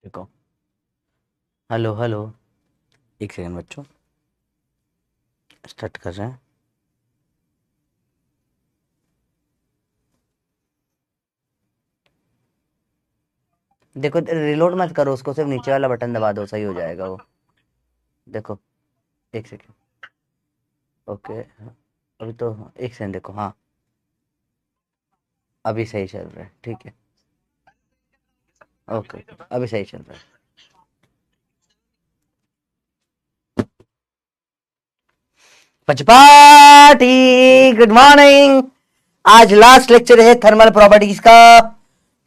देखो। Hello hello. एक second बच्चों, स्टार्ट कर रहे हैं। देखो, रिलोड मत करो उसको, सिर्फ नीचे वाला बटन दबा दो, सही हो जाएगा वो। देखो, एक सेकंड। ओके, अभी तो एक सेकंड, देखो। हाँ, अभी सही चल रहा है, ठीक है। ओके, अभी सही चल रहा है। पचपाटी, गुड मॉर्निंग। आज लास्ट लेक्चर है थर्मल प्रॉपर्टीज का।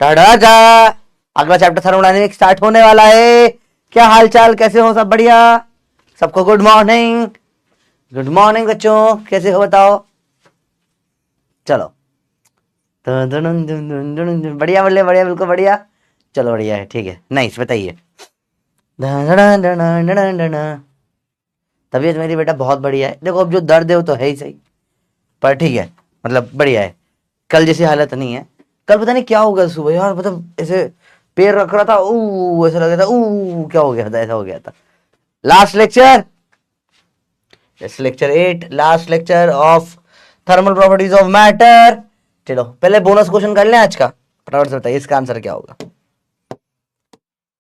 टाटा जा। अगला चैप्टर थर्मोडायनेमिक्स स्टार्ट होने वाला है। क्या हाल चाल, कैसे हो? सब बढ़िया? सबको गुड मॉर्निंग। गुड मॉर्निंग बच्चों, कैसे हो बताओ? चलो। बढ़िया बढ़िया बढ़िया, बिल्कुल बढ़िया। चलो बढ़िया है, ठीक है, नाइस। बताइए। तबीयत मेरी बेटा बहुत बढ़िया है। देखो, अब जो दर्द है वो तो है ही सही, पर ठीक है, मतलब बढ़िया है। कल जैसी हालत नहीं है। कल पता नहीं क्या हो गया सुबह यार, मतलब ऐसे पैर रख रहा था, ऐसा लग रहा था, क्या हो गया था, ऐसा हो गया था। Last lecture, lecture 8, last lecture of thermal properties of matter. चलो पहले बोनस क्वेश्चन कर लें आज का। फटाफट से बताइए, इसका आंसर क्या होगा?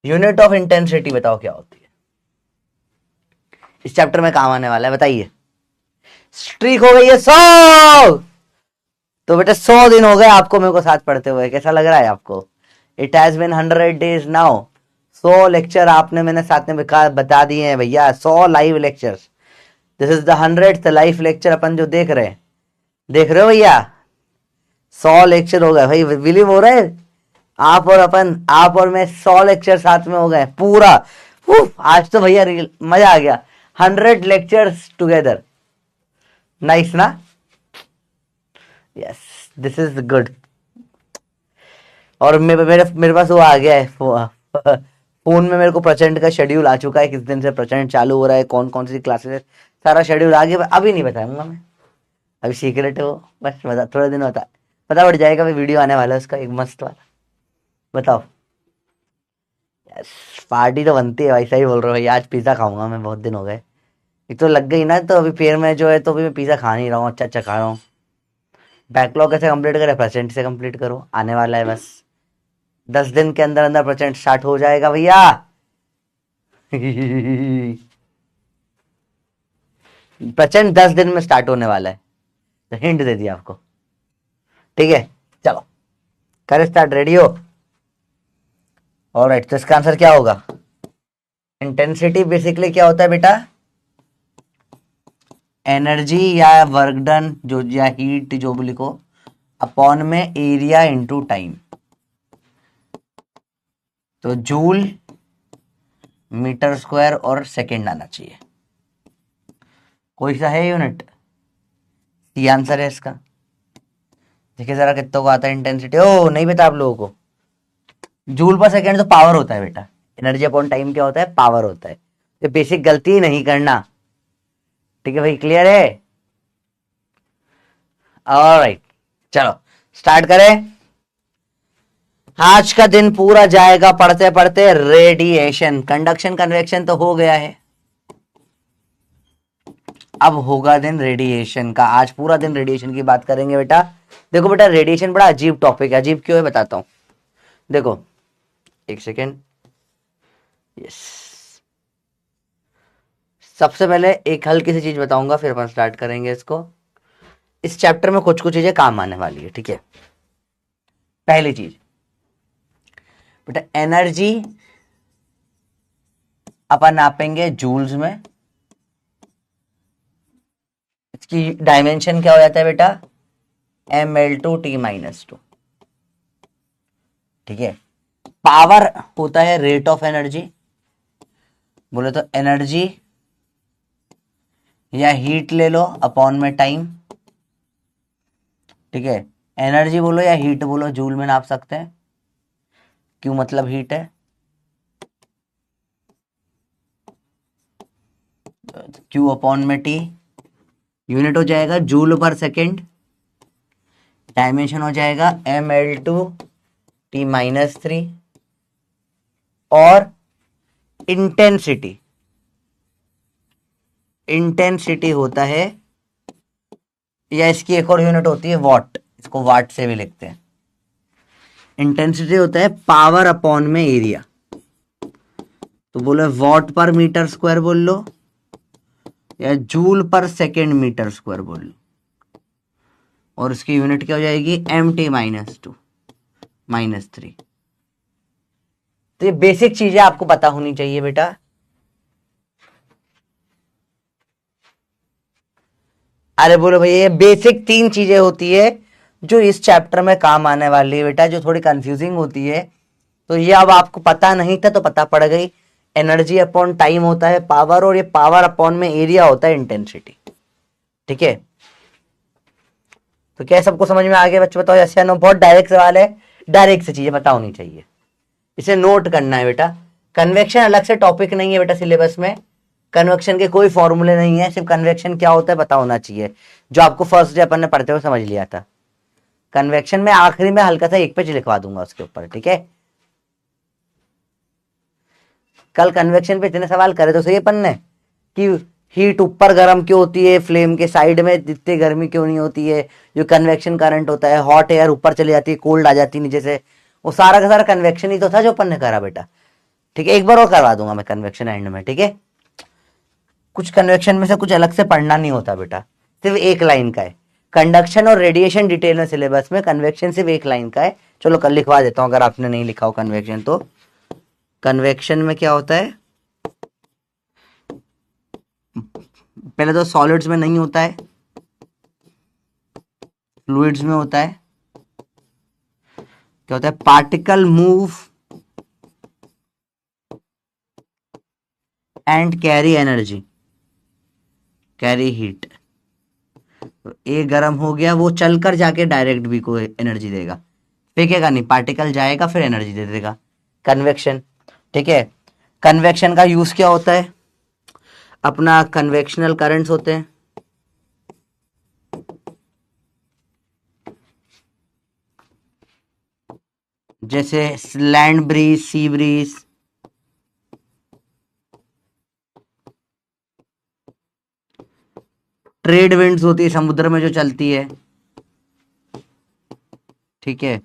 यूनिट ऑफ इंटेंसिटी बताओ क्या होती है। इस चैप्टर में काम आने वाला है, बताइए। स्ट्रीक हो गई है 100। तो बेटा 100 दिन हो गए आपको मेरे को साथ पढ़ते हुए, कैसा लग रहा है आपको? It has been 100 days now. 100 lecture आपने मैंने साथ में बता दिए हैं भैया, 100 live lectures. This is the 100th live lecture अपन जो देख रहे हैं। देख रहे हो भैया? 100 लेक्चर हो गए भाई, बिलीव हो रहा है? आप और अपन, आप और मैं 100 लेक्चर साथ में हो गए पूरा। आज तो भैया मजा आ गया। 100 लेक्चर्स टुगेदर, नाइस ना? Yes, this is good. और मेरे मेरे पास वो आ गया है फोन में मेरे को प्रचंड का शेड्यूल आ चुका है, किस दिन से प्रचंड चालू हो रहा है, कौन कौन सी क्लासेस है, सारा शेड्यूल आ गया। अभी नहीं बताऊंगा मैं, अभी सीक्रेट है वो। बस बता, थोड़े दिन होता पता पड़ जाएगा। अभी वीडियो आने वाला है उसका, एक मस्त वाला। बताओ। यस, पार्टी तो बनती है भाई, सही बोल रहे हो भाई। आज पिज्जा खाऊंगा मैं, बहुत दिन हो गए। एक तो लग गई ना, तो अभी पेट में जो है, तो अभी मैं पिज्जा खा नहीं रहा हूँ, अच्छा अच्छा खा रहा हूँ। बैकलॉग कैसे कंप्लीट करे? प्रेजेंट से कंप्लीट करो, आने वाला है बस। 10 दिन के अंदर अंदर प्रेजेंट स्टार्ट हो जाएगा भैया। प्रचंड 10 दिन में स्टार्ट होने वाला है, तो हिंट दे दिया आपको। ठीक है, चलो कर स्टार्ट, रेडी हो? ऑलराइट, तो इसका आंसर क्या होगा? इंटेंसिटी बेसिकली क्या होता है बेटा? एनर्जी या वर्क डन, जो या हीट जो भी लिखो, अपॉन में एरिया इनटू टाइम। तो जूल, मीटर स्क्वायर और सेकेंड आना चाहिए। कोई सा है यूनिट? सी आंसर है इसका। देखिए जरा कितनों को आता है इंटेंसिटी। ओ नहीं बेटा, आप लोगों को जूल पर सेकेंड तो पावर होता है बेटा। एनर्जी अपॉन टाइम क्या होता है? पावर होता है। तो बेसिक गलती नहीं करना, ठीक है भाई? क्लियर है? ऑलराइट, चलो स्टार्ट करें। आज का दिन पूरा जाएगा पढ़ते पढ़ते रेडिएशन, कंडक्शन, कन्वेक्शन तो हो गया है। अब होगा दिन रेडिएशन का। आज पूरा दिन रेडिएशन की बात करेंगे बेटा। देखो बेटा, रेडिएशन बड़ा अजीब टॉपिक है। अजीब क्यों है बताता हूं। देखो, एक सेकेंड। यस, सबसे पहले एक हल्की सी चीज बताऊंगा, फिर अपन स्टार्ट करेंगे इसको। इस चैप्टर में कुछ कुछ चीजें काम आने वाली है, ठीक है? पहली चीज बेटा, एनर्जी अपन नापेंगे जूल्स में। इसकी डायमेंशन क्या हो जाता है बेटा? ml/t-2। ठीक है। पावर होता है रेट ऑफ एनर्जी, बोले तो एनर्जी या हीट ले लो अपॉन में टाइम। ठीक है, एनर्जी बोलो या हीट बोलो, जूल में नाप सकते हैं। क्यों? मतलब हीट है। क्यू अपॉन में टी, यूनिट हो जाएगा जूल पर सेकेंड, डायमेंशन हो जाएगा ml/t-3। और इंटेंसिटी। इंटेंसिटी होता है, या इसकी एक और यूनिट होती है वॉट, इसको वाट से भी लिखते हैं। इंटेंसिटी होता है पावर अपॉन में एरिया। तो बोलो वॉट पर मीटर स्क्वायर बोल लो, या joule per second meter square बोल लो, और उसकी यूनिट क्या हो जाएगी, mt -2 -3। तो ये बेसिक चीजें आपको पता होनी चाहिए बेटा। अरे बोलो भाई, ये बेसिक 3 चीजें होती है जो इस चैप्टर में काम आने वाली है बेटा, जो थोड़ी कंफ्यूजिंग होती है। तो ये अब आपको पता नहीं था तो पता पड़ गई। एनर्जी अपॉन टाइम होता है पावर, और ये पावर अपॉन में एरिया होता है इंटेंसिटी। ठीक है, तो क्या सबको समझ में आ गया बच्चों? बताओ यस या नो। बहुत डायरेक्ट सवाल है, डायरेक्ट से चीजें पता होनी चाहिए, इसे नोट करना है बेटा। कन्वेक्शन अलग से टॉपिक नहीं है बेटा सिलेबस में, कन्वेक्शन के कोई फॉर्मूले नहीं है, सिर्फ कन्वेक्शन क्या होता है पता होना चाहिए, जो आपको फर्स्ट डे अपन ने पढ़ते हुए समझ लिया था। कन्वेक्शन में आखिरी में हल्का सा एक पेज लिखवा दूंगा उसके ऊपर, ठीक है। कल कन्वेक्शन पे इतने सवाल करे तो सही अपन ने कि हीट ऊपर गर्म क्यों होती है, फ्लेम के साइड में इतनी गर्मी क्यों नहीं होती है, जो कन्वेक्शन करंट होता है, हॉट एयर ऊपर चली जाती है, कोल्ड आ जाती है नीचे से, वो सारा का सारा कन्वेक्शन ही तो था जो अपन ने करा बेटा। ठीक है, एक बार और करवा दूंगा मैं कन्वेक्शन एंड में, ठीक है। कुछ कन्वेक्शन में से कुछ अलग से पढ़ना नहीं होता बेटा, सिर्फ एक लाइन का है। कंडक्शन और रेडिएशन डिटेल में सिलेबस में, कन्वेक्शन सिर्फ एक लाइन का है। चलो कल लिखवा देता हूं अगर आपने नहीं लिखा हो कन्वेक्शन तो। कन्वेक्शन में क्या होता है, पहले तो सॉलिड्स में नहीं होता है, फ्लूइड्स में होता है। क्या होता है, particle move and carry energy, carry heat. तो ए गर्म हो गया, वो चलकर जाके डायरेक्ट बी को एनर्जी देगा, फेंकेगा नहीं, पार्टिकल जाएगा फिर एनर्जी दे देगा। कन्वेक्शन, ठीक है। कन्वेक्शन का यूज क्या होता है, अपना कन्वेक्शनल करंट्स होते हैं, जैसे land breeze, sea breeze, trade winds होती है समुद्र में जो चलती है, ठीक है।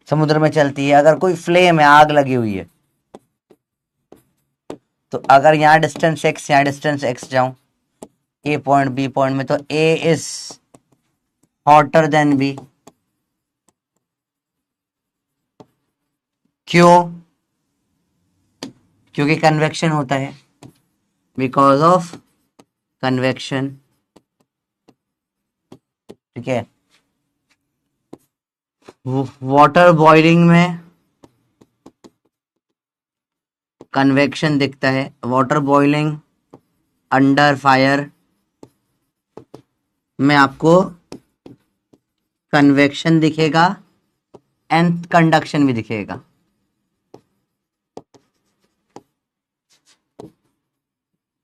समुद्र में चलती है। अगर कोई फ्लेम है, आग लगी हुई है, तो अगर यहां डिस्टेंस x, यहां डिस्टेंस x जाऊं ए पॉइंट बी पॉइंट में, तो ए इज हॉटर देन बी। क्यों? क्योंकि कन्वेक्शन होता है, बिकॉज ऑफ कन्वेक्शन, ठीक है। वाटर बॉइलिंग में कन्वेक्शन दिखता है, वाटर बॉइलिंग अंडर फायर में आपको कन्वेक्शन दिखेगा एंड कंडक्शन भी दिखेगा।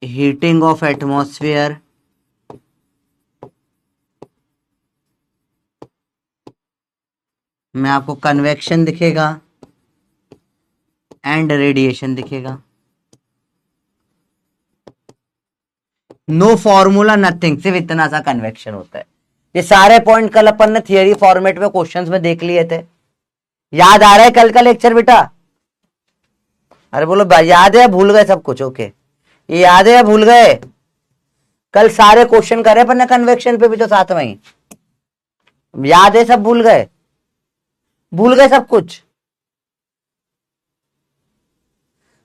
हीटिंग ऑफ एटमॉस्फेयर में आपको कन्वेक्शन दिखेगा एंड रेडिएशन दिखेगा। नो फॉर्मूला नथिंग, सिर्फ इतना सा कन्वेक्शन होता है। ये सारे पॉइंट कल अपन ने थियरी फॉर्मेट में क्वेश्चंस में देख लिए थे। याद आ रहा है कल का लेक्चर बेटा? अरे बोलो याद है, भूल गए सब कुछ? ओके, ये याद है या भूल गए? कल सारे क्वेश्चन करे अपन ने कन्वेक्शन पे भी तो साथ में ही। याद है सब? भूल गए? भूल गए सब कुछ?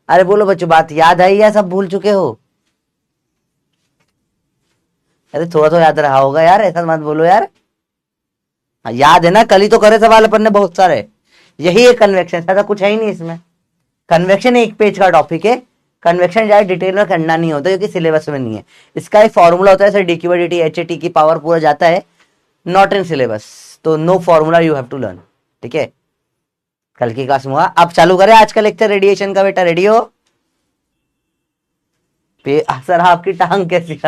अरे बोलो बच्चों, बात याद आई या सब भूल चुके हो? अरे थोड़ा तो याद रहा होगा यार, ऐसा मत बोलो यार। याद है ना, कल ही तो करे सवाल अपन ने बहुत सारे। यही है कन्वेक्शन, ऐसा कुछ है ही नहीं इसमें। कन्वेक्शन एक पेज का टॉपिक है, कन्वेक्शन ज्यादा डिटेल में करना नहीं होता क्योंकि सिलेबस में नहीं है। इसका एक फॉर्मूला होता है, D Q by D T, H A T की पावर पूरा जाता है, नॉट इन सिलेबस, तो no formula you have to learn. ठीक है, कल की क्लास में हुआ। अब चालू करें आज का लेक्चर रेडिएशन का। बेटा रेडी हो? सर आपकी टांग कैसी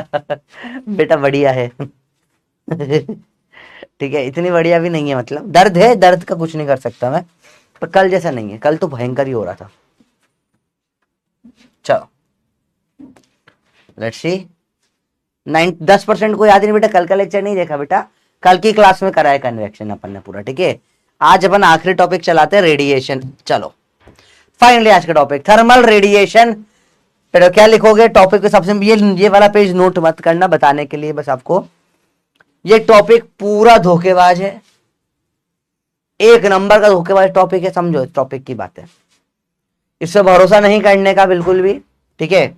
बेटा बढ़िया है ठीक है, इतनी बढ़िया भी नहीं है, मतलब दर्द है, दर्द का कुछ नहीं कर सकता मैं, पर कल जैसा नहीं है, कल तो भयंकर ही हो रहा था। चलो लेट्स सी। 10% को याद नहीं बेटा, कल का लेक्चर नहीं देखा बेटा, कल की क्लास में कराया कन्वेक्शन अपन ने पूरा। ठीक है, आज अपन आखिरी टॉपिक चलाते हैं रेडिएशन। चलो फाइनली आज का टॉपिक थर्मल रेडिएशन। बेटा क्या लिखोगे टॉपिक के सबसे, ये वाला पेज नोट मत करना, बताने के लिए बस आपको। ये टॉपिक पूरा धोखेबाज है, एक नंबर का धोखेबाज टॉपिक है, समझो इस टॉपिक की बात है, इससे भरोसा नहीं करने का बिल्कुल भी। ठीक है,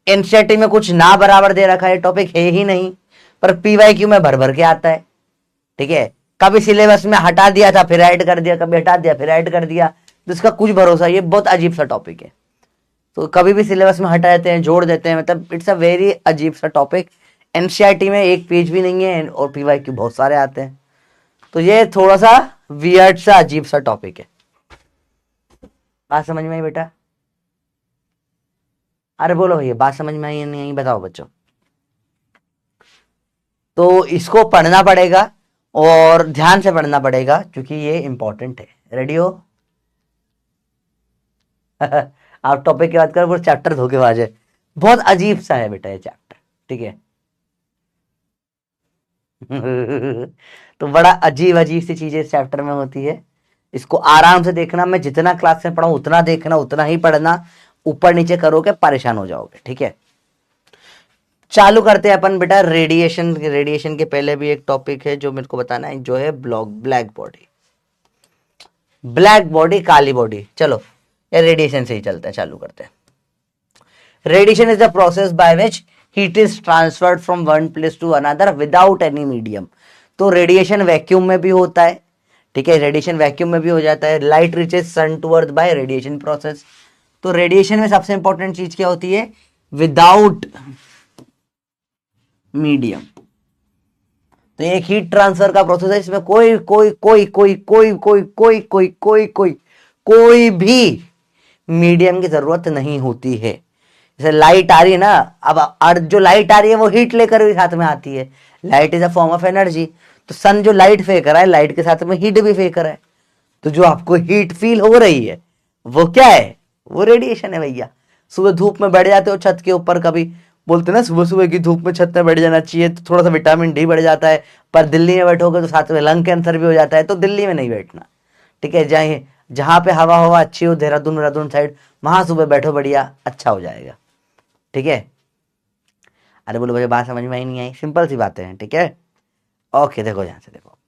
एनसीईआरटी में कुछ ना बराबर दे रखा है, टॉपिक है ही नहीं, पर पीवाईक्यू में भर भर के आता है। ठीक है, कभी सिलेबस में हटा दिया था फिर ऐड कर दिया, कभी हटा दिया फिर ऐड कर दिया, तो इसका कुछ भरोसा, ये बहुत अजीब सा टॉपिक है। तो कभी भी सिलेबस में हटा देते हैं, जोड़ देते हैं, मतलब इट्स अ वेरी अजीब सा टॉपिक। एनसीईआरटी में एक पेज भी नहीं है और पीवाईक्यू बहुत सारे आते हैं, तो ये थोड़ा सा वियर्ड सा अजीब सा टॉपिक है। बात समझ में आई बेटा? अरे बोलो भैया, बात समझ में आई या नहीं आई, बताओ बच्चों। तो इसको पढ़ना पड़ेगा और ध्यान से पढ़ना पड़ेगा, क्योंकि ये इंपॉर्टेंट है। रेडी हो? आप टॉपिक की बात करो, वो चैप्टर धोखेबाज है, बहुत अजीब सा है बेटा ये चैप्टर। ठीक है तो बड़ा अजीब अजीब सी चीजें इस चैप्टर में होती है, इसको आराम से देखना। मैं जितना क्लास में पढ़ाऊं उतना देखना, उतना ही पढ़ना, ऊपर नीचे करोगे परेशान हो जाओगे। ठीक है, चालू करते हैं अपन बेटा रेडिएशन। रेडिएशन के पहले भी एक टॉपिक है जो मेरे को बताना है, जो है ब्लैक बॉडी। ब्लैक बॉडी, काली बॉडी। चलो ये रेडिएशन से ही चलते हैं, चालू करते हैं। Radiation is the process by which heat is transferred from one place to another without any medium. तो रेडिएशन वैक्यूम में भी होता है। ठीक है, रेडिएशन वैक्यूम में भी हो जाता है। Light reaches sun to earth by radiation process. तो रेडिएशन में सबसे इंपॉर्टेंट चीज क्या होती है? Without medium. तो एक हीट ट्रांसफर का प्रोसेस है, इसमें कोई कोई कोई कोई कोई कोई कोई कोई कोई कोई कोई भी मीडियम की जरूरत नहीं होती है। जैसे लाइट आ रही है ना, अब जो लाइट आ रही है वो हीट लेकर भी साथ में आती है। Light is a form of energy. तो सन जो लाइट फेंक रहा है, लाइट के साथ में हीट भी फेंक रहा है, तो जो आपको हीट फील हो रही है वो क्या है? वो रेडिएशन है भैया। सुबह धूप में बैठ जाते हो छत के ऊपर, कभी बोलते ना सुबह सुबह की धूप में छत में बैठ जाना चाहिए, तो थोड़ा सा विटामिन डी बढ़ जाता है, पर दिल्ली में बैठोगे तो साथ में लंग कैंसर भी हो जाता है, तो दिल्ली में नहीं बैठना। ठीक है, जहां पे हवा हवा अच्छी हो, देहरादून वहरादून साइड, वहां सुबह बैठो, बढ़िया अच्छा हो जाएगा। ठीक है, अरे बोलो भाई बात समझ में आई नहीं आई? सिंपल सी बातें हैं। ठीक है, ओके देखो यहां से देखो।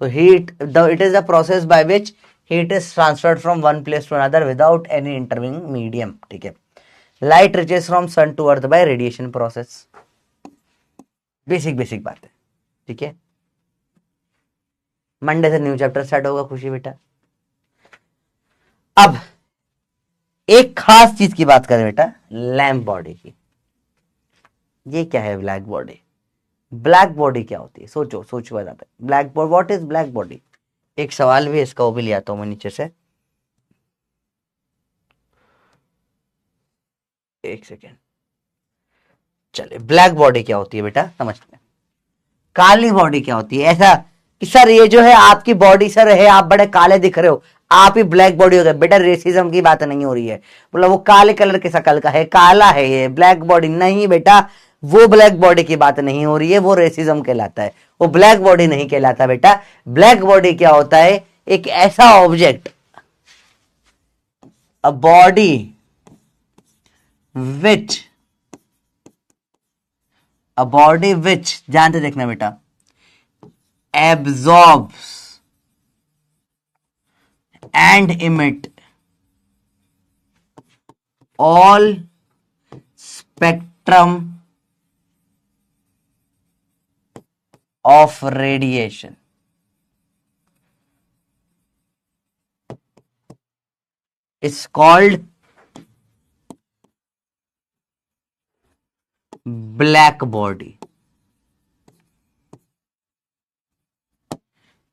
तो heat it is the process by which heat is transferred from one place to another without any intervening medium. ठीक है, light reaches from sun to earth by radiation process. Basic basic बात है। ठीक है, मंडे से new chapter start होगा खुशी बेटा। अब एक खास चीज की बात करें बेटा, लैम्प बॉडी की। ये क्या है ब्लैक बॉडी? ब्लैक बॉडी क्या होती है? सोचो सोचो बताते हैं। Black body, what is black body? एक सवाल भी है इसका, वो भी ले आता हूं मैं नीचे से, एक सेकेंड। चले, ब्लैक बॉडी क्या होती है बेटा समझते हैं। काली बॉडी क्या होती है? ऐसा कि सर ये जो है आपकी बॉडी सर है, आप बड़े काले दिख रहे हो, आप ही ब्लैक बॉडी हो गए। बेटा रेसिज्म की बात नहीं हो रही है, मतलब वो काले कलर के शकल का है, काला है, ये ब्लैक बॉडी नहीं बेटा। वो ब्लैक बॉडी की बात नहीं हो रही है, वो रेसिज्म कहलाता है, वो ब्लैक बॉडी नहीं कहलाता बेटा। ब्लैक बॉडी क्या होता है? एक ऐसा object, a body which, a body which, ध्यान से देखना बेटा, absorbs and emit all spectrum of radiation is called black body।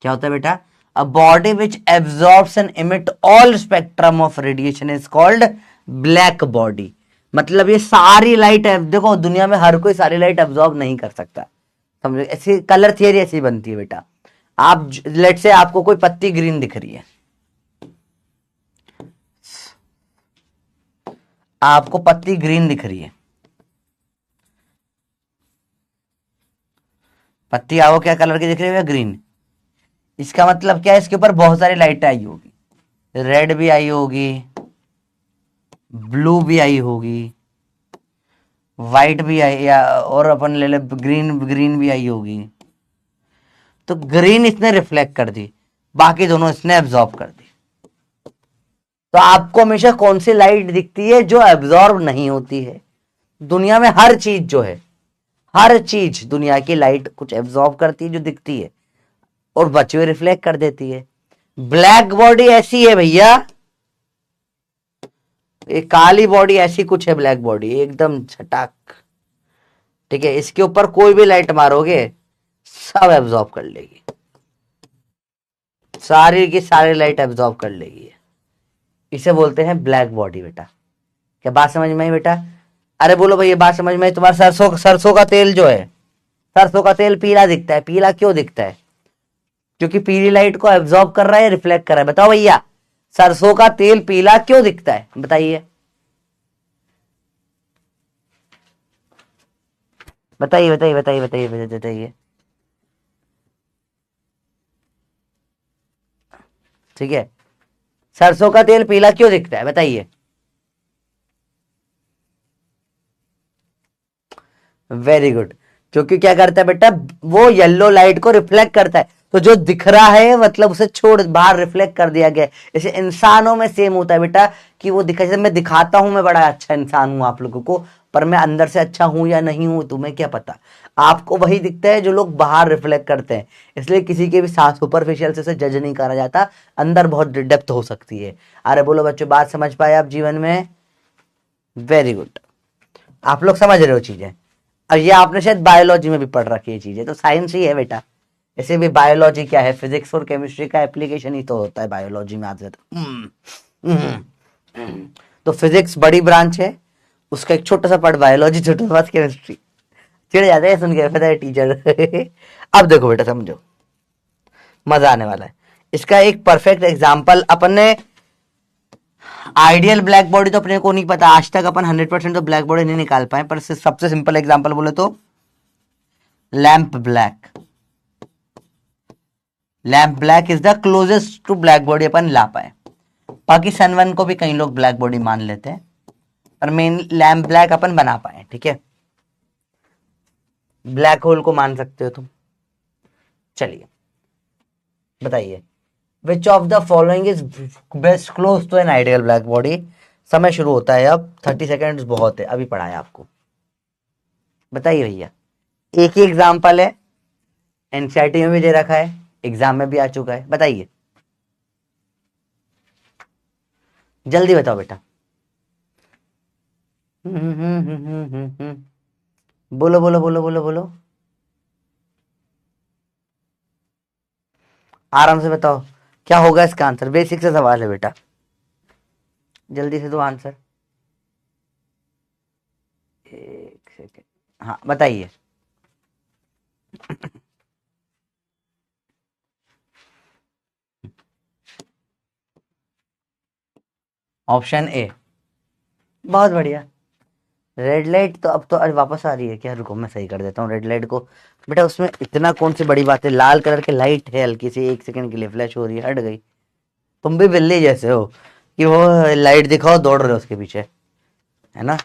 क्या होता है बेटा? A body which absorbs and emit all spectrum of radiation is called black body. मतलब ये सारी लाइट है, देखो दुनिया में हर कोई सारी लाइट एब्जॉर्ब नहीं कर सकता, समझो। ऐसी कलर थियरी ऐसी बनती है बेटा। आप लेट से आपको कोई पत्ती ग्रीन दिख रही है, आपको पत्ती ग्रीन दिख रही है, पत्ती आपको क्या कलर की दिख रही है? ग्रीन। इसका मतलब क्या है? इसके ऊपर बहुत सारी लाइटें आई होगी, रेड भी आई होगी, ब्लू भी आई होगी, व्हाइट भी आई, या और अपन ले ले ग्रीन, ग्रीन भी आई होगी। तो ग्रीन इसने रिफ्लेक्ट कर दी, बाकी दोनों इसने एब्जॉर्ब कर दी। तो आपको हमेशा कौन सी लाइट दिखती है? जो एब्जॉर्ब नहीं होती है। दुनिया में हर चीज जो है, हर चीज दुनिया की लाइट कुछ एब्जॉर्ब करती है जो दिखती है, और बचे हुए रिफ्लेक्ट कर देती है। ब्लैक बॉडी ऐसी है भैया, एक काली बॉडी ऐसी कुछ है, ब्लैक बॉडी एकदम छटाक, ठीक है। इसके ऊपर कोई भी लाइट मारोगे सब एब्जॉर्ब कर लेगी, सारी की सारी लाइट एब्जॉर्ब कर लेगी। इसे बोलते हैं ब्लैक बॉडी बेटा। क्या बात समझ में आई बेटा? अरे बोलो भाई, ये बात समझ में आई? तुम्हारा सरसों का तेल जो है, सरसों का तेल पीला दिखता है, पीला क्यों दिखता है? क्योंकि पीली लाइट को एब्जॉर्ब कर रहा है, रिफ्लेक्ट कर रहा है। बताओ भैया, सरसों का तेल पीला क्यों दिखता है? बताइए बताइए बताइए बताइए बताइए बताइए। ठीक है, सरसों का तेल पीला क्यों दिखता है? बताइए। Very good. क्योंकि क्या करता है बेटा? वो येलो लाइट को रिफ्लेक्ट करता है, तो जो दिख रहा है मतलब उसे छोड़ बाहर रिफ्लेक्ट कर दिया गया है। जैसे इंसानों में सेम होता है बेटा, कि वो दिखा, जैसे मैं दिखाता हूं मैं बड़ा अच्छा इंसान हूं आप लोगों को, पर मैं अंदर से अच्छा हूं या नहीं हूं तुम्हें क्या पता। आपको वही दिखता है जो लोग बाहर रिफ्लेक्ट करते हैं। इसलिए किसी के भी साथ सुपरफिशियल से जज नहीं करा जाता, अंदर बहुत डेप्थ हो सकती है। अरे बोलो बच्चों, बात समझ पाए आप जीवन में? वेरी गुड, आप लोग समझ रहे हो चीजें। और ये आपने शायद बायोलॉजी में भी पढ़ रखी है चीजें, तो साइंस ही है बेटा। ऐसे भी बायोलॉजी क्या है? फिजिक्स और केमिस्ट्री का एप्लीकेशन ही तो होता है बायोलॉजी में आज। तो फिजिक्स बड़ी ब्रांच है, उसका एक छोटा सा पार्ट बायोलॉजी, छोटा सा पार्ट केमिस्ट्री। चिढ़ जाते हैं सुन के, पता है टीचर। अब देखो बेटा, समझो, मजा आने वाला है। इसका एक परफेक्ट एग्जाम्पल अपन ने, आइडियल ब्लैक बॉडी तो अपने को नहीं पता, आज तक अपन 100% तो ब्लैक बॉडी नहीं निकाल पाए, पर सबसे सिंपल एग्जांपल बोले तो lamp black. Lamp black is the closest to black body अपन ला पाए। बाकी सनवन को भी कई लोग ब्लैक बॉडी मान लेते हैं, पर मेन लैंप ब्लैक अपन बना पाए, ठीक है। ब्लैक होल को मान सकते हो तुम। चलिए बताइए, which of the following is best close to an ideal black body? समय शुरू होता है अब, 30 सेकेंड्स बहुत है, अभी पढ़ाया आपको। बताइए भैया, एक ही एग्जाम्पल है, एनसीईआरटी में भी दे रखा है, एग्जाम में भी आ चुका है, बताइए जल्दी बताओ बेटा। बोलो बोलो बोलो बोलो बोलो, आराम से बताओ क्या होगा इसका आंसर। बेसिक से सवाल है बेटा, जल्दी से दो आंसर। एक सेकेंड, हाँ बताइए। ऑप्शन ए, बहुत बढ़िया। रेड लाइट तो अब तो आज वापस आ रही है क्या? रुको मैं सही कर देता हूँ रेड लाइट को। बेटा उसमें इतना कौन सी बड़ी बात है, लाल कलर की लाइट है, हल्की सी 1 सेकंड के लिए फ्लैश हो रही है, हट गई। तुम भी बिल्ली जैसे हो कि वो लाइट दिखाओ दौड़ रहे हो उसके पीछे, है ना।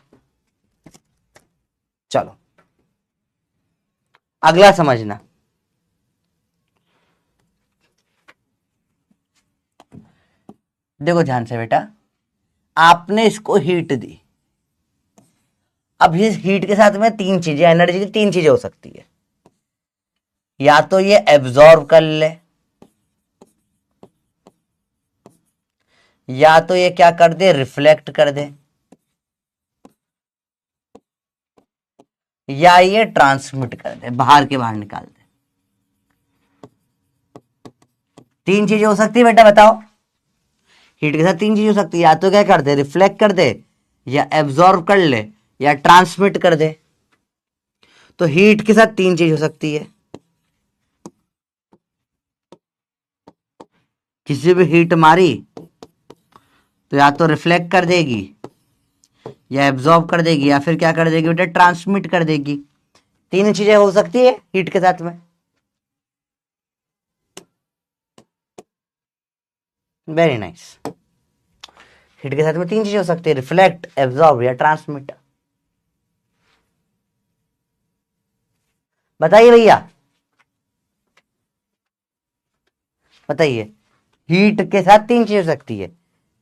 चलो अगला समझना। देखो ध्यान से बेटा, आपने इसको हीट दी। अब इस हीट के साथ में तीन चीजें, एनर्जी की तीन चीजें हो सकती है। या तो ये एब्जॉर्ब कर ले, या तो ये क्या कर दे, रिफ्लेक्ट कर दे, या ये ट्रांसमिट कर दे, बाहर के बाहर निकाल दे। तीन चीजें हो सकती है बेटा, बताओ। हीट के साथ तीन चीज हो सकती है, या तो क्या कर दे, रिफ्लेक्ट कर दे, या एब्जॉर्ब कर ले, या ट्रांसमिट कर दे। तो हीट के साथ तीन चीज हो सकती है, किसी भी हीट मारी तो या तो रिफ्लेक्ट कर देगी, या एब्जॉर्ब कर देगी, या फिर क्या कर देगी बेटा, ट्रांसमिट कर देगी। तीन चीजें हो सकती है हीट के साथ में। Very nice. हीट के साथ में तीन चीजें हो सकती है, रिफ्लेक्ट, एब्जॉर्ब या ट्रांसमिट। बताइए भैया, बताइए। हीट के साथ तीन चीज हो सकती है,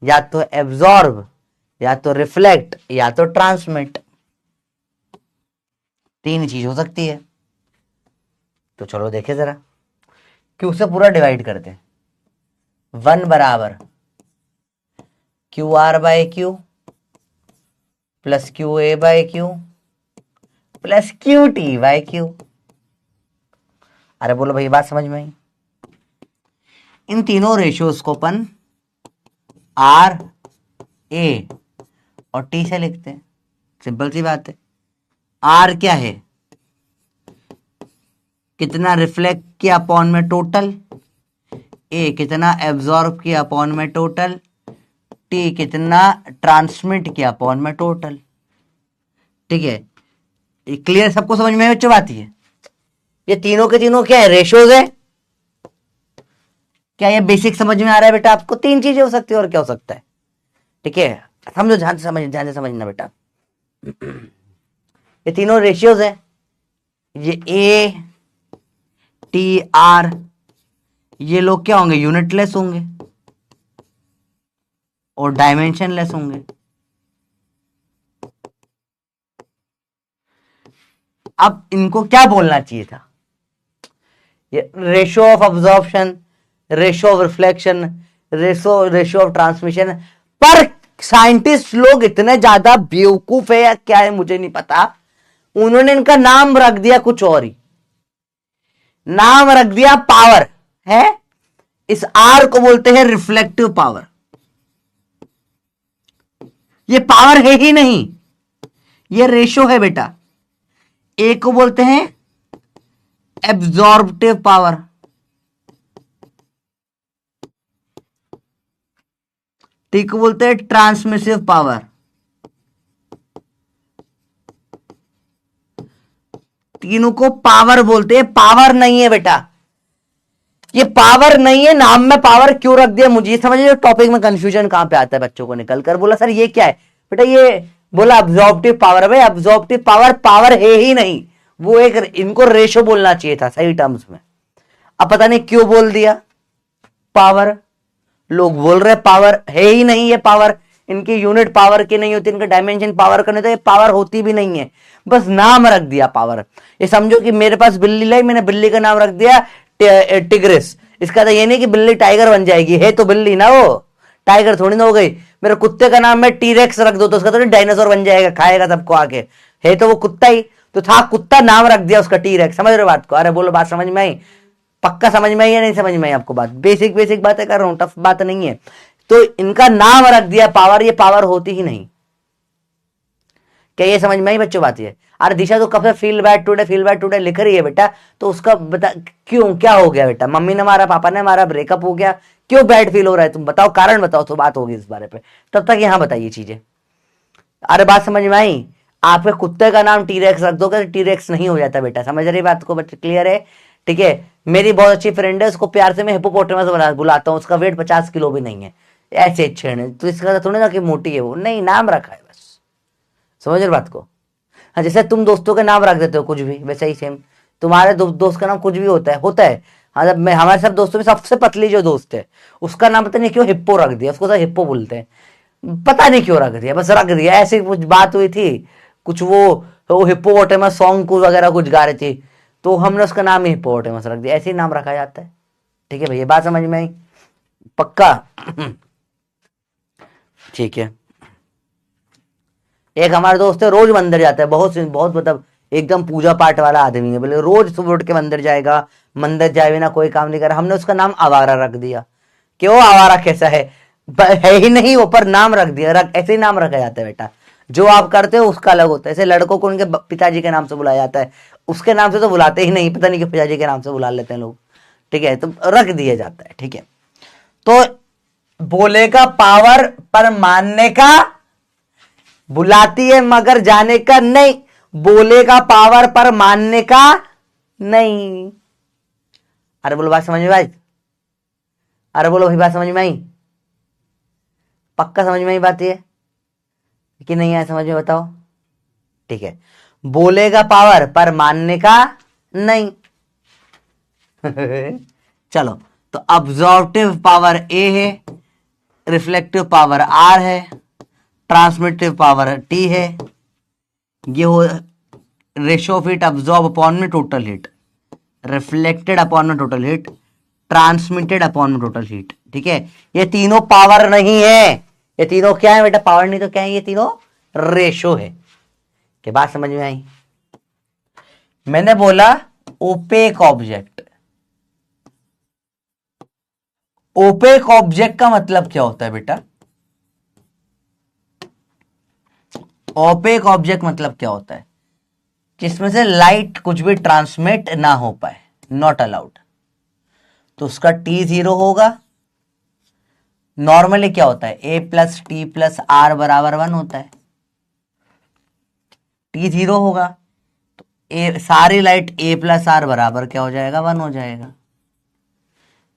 या तो एब्जॉर्ब, या तो रिफ्लेक्ट, या तो ट्रांसमिट। तीन चीज हो सकती है। तो चलो देखे जरा, क्यू से पूरा डिवाइड करते हैं। 1 बराबर Q R by Q plus Q A by Q plus Q T by Q. अरे बोलो भाई, बात समझ में आई? इन तीनों रेशियोज को अपन आर, ए और टी से लिखते हैं। सिंपल सी बात है। आर क्या है, कितना रिफ्लेक्ट किया अपॉन में टोटल, ए कितना एब्जॉर्ब किया अपॉन में टोटल, टी कितना ट्रांसमिट किया अपॉन में टोटल। ठीक है, ये क्लियर, सबको समझ में बच्चों बात है? ये तीनों के तीनों क्या है, रेशियोज है। क्या ये बेसिक समझ में आ रहा है बेटा आपको? तीन चीजें हो सकती है, और क्या हो सकता है? ठीक है, समझो, ध्यान से समझना बेटा। ये तीनों रेशियोज है, ये ए टी आर, ये लोग क्या होंगे, यूनिटलेस होंगे और डायमेंशनलेस होंगे। अब इनको क्या बोलना चाहिए था, ये ratio of absorption, ratio of reflection, ratio of transmission. पर साइंटिस्ट लोग इतने ज्यादा बेवकूफ है या क्या है मुझे नहीं पता, उन्होंने इनका नाम रख दिया कुछ और ही, नाम रख दिया पावर है। इस आर को बोलते हैं रिफ्लेक्टिव पावर। ये पावर है ही नहीं, ये रेशियो है बेटा। ए को बोलते हैं एब्जॉर्प्टिव पावर, टी को बोलते हैं ट्रांसमिसिव पावर, तीनों को पावर बोलते हैं। पावर नहीं है बेटा, ये पावर नहीं है, नाम में पावर क्यों रख दिया मुझे समझिए। टॉपिक में कंफ्यूजन कहां पे आता है बच्चों को निकल कर, बोला सर ये क्या है बेटा, ये बोला अब्जॉर्प्टिव पावर। भाई अब्जॉर्प्टिव पावर पावर है ही नहीं, वो एक, इनको रेशो बोलना चाहिए था सही टर्म्स में। अब पता नहीं क्यों बोल दिया पावर, लोग बोल रहे पावर है ही नहीं। ये पावर इनकी यूनिट पावर की नहीं होती, इनका डायमेंशन पावर का नहीं, तो ये पावर होती भी नहीं है, बस नाम रख दिया पावर। ये समझो कि मेरे पास बिल्ली लाई, मैंने बिल्ली का नाम रख दिया टिग्रिस। इसका तो ये नहीं कि बिल्ली टाइगर बन जाएगी, है तो बिल्ली ना, वो टाइगर थोड़ी ना हो गई। मेरे कुत्ते का नाम मैं टीरेक्स रख दो तो उसका तो डायनासोर बन जाएगा, खाएगा सबको आके, है तो वो कुत्ता ही तो था, कुत्ता नाम रख दिया उसका टीरेक्स। समझ रहे हो बात को? अरे बोलो, बात समझ में आई? पक्का समझ में आई या नहीं समझ में आई आपको बात? बेसिक बेसिक बातें कर रहा हूं, टफ बात नहीं है। तो इनका नाम रख दिया पावर, ये पावर होती ही नहीं। क्या ये समझ में आई बच्चों बात? ये अरे दिशा तो कब से फील बैड टुडे लिख रही है बेटा, तो उसका बता क्यों, क्या हो गया बेटा? मम्मी ने मारा, पापा ने मारा, ब्रेकअप हो गया, क्यों बैड फील हो रहा है? तुम बताओ, कारण बताओ तो बात होगी इस बारे पे। तब तक यहां बताइए चीजें। अरे बात समझ में आई? आपके कुत्ते का नाम टीरेक्स रख दोगे तो टीरेक्स नहीं हो जाता बेटा। समझ रही बात को बच्चे? क्लियर है? ठीक है, मेरी बहुत अच्छी फ्रेंड है, उसको प्यार से मैं हिप्पोपोटेमस बुलाता हूँ, उसका वेट 50 किलो भी नहीं है। ऐसे छेड़े तो इसका थोड़ी ना कि मोटी है वो, नहीं, नाम रखा है बस। समझ रहे बात को? हाँ, जैसे तुम दोस्तों के नाम रख देते हो कुछ भी, वैसे ही सेम तुम्हारे दोस्त का नाम कुछ भी होता है। हाँ, जब मैं हमारे सब दोस्तों में सबसे पतली जो दोस्त है उसका नाम पता नहीं क्यों हिप्पो रख दिया, उसको सब हिप्पो बोलते हैं, पता नहीं क्यों रख दिया, बस रख दिया। ऐसी कुछ बात हुई थी, कुछ वो हिप्पोपोटेमस सॉन्ग को वगैरह कुछ गा रही थी, तो हमने उसका नाम ही हिप्पोपोटेमस रख दिया। ऐसे ही नाम रखा जाता है। ठीक है भैया, बात समझ में आई? पक्का? ठीक है। एक हमारे दोस्त है, रोज मंदिर जाता है, बहुत बहुत मतलब एकदम पूजा पाठ वाला आदमी है, बोले रोज सुबह उठ के मंदिर जाएगा, मंदिर जाए बिना कोई काम नहीं कर। हमने उसका नाम आवारा रख दिया। क्यों? आवारा कैसा है ही नहीं वो, पर नाम रख दिया। ऐसे ही नाम रखा जाता है बेटा, जो आप करते हो उसका अलग होता है। ऐसे लड़कों को उनके पिताजी के नाम से बुलाया जाता है, उसके नाम से तो बुलाते ही नहीं, पता नहीं कि पिताजी के नाम से बुला लेते हैं लोग। ठीक है, तो रख दिया जाता है। ठीक है, तो बोले का पावर पर मानने का, बुलाती है मगर जाने का नहीं। बोले का पावर पर मानने का नहीं। अरे बोलो बात समझ में आई? अरे बोलो भाई बात समझ में आई? पक्का समझ में आई बात ये कि नहीं आया समझ में? बताओ। ठीक है, बोले का पावर पर मानने का नहीं। चलो, तो ऑब्जॉर्प्टिव पावर ए है, रिफ्लेक्टिव पावर आर है, ट्रांसमिटिव पावर टी है। ये हो ratio of heat absorb upon में टोटल हीट, रिफ्लेक्टेड अपॉन में टोटल हीट, ट्रांसमिटेड अपॉन में टोटल हीट। ठीक है, ये तीनों पावर नहीं है। ये तीनों क्या है बेटा? पावर नहीं तो क्या है? ये तीनों रेशो है। क्या बात समझ में आई? मैंने बोला ओपेक ऑब्जेक्ट। ओपेक ऑब्जेक्ट का मतलब क्या होता है बेटा? ओपेक ऑब्जेक्ट मतलब क्या होता है? जिसमें से लाइट कुछ भी ट्रांसमिट ना हो पाए, नॉट अलाउड। तो उसका टी 0 होगा। नॉर्मली क्या होता है? ए प्लस टी प्लस आर बराबर 1 होता है। टी 0 होगा तो सारी लाइट ए प्लस आर बराबर क्या हो जाएगा? 1 हो जाएगा।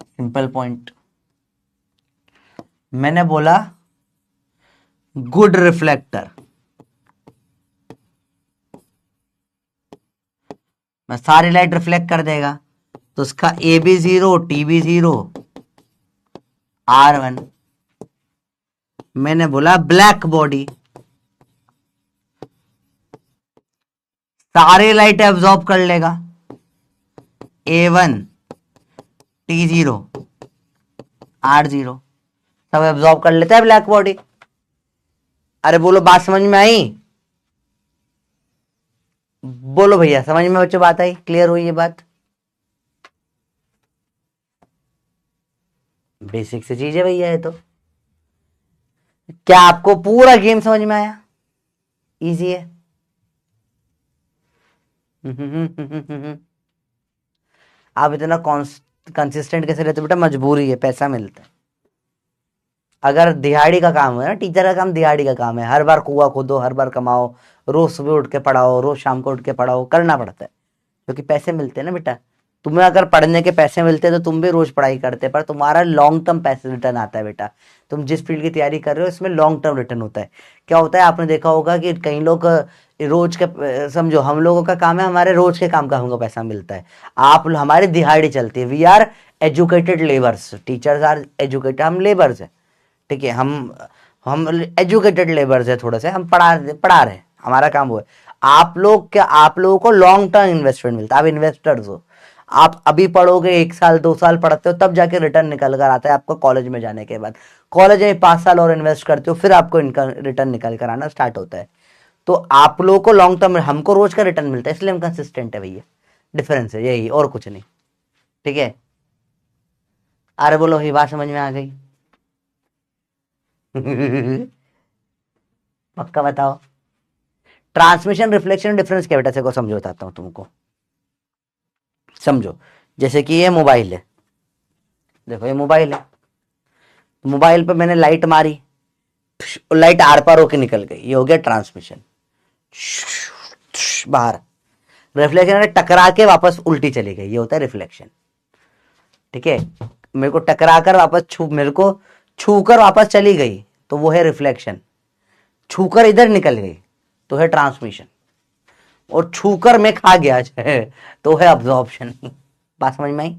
Simple point. मैंने बोला गुड रिफ्लेक्टर, मैं सारी लाइट रिफ्लेक्ट कर देगा, तो उसका ए भी 0, टी भी 0, R1। मैंने बोला ब्लैक बॉडी, सारे लाइट एब्जॉर्ब कर लेगा, A1, T0, R0 सब एब्जॉर्ब कर लेता है ब्लैक बॉडी। अरे बोलो बात समझ में आई? बोलो भैया समझ में बच्चों बात आई? क्लियर हुई ये बात? बेसिक से चीज है भैया ये तो। क्या आपको पूरा गेम समझ में आया? इजी है। आप इतना कंसिस्टेंट कैसे रहते बेटा? मजबूरी है, पैसा मिलता है। अगर दिहाड़ी का काम है ना, टीचर का काम दिहाड़ी का काम है, हर बार कुआं खोदो, हर बार कमाओ, रोज सुबह उठ के पढ़ाओ, रोज शाम को उठ के पढ़ाओ, करना पड़ता है क्योंकि पैसे मिलते हैं ना बेटा। तुम्हें अगर पढ़ने के पैसे मिलते तो तुम भी रोज पढ़ाई करते, पर तुम्हारा लॉन्ग टर्म पैसे रिटर्न आता है बेटा। तुम जिस फील्ड की तैयारी कर रहे हो इसमें लॉन्ग टर्म रिटर्न होता है। क्या होता है आपने देखा होगा कि कई लोग रोज के, समझो हम लोगों का काम है, हमारे रोज के काम का हमको पैसा मिलता है। आप हमारी दिहाड़ी चलती है। We are educated labours, teachers are educated, हम लेबर्स है। ठीक है, हम एजुकेटेड लेबर्स है, थोड़ा से हम पढ़ा रहे हैं, हमारा काम वो है। आप लोग क्या, आप लोगों को लॉन्ग टर्म इन्वेस्टमेंट मिलता है, आप इन्वेस्टर्स हो। आप अभी पढ़ोगे, 1 साल 2 साल पढ़ते हो, तब जाके रिटर्न निकल कर आता है आपको कॉलेज में जाने के बाद। कॉलेज में 5 साल और इन्वेस्ट करते हो, फिर आपको इनका रिटर्न निकल कर आना स्टार्ट होता है। तो आप लोगों को लॉन्ग टर्म, हमको रोज का रिटर्न मिलता है, इसलिए हम कंसिस्टेंट है भैया। डिफरेंस है यही, और कुछ नहीं। ठीक है, अरे बोलो ये बात समझ में आ गई? पक्का बताओ। ट्रांसमिशन रिफ्लेक्शन डिफरेंस क्या बेटा? से को समझो, बताता हूं तुमको। समझो, जैसे कि ये मोबाइल है, देखो ये मोबाइल है, मोबाइल पे मैंने लाइट मारी, लाइट आर पार होके निकल गई, ये हो गया ट्रांसमिशन। बाहर रिफ्लेक्शन टकरा के वापस उल्टी चली गई, ये होता है रिफ्लेक्शन। ठीक है, मेरे को टकरा कर वापस मेरे को छूकर वापस चली गई तो वो है रिफ्लेक्शन। छूकर इधर निकल गई तो है ट्रांसमिशन, और छूकर मैं खा गया तो है अब्जॉर्प्शन। बात समझ में आई?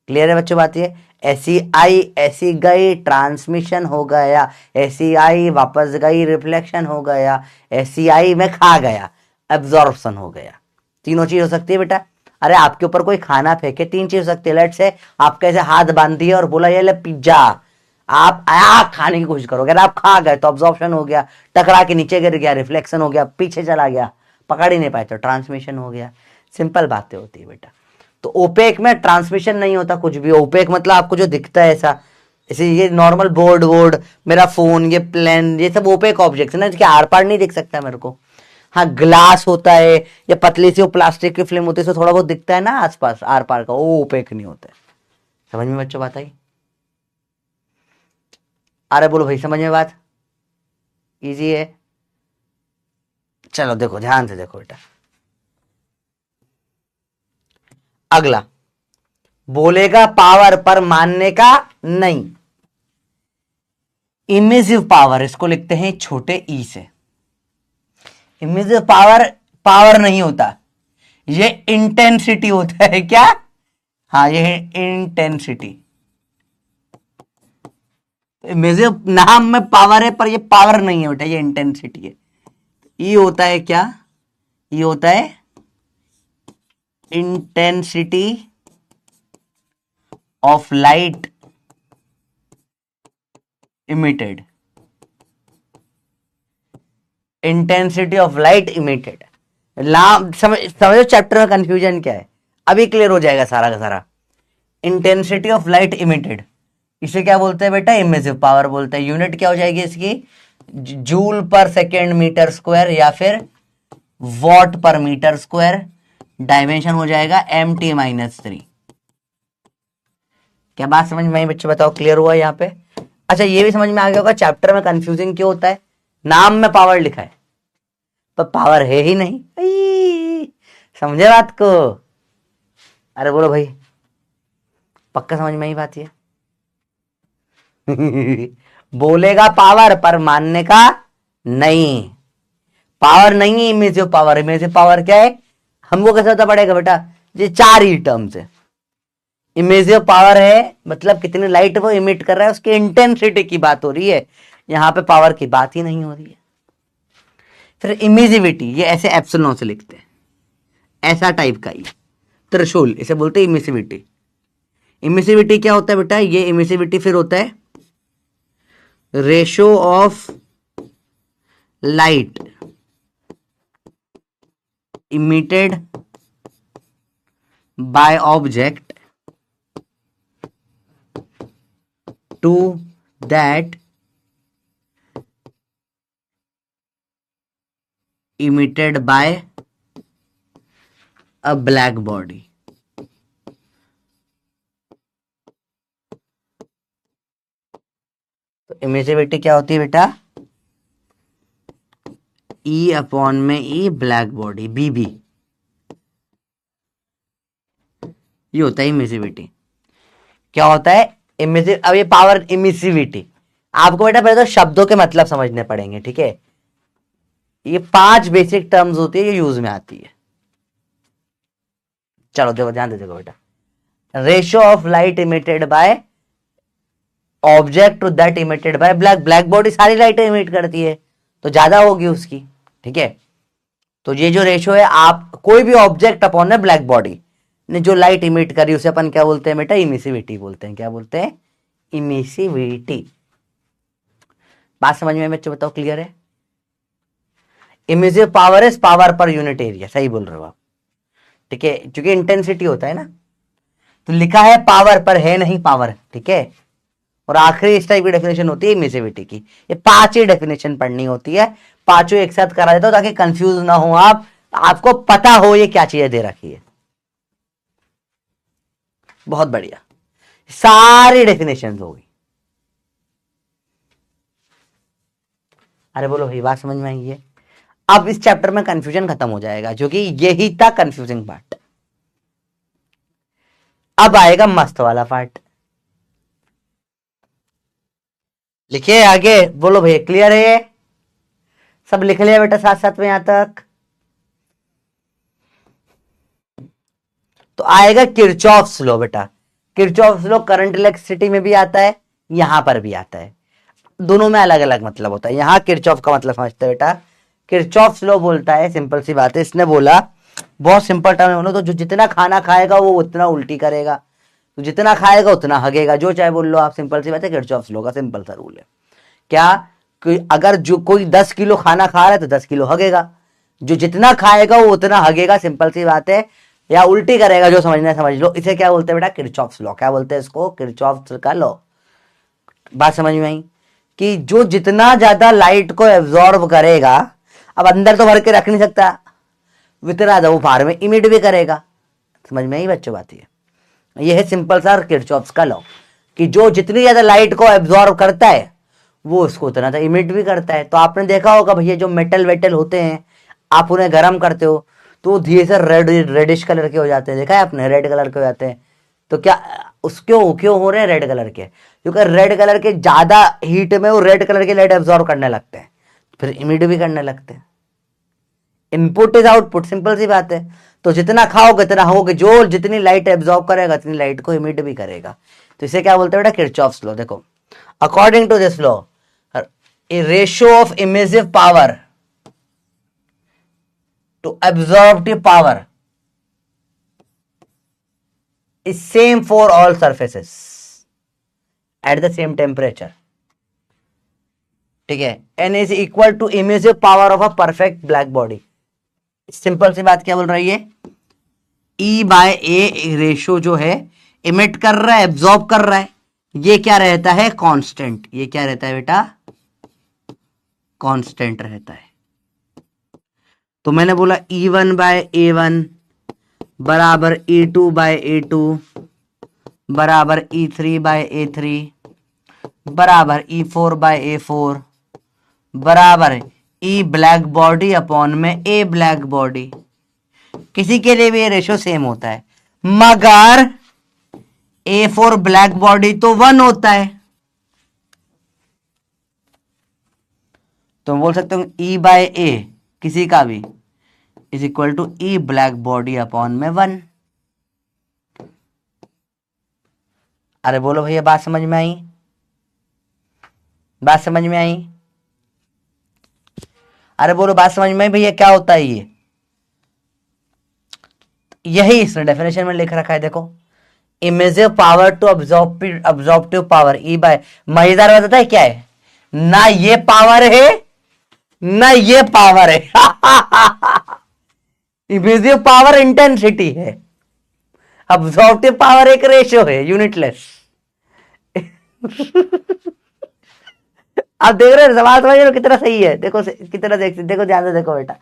क्लियर है बच्चों बात? ये ऐसी आई ऐसी गई, ट्रांसमिशन हो गया, ऐसी आई वापस गई, रिफ्लेक्शन हो गया, ऐसी आई मैं खा गया, एब्जॉर्प्शन हो गया। तीनों चीज हो सकती है बेटा। अरे आपके ऊपर कोई खाना फेंके, 3 चीज हो सकती है। लेट से आप कैसे हाथ बांध दिए और बोला ये ले पिज्जा, आप आया खाने की कोशिश करोगे, अगर आप खा गए तो अब्जॉर्प्शन हो गया, टकरा के नीचे गिर गया, रिफ्लेक्शन हो गया, पीछे चला गया, पकड़ ही नहीं पाए तो ट्रांसमिशन हो गया। सिंपल बातें होती है बेटा। तो ओपेक में ट्रांसमिशन नहीं होता कुछ भी। ओपेक मतलब आपको जो दिखता है ऐसा, जैसे ये नॉर्मल बोर्ड वोर्ड, मेरा फोन, ये प्लेन, ये सब ओपेक ऑब्जेक्ट्स है ना, इसके आर पार नहीं दिख सकता मेरे को। हाँ ग्लास होता है या पतली सी वो प्लास्टिक की फिल्म होती है, तो थोड़ा बहुत दिखता है ना आसपास आर पार का, वो ओपेक नहीं होता है। समझ में बच्चों बात आई? अरे बोलो भाई समझ में बात? इजी है। चलो देखो ध्यान से देखो बेटा, अगला बोलेगा पावर पर मानने का नहीं। इमिसिव पावर, इसको लिखते हैं छोटे ई से। इमिसिव पावर पावर नहीं होता, ये इंटेंसिटी होता है। क्या? हाँ ये है इंटेंसिटी। इमिसिव नाम में पावर है पर ये पावर नहीं है बेटा, ये इंटेंसिटी है। ये होता है क्या? ये होता है intensity of light emitted. Intensity of light emitted. समझो चैप्टर में कंफ्यूजन क्या है, अभी क्लियर हो जाएगा सारा का सारा। इंटेंसिटी ऑफ लाइट इमिटेड, इसे क्या बोलते हैं बेटा? इमिसिव पावर बोलते हैं। यूनिट क्या हो जाएगी इसकी? Joule per second meter square या फिर what per meter square. Dimension हो जाएगा mt-3। क्या बात समझ में आई बच्चे? बताओ क्लियर हुआ यहाँ पे? अच्छा ये भी समझ में आ गया होगा चैप्टर में कंफ्यूजिंग क्यों होता है। नाम में पावर लिखा है पर पावर है ही नहीं। समझे बात को? अरे बोलो भाई, पक्का समझ में आई बात ये? बोलेगा पावर पर मानने का नहीं। पावर नहीं है इमेजिव पावर। इमेजिव पावर क्या है हमको कैसे पता पड़ेगा बेटा? ये चार ही टर्म्स है। इमेजिव पावर है मतलब कितनी लाइट वो इमिट कर रहा है, उसकी इंटेंसिटी की बात हो रही है, यहां पे पावर की बात ही नहीं हो रही है। फिर इमिजिविटी, ये ऐसे एप्सिलॉन से लिखते हैं, ऐसा टाइप का ही त्रिशूल, इसे बोलते हैं इमिसिविटी। इमिसिविटी क्या होता है बेटा? ये इमिसिविटी फिर होता है ratio of light emitted by object to that emitted by a black body। तो इमिसिविटी क्या होती है बेटा? E अपॉन में E ब्लैक बॉडी BB, ये होता है इमिसिविटी। क्या होता है इमिसिव? अब ये पावर इमिसिविटी आपको बेटा पहले तो शब्दों के मतलब समझने पड़ेंगे, ठीक है? ये 5 बेसिक टर्म्स होती है, ये यूज में आती है। चलो देखो ध्यान दे देखो बेटा, ratio of light emitted by object to that emitted by black body सारी लाइट इमिट करती है तो ज्यादा होगी उसकी, ठीक है? तो ये जो रेशियो है, आप कोई भी ऑब्जेक्ट अपॉन है ब्लैक बॉडी ने जो लाइट इमिट करी उसे अपन क्या बोलते हैं बेटा? इमिसिविटी बोलते हैं। क्या बोलते हैं? इमिसिविटी। बात समझ में बच्चों? बताओ क्लियर है? Emissive power is power per unit area, सही बोल रहे हो आप, ठीक है? क्योंकि इंटेंसिटी होता है ना, तो लिखा है पावर पर है नहीं पावर, ठीक है? और आखिरी इस टाइप की डेफिनेशन होती है इमिसिविटी की। ये 5 ही डेफिनेशन पढ़नी होती है, पांचों एक साथ करा देता हूं ताकि कंफ्यूज ना हो आप, आपको पता हो ये क्या चीजें दे रखी है। बहुत बढ़िया, सारी डेफिनेशन हो गई। अरे बोलो भाई बात समझ में आई है? अब इस चैप्टर में कंफ्यूजन खत्म हो जाएगा, क्योंकि यही था कंफ्यूजिंग पार्ट। अब आएगा मस्त वाला पार्ट। लिखिए आगे, बोलो भैया क्लियर है ये? सब लिख लिया बेटा साथ साथ में यहां तक? तो आएगा किरचॉफ्स लॉ बेटा। किरचॉफ्स लॉ करंट इलेक्ट्रिसिटी में भी आता है, यहां पर भी आता है, दोनों में अलग अलग मतलब होता है। यहां किरचॉफ का मतलब समझते हैं बेटा, किरचॉफ्स लॉ बोलता है, सिंपल सी बात है, इसने बोला बहुत सिंपल टर्म में बोलो तो जो जितना खाना खाएगा वो उतना उल्टी करेगा, तो जितना खाएगा उतना हगेगा, जो चाहे बोल लो आप, सिंपल सी बात है। किरचॉफ्स लॉ का सिंपल सा रूल है क्या कि अगर जो कोई 10 किलो खाना खा रहा है तो 10 किलो हगेगा, जो जितना खाएगा वो उतना हगेगा, सिंपल सी बात है, या उल्टी करेगा, जो समझना है समझ लो। इसे क्या बोलते हैं बेटा? Kirchhoff's law. क्या बोलते हैं इसको? किरचॉफ्स का लॉ। बात समझ में आई कि जो जितना ज्यादा लाइट को एब्जॉर्ब करेगा, अब अंदर तो भर के रख नहीं सकता, उतना वो बाहर में इमिट भी करेगा। समझ में आई बच्चों बात? ये है सिंपल सा किरचॉफ्स का लॉ कि जो जितनी ज्यादा लाइट को एब्जॉर्ब करता है वो उसको उतना ज्यादा इमिट भी करता है। तो आपने देखा होगा भैया, जो मेटल वेटल होते हैं, आप उन्हें गर्म करते हो तो धीरे से रेडिश कलर के हो जाते हैं। देखा है आपने? रेड कलर के हो जाते हैं। तो क्या उस क्यों हो रहे हैं रेड कलर के? क्योंकि रेड कलर के ज्यादा हीट में वो रेड कलर की लाइट एब्जॉर्ब करने लगते हैं, फिर इमिट भी करने लगते हैं। इनपुट इज आउटपुट, सिंपल सी बात है। तो जितना खाओगे इतना होगे, जो जितनी लाइट एब्जॉर्ब करेगा उतनी लाइट को इमिट भी करेगा। तो इसे क्या बोलते हैं बेटा? Kirchhoff's law. देखो, according to this law, a ratio of emissive power to absorptive power is same for all surfaces at the same temperature. ठीक है? N is equal to emissive power of a perfect black body. Simple सी बात क्या बोल रही है? E by A ratio जो है, इमिट कर रहा है, एब्जॉर्ब कर रहा है, ये क्या रहता है? कांस्टेंट। ये क्या रहता है बेटा? कांस्टेंट रहता है। तो मैंने बोला E1 बाय A1 बराबर E2 बाय A2 बराबर E3 बाय A3 बराबर E4 बाय A4 बराबर E ब्लैक बॉडी अपॉन में A ब्लैक बॉडी। किसी के लिए भी ये रेशियो सेम होता है, मगर A4 ब्लैक बॉडी तो 1 होता है। तो बोल सकते हो E बाय A किसी का भी is equal to E black body upon में 1। अरे बोलो भैया, बात समझ में आई? बात समझ में आई? अरे बोलो, बात समझ में आई भैया? क्या होता है ये? यही इसने डेफिनेशन में लिख रखा है। देखो, emissive power to absorptive power E by, मजेदार बात पता है क्या है? ना ये पावर है ना ये पावर है। इमेजिव पावर इंटेंसिटी है, अब्जॉर्प्टिव पावर एक रेशियो है, यूनिटलेस। आप देख रहे हो सवाल, समझ रहे हो कितना सही है? देखो कितना देखो ध्यान से देखो बेटा,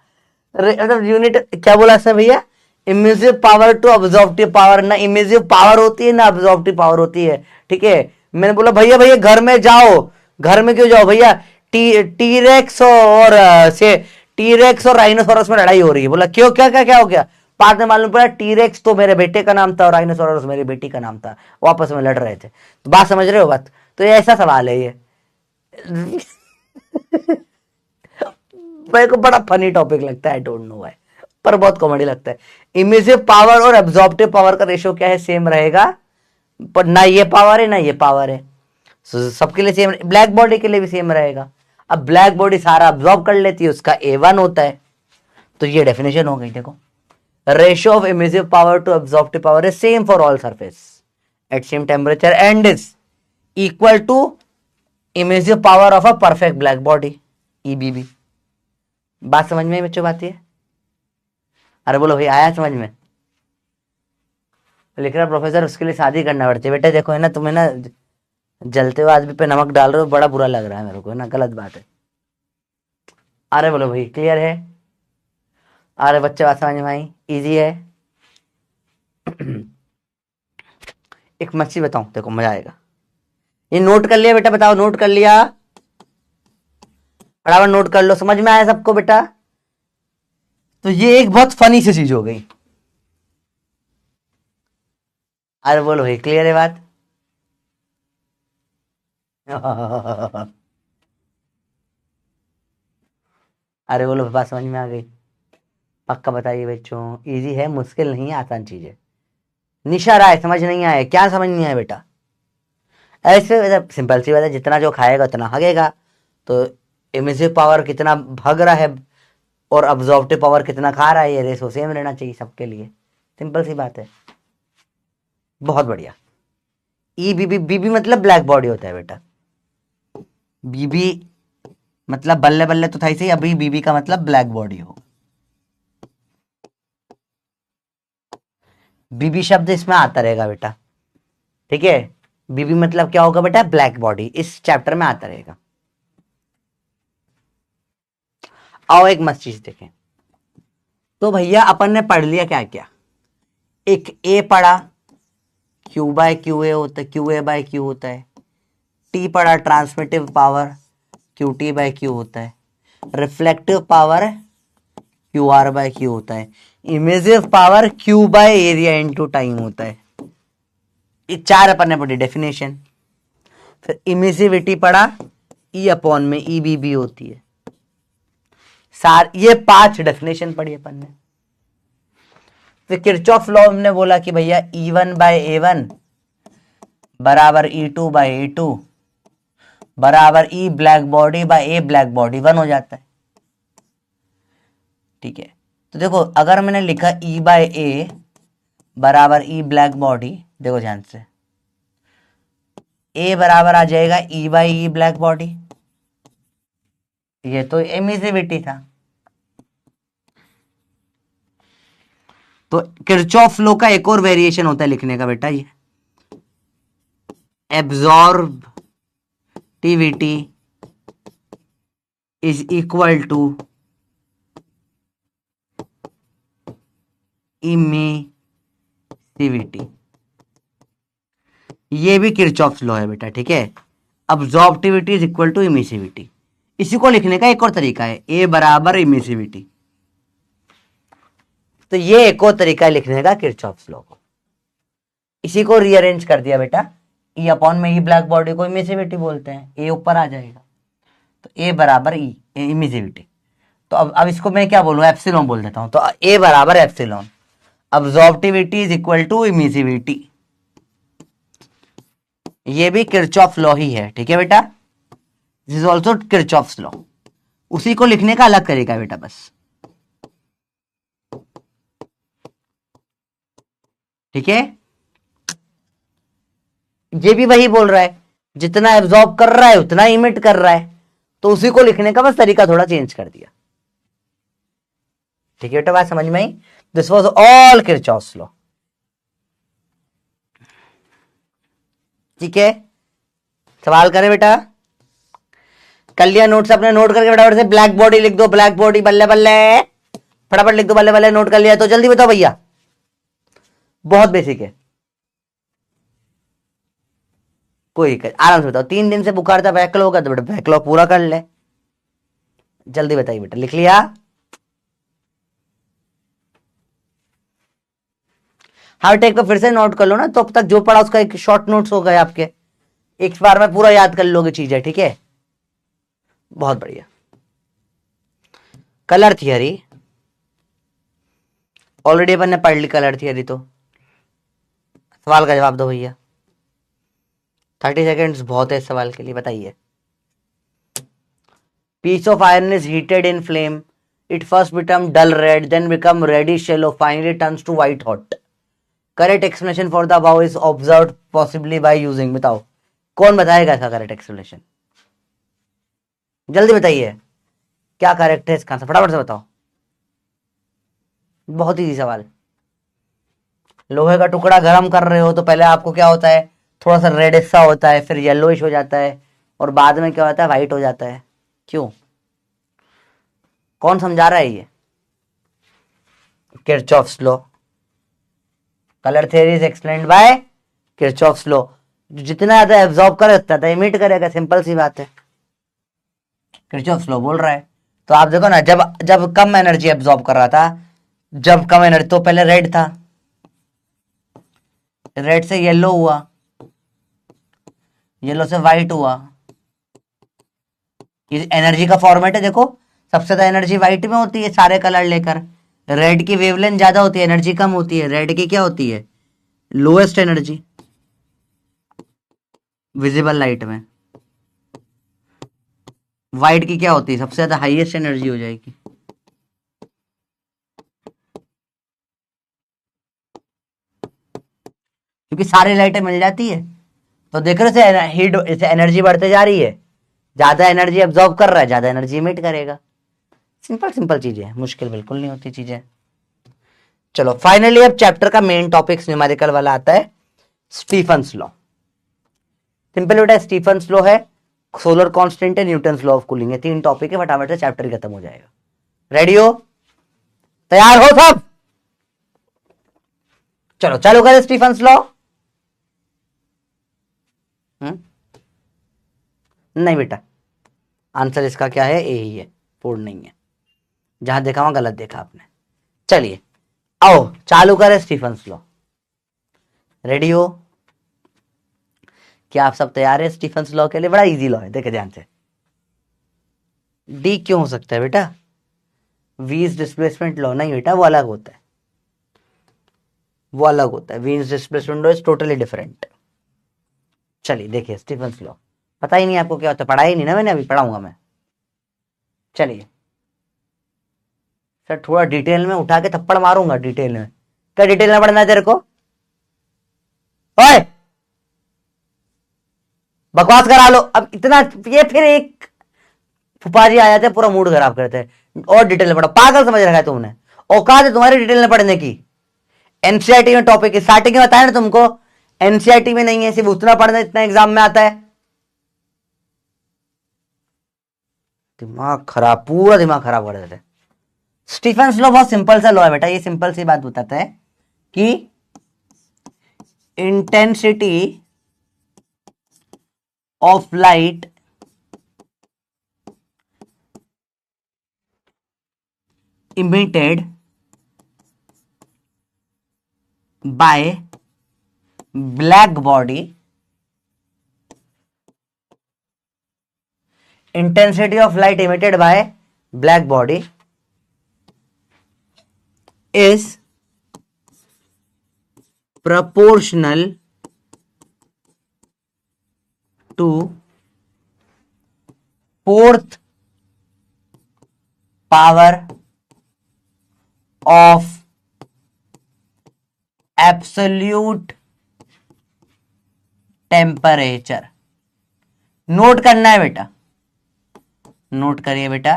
मतलब यूनिट क्या बोला इसने भैया? इमेजिव पावर टू अब्जॉर्प्टिव पावर। ना इमेजिव पावर होती है ना अब्जॉर्प्टिव पावर होती है। ठीक है? मैंने बोला भैया घर में जाओ। घर में क्यों जाओ भैया? टीरेक्स और टीरेक्स और राइनोसोरस में लड़ाई हो रही है। बोला क्यों? क्या हो गया? बाद में मालूम पड़ा टीरेक्स तो मेरे बेटे का नाम था और राइनोसोरस मेरी बेटी का नाम था, वो आपस में लड़ रहे थे। तो बात समझ रहे हो बात? तो ये ऐसा सवाल है ये। मेरे को बड़ा फनी टॉपिक लगता है, आई डोंट नो व्हाई, पर बहुत कॉमेडी लगता है। इमेजिव पावर और एब्जॉर्प्टिव पावर का रेशियो क्या है? सेम रहेगा, पर ना ये पावर है ना ये पावर है। सबके लिए सेम, ब्लैक बॉडी के लिए भी सेम रहेगा। अब ब्लैक बॉडी सारा अब्जॉर्ब कर लेती है, उसका A1 होता है। तो ये डेफिनेशन हो गई। देखो, ratio of emissive power to absorptive power is same for all surface at same temperature and is equal to emissive power of a perfect black body EBB। बात समझ में बच्चों? बात है? अरे बोलो भाई, आया समझ में? लिख रहा प्रोफेसर उसके लिए शादी करना पड़ती है। बेटे देखो है ना, तुम्हें ना जलते हुए आदमी पे नमक डाल रहे हो, बड़ा बुरा लग रहा है मेरे को, है ना, गलत बात है। अरे बोलो भाई, क्लियर है? अरे बच्चे बात समझ में आई? इजी है। एक मच्छी बताऊं, देखो मजा आएगा। ये नोट कर लिया बेटा? बताओ, नोट कर लिया? बराबर नोट कर लो। समझ में आया सबको बेटा? तो ये एक बहुत फनी सी चीज हो गई। अरे बोलो भाई, क्लियर है बात? अरे बोलो, बात समझ में आ गई? पक्का बताइए बच्चों। इजी है, मुश्किल नहीं है, आसान चीज है। निशा राय, समझ नहीं आया? क्या समझ नहीं आया बेटा? ऐसे सिंपल सी बात है, जितना जो खाएगा उतना हगेगा। तो इमिसिव पावर कितना भग रहा है और अब्जॉर्प्टिव पावर कितना खा रहा है, ये रेशो सेम रहना चाहिए सबके लिए। सिंपल सी बात है, बहुत बढ़िया। बीबी मतलब ब्लैक बॉडी होता है बेटा। बीबी मतलब बल्ले बल्ले तो था ही सही, अभी बीबी का मतलब ब्लैक बॉडी हो। बीबी शब्द इसमें आता रहेगा बेटा, ठीक है। बीबी मतलब क्या होगा बेटा, ब्लैक बॉडी, इस चैप्टर में आता रहेगा। आओ एक मस्त चीज देखें। तो भैया अपन ने पढ़ लिया क्या क्या, एक ए पढ़ा, क्यू बाय क्यू ए होता है, क्यू ए बाय क्यू होता है। टी पढ़ा, transmittive power Q T by Q होता है। Reflective power Q R by Q होता है। Emissive power Q by area into time होता है। ये चार अपन ने पढ़ी डेफिनेशन। फिर इमिसिविटी पढ़ा, ई अपॉन में ई बी बी होती है। ये 5 डेफिनेशन पढ़ी अपन ने। फिर किरचॉफ लॉ हमने बोला कि भैया E1 बाय A1 बराबर E2 बाय A2 बराबर E black body by A black body 1 हो जाता है, ठीक है। तो देखो अगर मैंने लिखा E बाय ए बराबर E ब्लैक बॉडी, देखो ध्यान से, ए बराबर आ जाएगा E by E black body, ये तो एमिसिविटी था। तो किरचॉफ लॉ का एक और वेरिएशन होता है लिखने का बेटा, ये absorptivity is equal to emissivity. ये भी किरचॉफ लॉ है बेटा, ठीक है। Absorptivity is equal to emissivity. इसी को लिखने का एक और तरीका है, ए बराबर इमिसिविटी। तो ये एक और तरीका है लिखने का किरचॉफ लॉ को। इसी को रीअरेंज कर दिया बेटा, ई अपॉन में ई ब्लैक बॉडी को इमिसिविटी बोलते हैं, ए ऊपर आ जाएगा, तो ए बराबर ई इमिसिविटी। तो अब इसको मैं क्या बोलूं, एप्सिलॉन बोल देता हूं। तो ए बराबर epsilon, absorptivity is equal to emissivity. ये भी किरचॉफ लॉ ही है, ठीक है बेटा। This is also Kirchhoff's law. उसी को लिखने का अलग तरीका है बेटा बस, ठीक है। ये भी वही बोल रहा है, जितना एब्जॉर्ब कर रहा है उतना इमिट कर रहा है, तो उसी को लिखने का बस तरीका थोड़ा चेंज कर दिया, ठीक है बेटा। बात समझ में आई। This was all Kirchhoff's law, ठीक है। सवाल करें बेटा, कर लिया नोट्स अपने, नोट करके फटाफट से ब्लैक बॉडी लिख दो, ब्लैक बॉडी बल्ले बल्ले फटाफट लिख दो, बल्ले बल्ले। नोट कर लिया तो जल्दी बताओ भैया, बहुत बेसिक है, कोई आराम से बताओ। 3 दिन से बुखार था, बैकलॉग का, तो बेटा बैकलॉग पूरा कर ले, जल्दी बताइए बेटा। लिख लिया, हर टेक को फिर से नोट कर लो ना, तो अब तक जो पढ़ा उसका एक शॉर्ट नोट्स हो गए आपके, एक बार में पूरा याद कर लोगे चीजें, ठीक है। बहुत बढ़िया। कलर थियरी ऑलरेडी अपन ने पढ़ ली, कलर थियरी। तो सवाल का जवाब दो भैया, 30 सेकेंड्स बहुत है इस सवाल के लिए, बताइए। Piece of iron is heated in flame, it first become dull red, then become reddish yellow, finally turns to white hot. Correct explanation for the above is observed possibly by using. बताओ कौन बताएगा इसका correct explanation, जल्दी बताइए क्या correct है इसका, फटाफट से बताओ। बहुत ही सवाल। लोहे का टुकड़ा गर्म कर रहे हो तो पहले आपको क्या होता है, थोड़ा सा रेडिश सा होता है, फिर येलोइश हो जाता है, और बाद में क्या होता है, व्हाइट हो जाता है। क्यों, कौन समझा रहा है ये? Kirchhoff's law. Colour theory is explained bye Kirchhoff's law. जितना ज्यादा एब्जॉर्ब करे उतना ज्यादा इमिट करेगा, सिंपल सी बात है, किरचॉफ्स लॉ बोल रहा है। तो आप देखो ना, जब कम एनर्जी एब्जॉर्ब कर रहा था, जब कम एनर्जी, तो पहले रेड था, रेड से येलो हुआ, येलो से व्हाइट हुआ। ये एनर्जी का फॉर्मेट है, देखो सबसे ज्यादा एनर्जी व्हाइट में होती है सारे कलर लेकर, रेड की वेवलेंथ ज्यादा होती है, एनर्जी कम होती है। रेड की क्या होती है, लोएस्ट एनर्जी विजिबल लाइट में। व्हाइट की क्या होती है, सबसे ज्यादा हाईएस्ट एनर्जी हो जाएगी। क्योंकि सारी लाइटें मिल जाती है, तो देख रहे थे हीट, इसे एनर्जी बढ़ते जा रही है, ज्यादा एनर्जी एब्जॉर्ब कर रहा है, ज्यादा एनर्जी इमिट करेगा। सिंपल सिंपल चीजें, मुश्किल बिल्कुल नहीं होती चीजें। चलो फाइनली अब चैप्टर का मेन टॉपिक न्यूमेरिकल वाला आता है, स्टीफन्स लॉ। सिंपल बेटा, स्टीफन्स लॉ है, सोलर कांस्टेंट है, न्यूटन्स लॉ ऑफ कूलिंग है, 3 टॉपिक है, फटाफट से चैप्टर ही खत्म हो जाएगा। रेडी हो, तैयार हो सब? चलो चालू करें स्टीफन्स लॉ। नहीं बेटा, आंसर इसका क्या है, ए ही है, 4 नहीं है, जहां देखा वहां गलत देखा आपने। चलिए आओ चालू करें स्टीफन्स लॉ। रेडी हो? क्या आप सब तैयार है स्टीफन्स लॉ के लिए? बड़ा इजी लॉ है, देखे ध्यान से। डी क्यों हो सकता है बेटा? वीज डिस्प्लेसमेंट लॉ नहीं बेटा, वो अलग होता है, वो अलग होता है। Wien's displacement law is totally different. चलिए देखिए स्टीफन्स लॉ, पता ही नहीं आपको क्या होता है, पढ़ा ही नहीं ना मैंने, अभी पढ़ाऊंगा मैं। चलिए सर थोड़ा डिटेल में उठा के थप्पड़ मारूंगा, डिटेल में। क्या डिटेल में पढ़ना है तेरे को? ओए बकवास करा लो अब इतना, ये फिर एक फुफाजी आ जाते हैं, पूरा मूड खराब करते हैं। और डिटेल में पढ़ो, पागल समझ रखा है तुमने? औकात है तुम्हारी डिटेल में पढ़ने की? एनसीईआरटी में टॉपिक स्टार्टिंग में बताया ना तुमको, एनसीईआरटी में नहीं है, सिर्फ उतना पढ़ना इतना एग्जाम में आता है। दिमाग खराब, पूरा दिमाग खराब कर देते हैं। स्टीफन्स लॉ बहुत सिंपल सा लॉ है बेटा, ये सिंपल सी बात बताता है कि intensity of light emitted by black body, intensity of light emitted by black body is proportional to 4th power of absolute temperature. Note करना है बेटा, नोट करिए बेटा।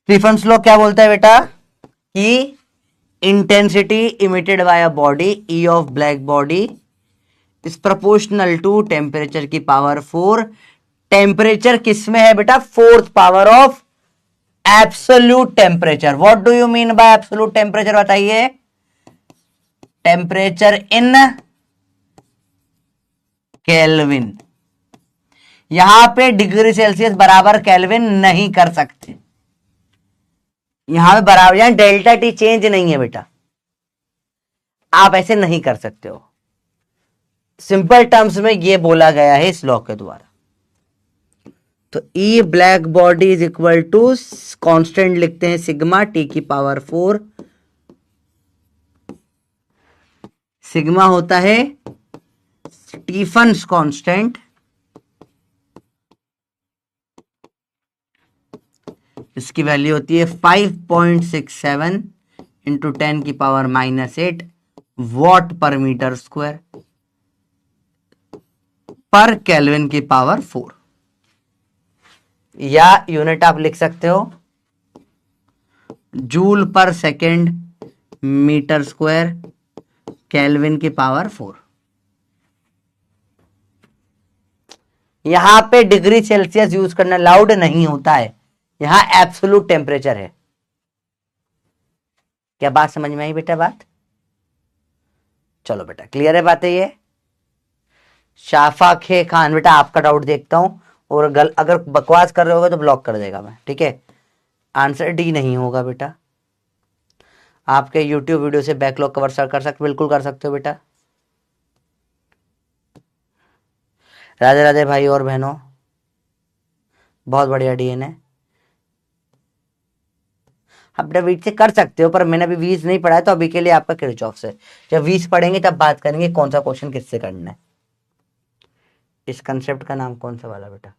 स्टीफन्स लॉ क्या बोलता है बेटा कि intensity emitted by a body, E of black body, is proportional to temperature की पावर 4। टेम्परेचर किसमें है बेटा? 4th power of absolute temperature. What do you mean by absolute temperature बताइए? Temperature in Kelvin. यहां पे डिग्री सेल्सियस बराबर kelvin नहीं कर सकते, यहां पे बराबर, यहां डेल्टा टी चेंज नहीं है बेटा, आप ऐसे नहीं कर सकते हो। सिंपल टर्म्स में ये बोला गया है इस लॉ के द्वारा। तो E black body is equal to, constant लिखते हैं सिग्मा टी की पावर 4। सिग्मा होता है स्टीफन्स कांस्टेंट, इसकी वैल्यू होती है 5.67 इंटू 10 की power -8 watt per meter square per kelvin की पावर 4। या यूनिट आप लिख सकते हो joule per second meter square kelvin की पावर 4। यहां पे डिग्री सेल्सियस यूज करना लाउड नहीं होता है, यहां एब्सोल्यूट टेम्परेचर है। क्या बात समझ में आई बेटा? बात चलो बेटा क्लियर है बातें ये? शाफाक खान बेटा आपका डाउट देखता हूं, और अगर बकवास कर रहे होगे तो ब्लॉक कर देगा मैं, ठीक है? आंसर डी नहीं होगा बेटा। आपके YouTube वीडियो से बैकलॉग कवर कर सकते, बिल्कुल कर सकते हो बेटा। राधे राधे भाई और बहनों, बहुत बढ़िया DNA। आप बेटा वीट से कर सकते हो, पर मैंने अभी 20 नहीं पढ़ा है, तो अभी के लिए आपका किरचॉफ से। जब 20 पढ़ेंगे तब बात करेंगे कौन सा क्वेश्चन किससे करना है। इस कंसेप्ट का नाम कौन सा वाला बेटा?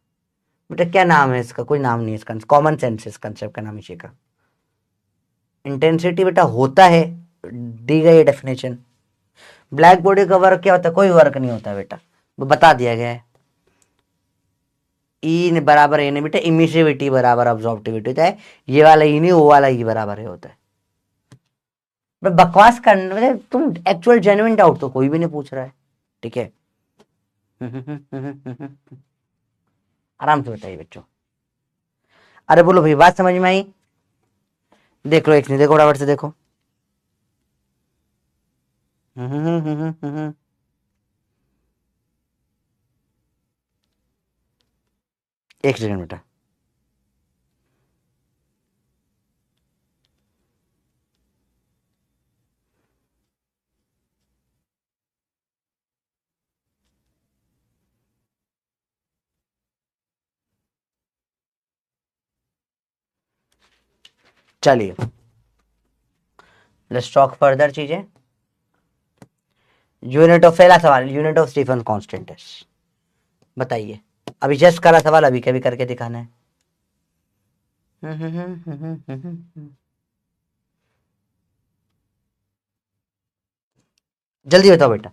बेटा क्या नाम है इसका? कोई नाम नहीं है इसका, कॉमन सेंस इस कंसेप्ट का नाम इसी का। इंटेंसिटी बेटा होता है, दी गई डेफिनेशन। ब्लैक बॉडी का वर्क क्या होता है? कोई वर्क नहीं होता बेटा, वो बता दिया गया है। ई बराबर ए नहीं बेटा, इमिसिविटी बराबर ऑब्जॉर्बिविटी होता है। ये वाला ई नहीं, वो वाला ई बराबर है होता है। बकवास करने मतलब तुम एक्चुअल जेन्युइन डाउट तो कोई भी नहीं पूछ रहा है, ठीक है। आराम से बताइए बच्चों। अरे बोलो भाई, बात समझ में आई? देख लो, एक नहीं देखो, फटाफट से देखो। एक सेकंड बेटा। चलिए, लेट्स टॉक फर्दर चीजें। यूनिट ऑफ, पहला सवाल, यूनिट ऑफ स्टीफन कांस्टेंट। बताइए। अभी जस्ट करा सवाल, अभी कभी करके दिखाना है। जल्दी बताओ बेटा।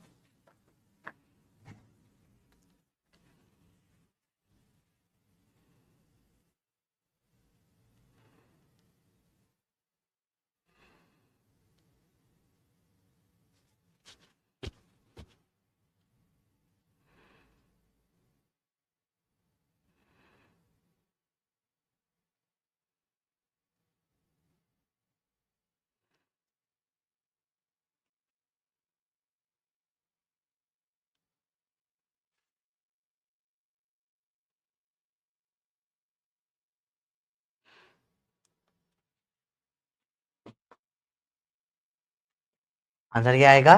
आंसर क्या आएगा?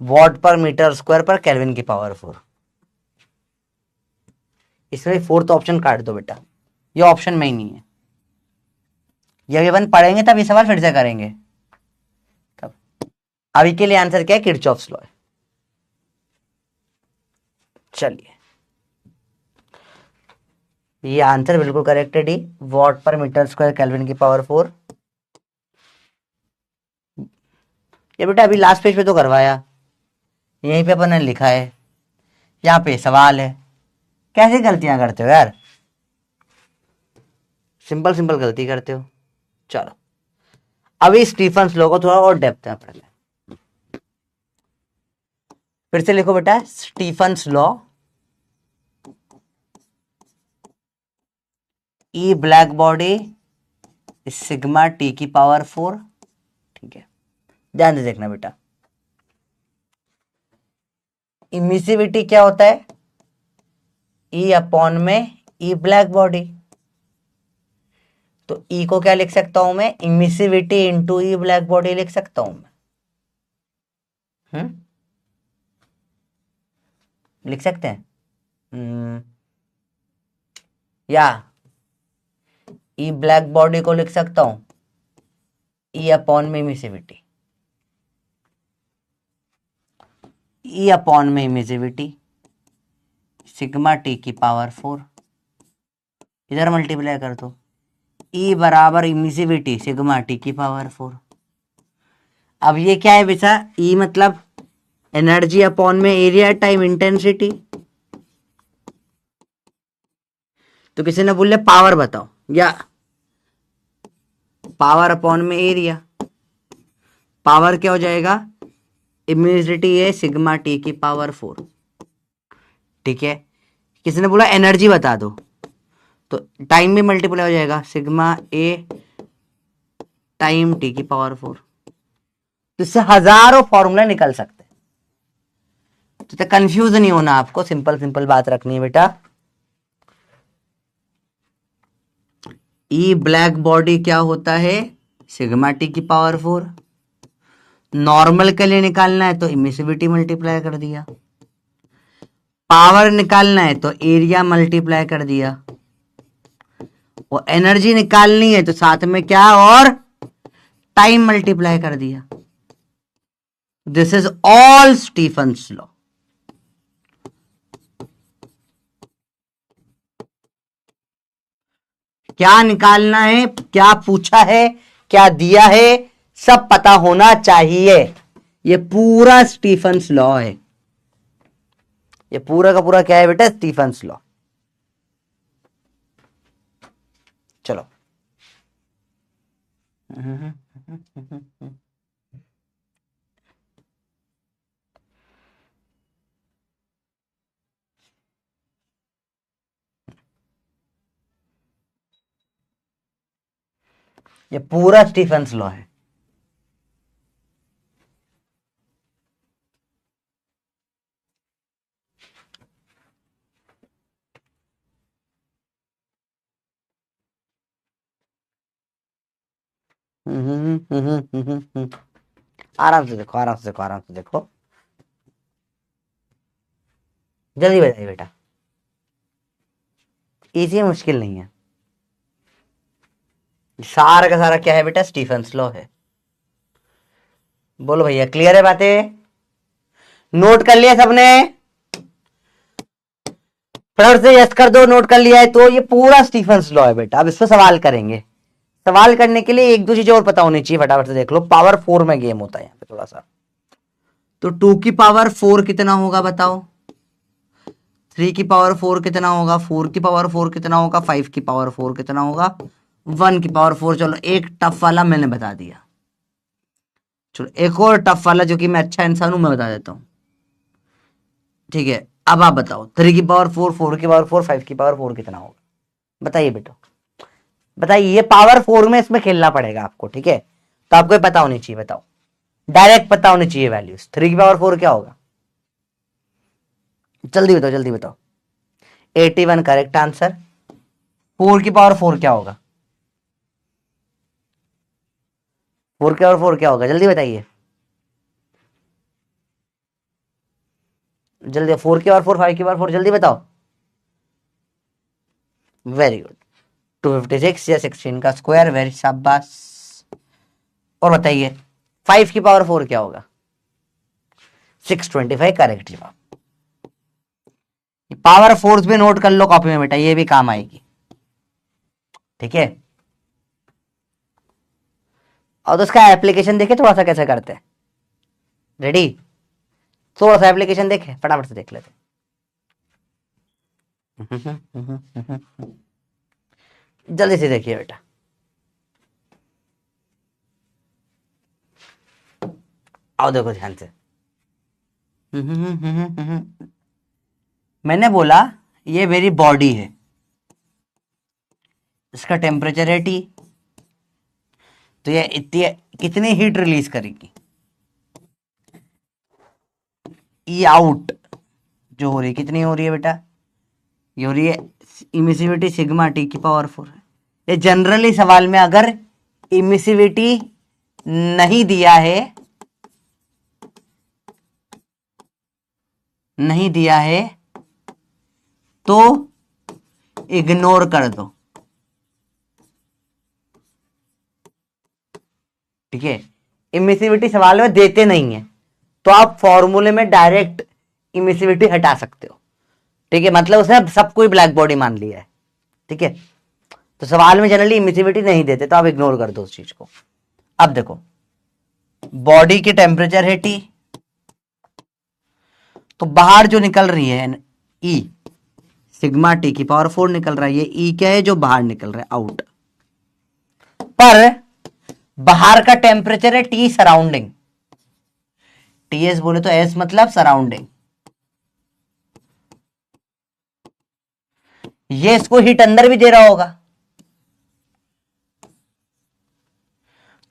What per meter square per kelvin की पावर 4। इसमें फोर्थ ऑप्शन काट दो बेटा, ये ऑप्शन में ही नहीं है। ये अपन पढ़ेंगे तब ये सवाल फिर से करेंगे तब। अभी के लिए आंसर क्या है? किरचॉफ्स लॉ है। चलिए, ये आंसर बिल्कुल करेक्ट है, D. What per meter square kelvin की पावर 4। ये बेटा अभी लास्ट पेज पे तो करवाया, यहीं पे अपन ने लिखा है, यहाँ पे सवाल है। कैसे गलतियां करते हो यार, सिंपल सिंपल गलती करते हो। चलो, अभी स्टीफन्स लॉ को थोड़ा और डेप्थ में पढ़ लें। फिर से लिखो बेटा, स्टीफन्स लॉ। ई ब्लैक बॉडी सिग्मा टी की पावर 4। ठीक है, ध्यान से देखना बेटा। इमिसिविटी क्या होता है? ई अपॉन में ई ब्लैक बॉडी। तो ई को क्या लिख सकता हूं मैं? इमिसिविटी इंटू ई ब्लैक बॉडी लिख सकता हूं मैं। लिख सकते हैं। या ई ब्लैक बॉडी को लिख सकता हूं ई अपॉन में इमिसिविटी। ई अपॉन में इमिसिविटी सिग्मा टी की पावर 4, इधर मल्टीप्लाई कर दो। ई बराबर इमिसिविटी सिग्मा टी की पावर 4। अब ये क्या है बेटा? ई मतलब एनर्जी अपॉन में एरिया टाइम इंटेंसिटी। तो किसी ने बोले पावर बताओ, या पावर अपॉन में एरिया। पावर क्या हो जाएगा? इम्यूनिटी है सिग्मा टी की पावर 4। ठीक है, किसी ने बोला एनर्जी बता दो, तो टाइम भी मल्टीप्लाई हो जाएगा, सिग्मा ए टाइम टी की पावर 4। तो इससे हजारों फॉर्मूला निकल सकते हैं। तो कंफ्यूज नहीं होना आपको, सिंपल सिंपल बात रखनी है बेटा। ई ब्लैक बॉडी क्या होता है? सिग्मा टी की पावर 4। नॉर्मल के लिए निकालना है तो इमिसिविटी मल्टीप्लाई कर दिया, पावर निकालना है तो एरिया मल्टीप्लाई कर दिया, और एनर्जी निकालनी है तो साथ में क्या और टाइम मल्टीप्लाई कर दिया। This is all Stefan's law. क्या निकालना है, क्या पूछा है, क्या दिया है, सब पता होना चाहिए। ये पूरा स्टीफन्स लॉ है। ये पूरा का पूरा क्या है बेटा? Stefan's law. चलो, ये पूरा स्टीफेंस लॉ है। आराम से देखो, आराम से देखो, आराम से देखो, जल्दी बताइए बेटा। इजी मुश्किल नहीं है, सारा का सारा क्या है बेटा, स्टीफेंस लॉ है। बोलो भैया, क्लियर है बातें? नोट कर लिया सबने? फटाफट से यस कर दो, नोट कर लिया है तो। ये पूरा स्टीफेंस लॉ है बेटा। अब इस पर सवाल करेंगे। सवाल करने के लिए एक दो चीजें और पता होनी चाहिए, फटाफट से देख लो। पावर 4 में गेम होता है यहाँ पे थोड़ा सा। तो 2 की पावर 4 कितना होगा बताओ? 3 की पावर 4 कितना होगा? 4 की पावर 4 कितना होगा? 5 की पावर 4 कितना होगा? 1 की पावर 4। चलो एक टफ वाला मैंने बता दिया। चलो एक और टफ वाला, जो कि मैं अच्छा इंसान हूं, मैं बता देता हूं। ठीक है, अब आप बताओ 3 की पावर 4, 4 की पावर 4, 5 की पावर 4 कितना होगा? बताइए बेटा, बताइए। ये पावर 4 में इसमें खेलना पड़ेगा आपको, ठीक है? तो आपको ये पता होनी चाहिए, बताओ। डायरेक्ट पता होनी चाहिए वैल्यूज। 3 की पावर 4 क्या होगा? जल्दी बताओ, जल्दी बताओ। 81 करेक्ट आंसर। 4 की पावर 4 क्या होगा? 4 की पावर 4 क्या होगा? जल्दी बताइए, जल्दी। 4 की पावर 4, 5 की पावर 4, जल्दी बताओ। वेरी गुड, 256 या 16 का स्क्वायर। वेरी शाबाश। और बताइए 5 की पावर 4 क्या होगा? 625 करेक्ट जवाब। पावर फोर्स भी नोट कर लो कॉपी में बेटा, ये भी काम आएगी, ठीक है? और तो उसका एप्लीकेशन देखे थोड़ा सा कैसे करते हैं। रेडी? थोड़ा सा एप्लीकेशन देखे, फटाफट से देख लेते। जल्दी से देखिए बेटा। आओ देखो ध्यान से। मैंने बोला ये मेरी बॉडी है, इसका टेम्परेचर है T, तो ये इतनी कितनी हीट रिलीज करेगी? ई आउट जो हो रही है, कितनी हो रही है बेटा? ये हो रही है इमिसिविटी सिग्मा T की पावर 4 है। ये जनरली सवाल में अगर इमिसिविटी नहीं दिया है, नहीं दिया है तो इग्नोर कर दो, ठीक है? इमिसिविटी सवाल में देते नहीं है तो आप फॉर्मूले में डायरेक्ट इमिसिविटी हटा सकते हो, ठीक है? मतलब उसने सब कोई ब्लैक बॉडी मान लिया है, ठीक है? तो सवाल में जनरली इमिसिविटी नहीं देते तो आप इग्नोर कर दो उस चीज को। अब देखो, बॉडी की टेम्परेचर है T, तो बाहर जो निकल रही है E सिग्मा T की पावर 4 निकल रहा है। ये E क्या है जो बाहर निकल रहा है? आउट। पर बाहर का टेम्परेचर है T सराउंडिंग। TS बोले तो S मतलब सराउंडिंग। ये इसको हीट अंदर भी दे रहा होगा,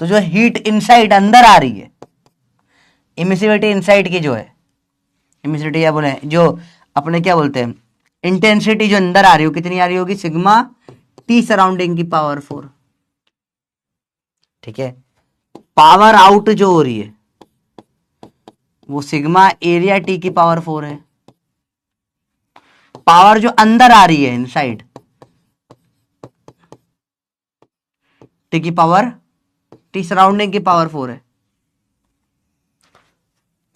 तो जो हीट इनसाइड अंदर आ रही है, इमिसिविटी इनसाइड की जो है, इमिसिविटी या बोले जो अपने क्या बोलते हैं, इंटेंसिटी जो अंदर आ रही हो, कितनी आ रही होगी? सिग्मा T सराउंडिंग की पावर 4, ठीक है? पावर आउट जो हो रही है वो सिग्मा एरिया T की पावर 4 है। पावर जो अंदर आ रही है इनसाइड, T की पावर T सराउंडिंग की पावर 4 है।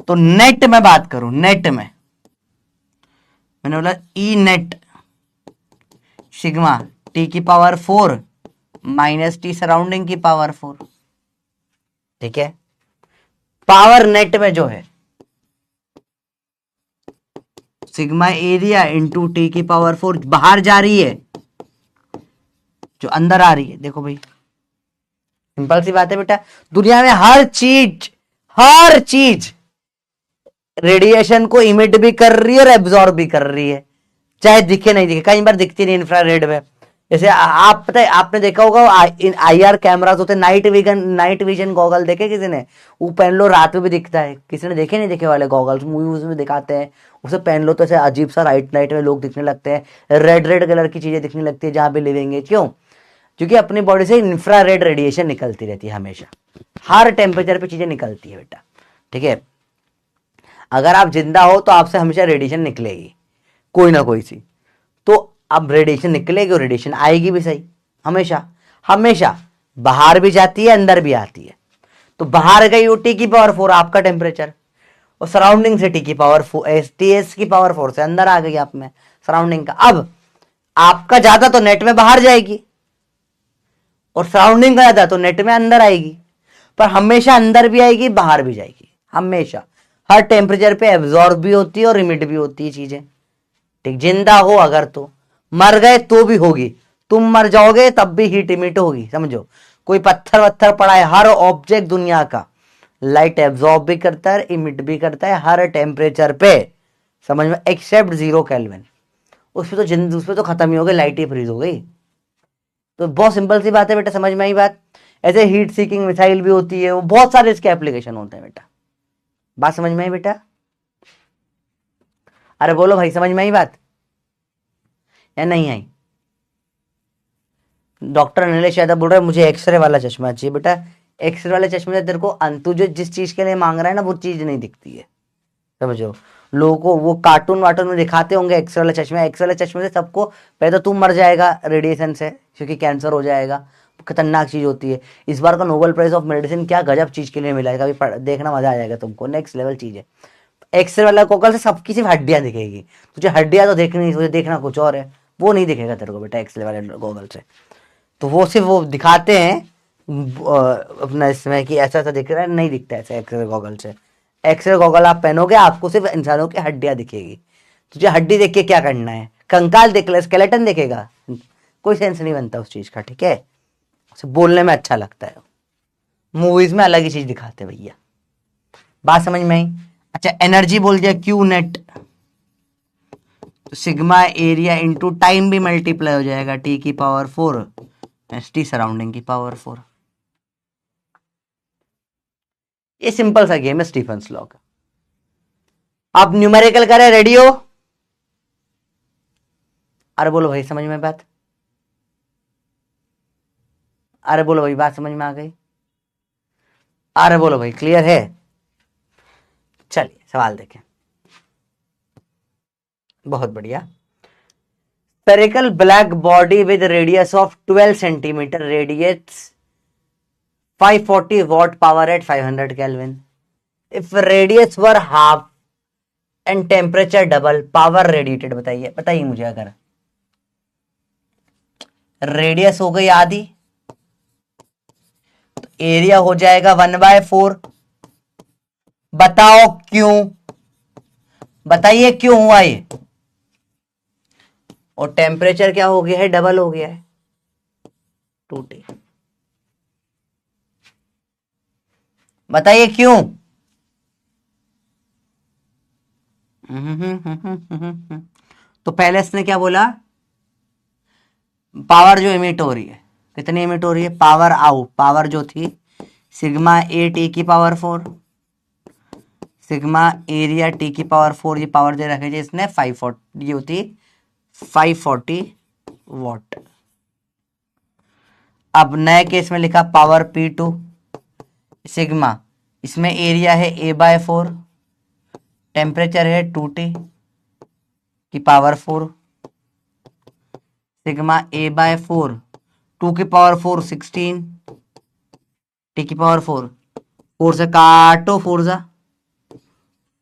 तो नेट में बात करूं, नेट में मैंने बोला ई नेट सिग्मा T की पावर 4 माइनस T सराउंडिंग की पावर 4, ठीक है? पावर नेट में जो है सिग्मा एरिया इंटू T की पावर 4 बाहर जा रही है, जो अंदर आ रही है। देखो भाई, सिंपल सी बात है बेटा, दुनिया में हर चीज रेडिएशन को इमिट भी कर रही है और एब्जॉर्ब भी कर रही है, चाहे दिखे नहीं दिखे। कई बार दिखती नहीं इंफ्रारेड में, जैसे आप पता है, आपने देखा होगा IR कैमरास होते हैं, नाइट विजन गॉगल देखे किसी ने? वो पहन लो रात में भी दिखता है, किसी ने देखे नहीं देखे वाले गॉगल्स, मूवीज में दिखाते हैं, उसे पहन लो तो ऐसे अजीब सा नाइट में लोग दिखने लगते हैं, रेड कलर की चीजें दिखने लगती है जहां भी लिवेंगे। क्यों? क्योंकि अपनी बॉडी से इंफ्रारेड रेडिएशन निकलती रहती है हमेशा, हर टेम्परेचर पे चीजें निकलती है बेटा, ठीक है। अगर आप जिंदा हो तो आपसे हमेशा रेडिएशन निकलेगी, कोई ना कोई सी, तो अब रेडिएशन निकलेगी और रेडिएशन आएगी भी सही, हमेशा हमेशा बाहर भी जाती है अंदर भी आती है। तो बाहर गई वो T⁴ आपका टेम्परेचर, और सराउंडिंग से TS की पावर 4 से अंदर आ गई आप में सराउंडिंग का। अब आपका ज्यादा तो नेट में बाहर जाएगी और सराउंडिंग का ज्यादा तो नेट में अंदर आएगी, पर हमेशा अंदर भी आएगी बाहर भी जाएगी, हमेशा हर टेम्परेचर पे एब्जॉर्ब भी होती है और इमिट भी होती है चीजें, ठीक। जिंदा हो अगर तो, मर गए तो भी होगी, तुम मर जाओगे तब भी हीट इमिट होगी, समझो। कोई पत्थर वत्थर पड़ा है, हर ऑब्जेक्ट दुनिया का लाइट एब्जॉर्ब भी करता है इमिट भी करता है हर टेम्परेचर पे, समझ में, एक्सेप्ट 0 केल्विन। उसपे तो खत्म ही हो गई, लाइट ही फ्रीज हो गई। तो बहुत सिंपल सी बात है बेटा, समझ में आई बात। ऐसे हीट सीकिंग मिसाइल भी होती है, वो बहुत सारे इसके एप्लीकेशन होते हैं बेटा, बात समझ में आई बेटा? अरे बोलो भाई, समझ में आई बात या नहीं आई? डॉक्टर नीलेश यादव बोल रहे हैं मुझे एक्सरे वाला चश्मा चाहिए। बेटा एक्सरे वाले चश्मे से तेरे को तू जो जिस चीज के लिए मांग रहा है ना वो चीज नहीं दिखती है, समझो। लोगों को वो कार्टून वार्टून में दिखाते होंगे एक्सरे वाला चश्मा, एक्सरे वाले चश्मे से सबको पहले तो तू मर जाएगा रेडिएशन से, क्योंकि कैंसर हो जाएगा, खतरनाक चीज होती है। इस बार का नोबेल प्राइज ऑफ मेडिसिन क्या गजब चीज के लिए मिला है, कभी देखना मजा आ जाएगा तुमको, नेक्स्ट लेवल चीज है। एक्सरे वाला गॉगल से सबकी सिर्फ हड्डियां दिखेगी, तुझे हड्डियां तो देखनी, तुझे देखना कुछ और है, वो नहीं दिखेगा तेरे को बेटा एक्सरे वाले गॉगल से। तो वो सिर्फ वो दिखाते हैं अपना इसमें कि ऐसा ऐसा दिख रहा है, नहीं दिखता ऐसे एक्सरे गॉगल से। एक्सरे गॉगल आप पहनोगे आपको सिर्फ इंसानों की हड्डियां दिखेगी, तुझे हड्डी देख के क्या करना है, कंकाल देख ले, स्केलेटन देखेगा, कोई सेंस नहीं बनता उस चीज का, ठीक है। उसे बोलने में अच्छा लगता है, मूवीज में अलग ही चीज दिखाते हैं भैया, बात समझ में आई? अच्छा एनर्जी बोल दिया क्यू नेट, तो सिग्मा एरिया इंटू टाइम भी मल्टीप्लाई हो जाएगा, T⁴ टी सराउंडिंग की पावर 4। ये सिंपल सा गेम है स्टीफन्स लॉ का। आप न्यूमेरिकल करें, रेडी हो? अरे बोलो भाई समझ में बात, अरे बोलो भाई बात समझ में आ गई, अरे बोलो भाई क्लियर है? चलिए सवाल देखें, बहुत बढ़िया। Spherical black body with radius of 12 centimetre radiates 540 watt power at 500 Kelvin. If radius were half and temperature double, power radiated बताइए, बताइए मुझे। अगर रेडियस हो गई आधी तो एरिया हो जाएगा 1/4। बताओ क्यों, बताइए क्यों हुआ ये? और टेम्परेचर क्या हो गया है, डबल हो गया है 2T। बताइए क्यों? तो पहले इसने क्या बोला, पावर जो इमिट हो रही है, कितनी इमिट हो रही है, पावर आउट, पावर जो थी सिग्मा ए T⁴, सिग्मा एरिया T⁴, ये पावर दे रखे थे इसने 540, ये होती 540 वॉट। अब नए केस में लिखा पावर P2 सिग्मा, इसमें एरिया है A/4, टेम्परेचर है 2T की पावर 4, सिग्मा A/4 2 की पावर 4 16 T की पावर 4, 4 से काटो 4 जा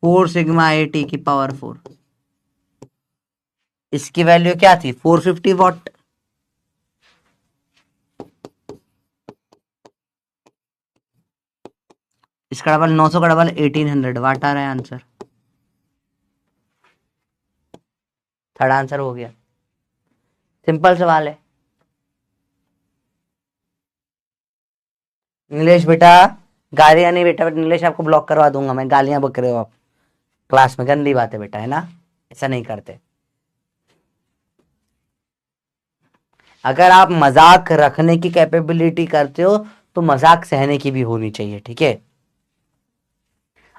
4 सिग्मा A T की पावर 4, इसकी वैल्यू क्या थी 450 वॉट। इसका डबल 900 का डबल 1800 वाट आ रहा है आंसर, थर्ड आंसर हो गया। सिंपल सवाल है। नीलेश बेटा गालियां नहीं बेटा, नीलेश आपको ब्लॉक करवा दूंगा मैं, गालियां बक रहे हो आप क्लास में, गंदी बात है बेटा, है ना, ऐसा नहीं करते। अगर आप मजाक रखने की कैपेबिलिटी करते हो तो मजाक सहने की भी होनी चाहिए, ठीक है।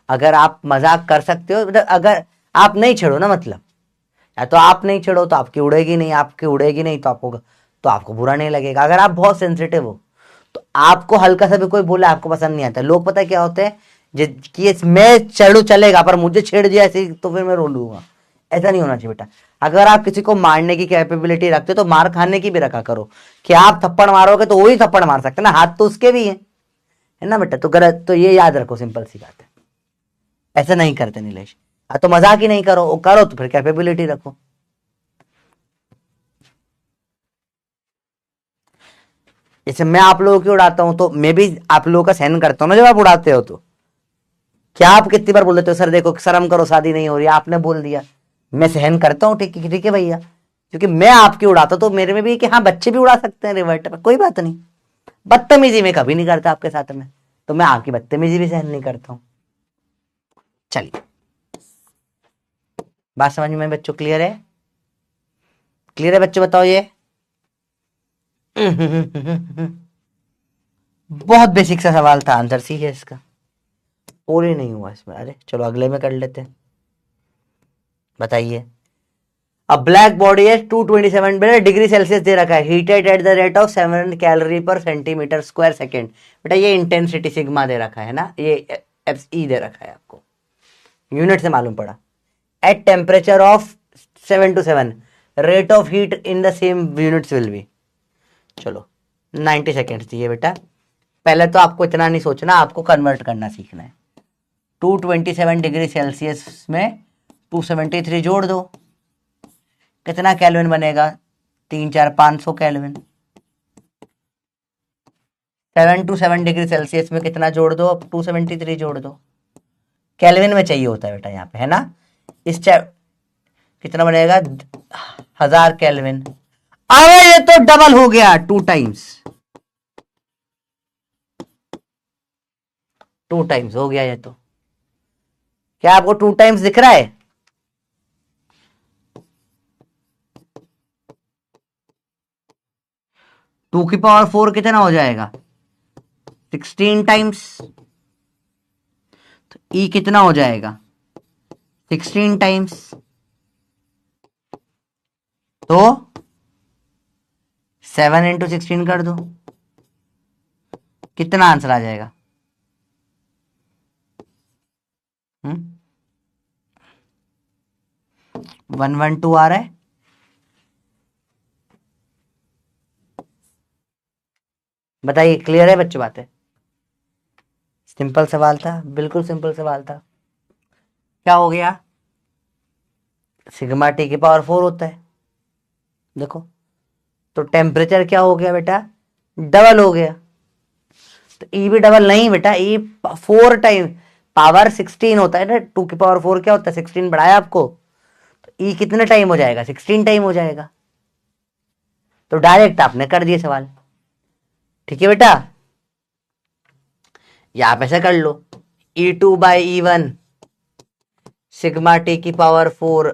अगर आप मजाक कर सकते हो, मतलब अगर आप नहीं छेड़ो ना, मतलब या तो आप नहीं छेड़ो तो आपकी उड़ेगी नहीं, आपकी उड़ेगी नहीं तो आपको बुरा नहीं लगेगा। अगर आप बहुत सेंसिटिव हो तो आपको हल्का सा भी कोई बोले आपको पसंद नहीं आता। लोग पता है क्या होते हैं, कि मैं चढ़ू चलेगा पर मुझे छेड़ दिया ऐसे तो फिर मैं रो लूंगा। ऐसा नहीं होना चाहिए बेटा। अगर आप किसी को मारने की कैपेबिलिटी रखते हो तो मार खाने की भी रखा करो, कि आप थप्पड़ मारोगे तो वही थप्पड़ मार सकते ना, हाथ तो उसके भी है ना बेटा। तो गलत, तो ये याद रखो, सिंपल सी बात है। ऐसा नहीं करते नीलेश। तो मजाक ही नहीं करो, करो तो फिर कैपेबिलिटी रखो। जैसे मैं आप लोगों की उड़ाता हूं तो मैं भी आप लोगों का सहन करता हूं ना जब आप उड़ाते हो। तो क्या आप कितनी बार बोल देते हो सर देखो शर्म करो शादी नहीं हो रही, आपने बोल दिया, मैं सहन करता हूँ, ठीक है भैया, क्योंकि मैं आपकी उड़ाता हूं तो मेरे में भी कि हाँ बच्चे भी उड़ा सकते हैं रिवर्ट पर, कोई बात नहीं। बदतमीजी में कभी नहीं करता आपके साथ में, तो मैं आपकी बदतमीजी भी सहन नहीं करता हूं। चलिए, बात समझ में बच्चों क्लियर है? क्लियर है बच्चों, बताओ ये। बहुत बेसिक सा सवाल था, आंसर सी है इसका, और ही नहीं हुआ इसमें। अरे चलो अगले में कर लेते हैं। बताइए, अब ब्लैक बॉडी है 227 डिग्री सेल्सियस दे रखा है, heated eight the rate of 7 calorie पर सेंटीमीटर स्क्वायर सेकेंड। बेटा ये इंटेंसिटी सिग्मा दे रखा है ना, ये एफ ई दे रखा है आपको, यूनिट से मालूम पड़ा। Eight temperature of 7 to 7 rate of heat in the same units will be. चलो 90 सेकेंड्स दिए बेटा। पहले तो आपको इतना नहीं सोचना, आपको कन्वर्ट करना सीखना है। 227 डिग्री सेल्सियस में 273 जोड़ दो, कितना केल्विन बनेगा? 3 4 500 केल्विन। 7 to 7 डिग्री सेल्सियस में कितना जोड़ दो? अब 273 जोड़ दो। केल्विन में चाहिए होता है बेटा यहाँ पे, है ना। कितना बनेगा? 1000 केल्विन। अरे ये तो डबल हो गया, 2 टाइम्स हो गया ये तो। क्या आपको 2 टाइम्स दिख रहा है? टू की पावर 4 कितना हो जाएगा? 16 टाइम्स। तो ई कितना हो जाएगा? 16 टाइम्स। तो 7 into 16 कर दो, कितना आंसर आ जाएगा? 112 आ रहा है। बताइए क्लियर है बच्चों बातें? सिंपल सवाल था, बिल्कुल सिंपल सवाल था। क्या हो गया? सिग्मा टी की पावर 4 होता है, देखो। तो टेम्परेचर क्या हो गया बेटा? डबल हो गया। तो ई भी डबल नहीं बेटा, ई 4 टाइम पावर 16 होता है ना, 2 की पावर 4 क्या होता है? 16 बढ़ाया आपको, तो ई कितने टाइम हो जाएगा? 16 टाइम हो जाएगा। तो डायरेक्ट आपने कर दिए सवाल, ठीक है बेटा। या आप ऐसा कर लो, E2/E1 सिग्मा टी की पावर 4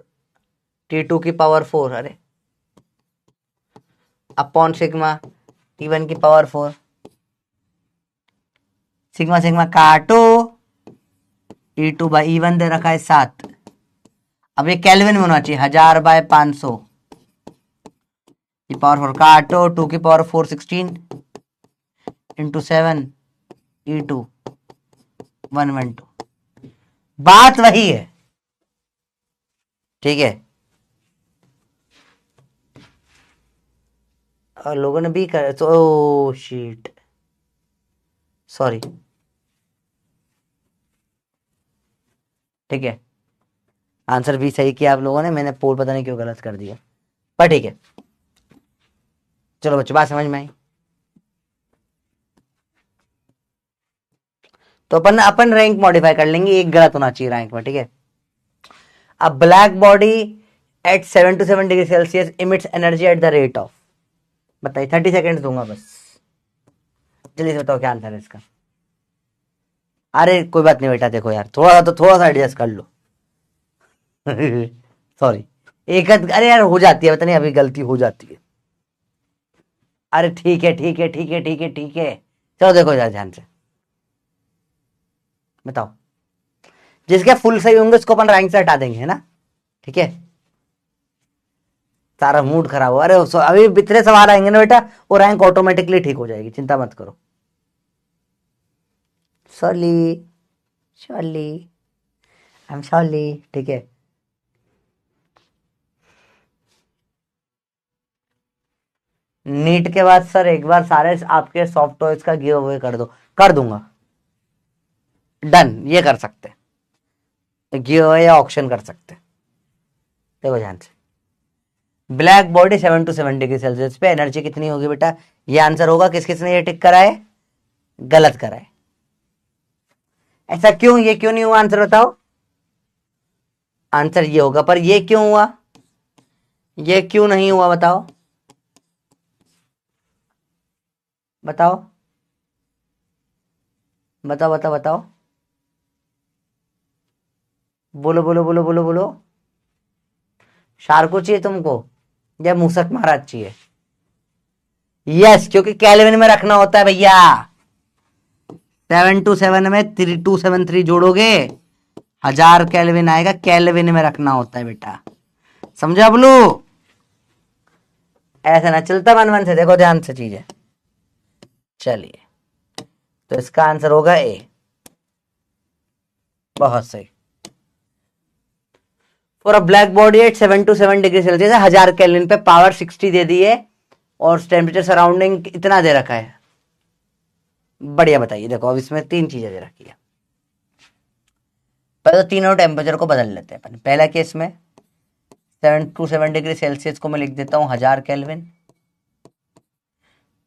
T2 की पावर 4, अरे अपॉन सिग्मा T1 की पावर 4। सिग्मा सिग्मा काटो, E2/E1 दे रखा है 7। अब ये केल्विन में होना चाहिए, 1000/500 की पावर 4 काटो, 2 की पावर 4 16 इंटू 7 E2 112। बात वही है, ठीक है। और लोगों ने भी कर तो, ओ शीट, सॉरी, ठीक है। आंसर भी सही किया आप लोगों ने, मैंने पोल पता नहीं क्यों गलत कर दिया, पर ठीक है। चलो बच्चों बात समझ में आई। तो अपन अपन रैंक मॉडिफाई कर लेंगे, एक गलत होना चाहिए रैंक में, ठीक है। अब black body at 7 to 7 degree Celsius emits energy at the rate of, बताइए 30 सेकेंड दूंगा बस, जल्दी से बताओ क्या आंसर है इसका। अरे कोई बात नहीं बेटा, देखो यार थोड़ा सा एडजस्ट कर लो। सॉरी, एक अरे यार हो जाती है, पता नहीं अभी गलती हो जाती है। अरे ठीक है ठीक है ठीक है ठीक है ठीक है, चलो देखो जरा ध्यान से बताओ। जिसके फुल सही होंगे उसको अपन रैंक से हटा देंगे, है ना? ठीक है, सारा मूड खराब हो। अरे अभी इतने सवाल आएंगे ना बेटा, वो रैंक ऑटोमेटिकली ठीक हो जाएगी, चिंता मत करो। सॉली सॉली, आई एम सॉली, ठीक है। नीट के बाद सर एक बार सारे आपके सॉफ्ट टॉयज का गिव अवे कर दो, कर दूंगा, डन, ये कर सकते हैं, गिव अवे या ऑक्शन कर सकते हैं। देखो ध्यान से, black body 7 to 7 degree Celsius पे एनर्जी कितनी होगी बेटा? ये आंसर होगा। किस किसने ये टिक करा है? गलत करा है। ऐसा क्यों? ये क्यों नहीं हुआ? आंसर बताओ। आंसर ये होगा, पर ये क्यों हुआ? ये क्यों नहीं हुआ बताओ? बताओ बताओ बताओ बताओ, बोलो बोलो बोलो बोलो बोलो। शार्को चाहिए तुमको या मूसक महाराज चाहिए? यस, क्योंकि कैलविन में रखना होता है भैया। 7 to 7 में 3273 जोड़ोगे 1000 कैलविन आएगा, कैलविन में रखना होता है बेटा, समझा बोलू? ऐसा ना चलता मन मन से, देखो ध्यान से चीजें। चलिए, तो इसका आंसर होगा ए। बहुत सही। For a black body at 7 to 7 degree Celsius, 1000 kelvin पे पावर 60 दे दी है और टेम्परेचर सराउंडिंग इतना दे रखा है। बढ़िया, बताइए। देखो अब इसमें 3 चीजें दे रखी है। पहले तो तीनों टेम्परेचर को बदल लेते हैं अपन। पहला केस में 7 to 7 डिग्री सेल्सियस को मैं लिख देता हूं 1000 केल्विन,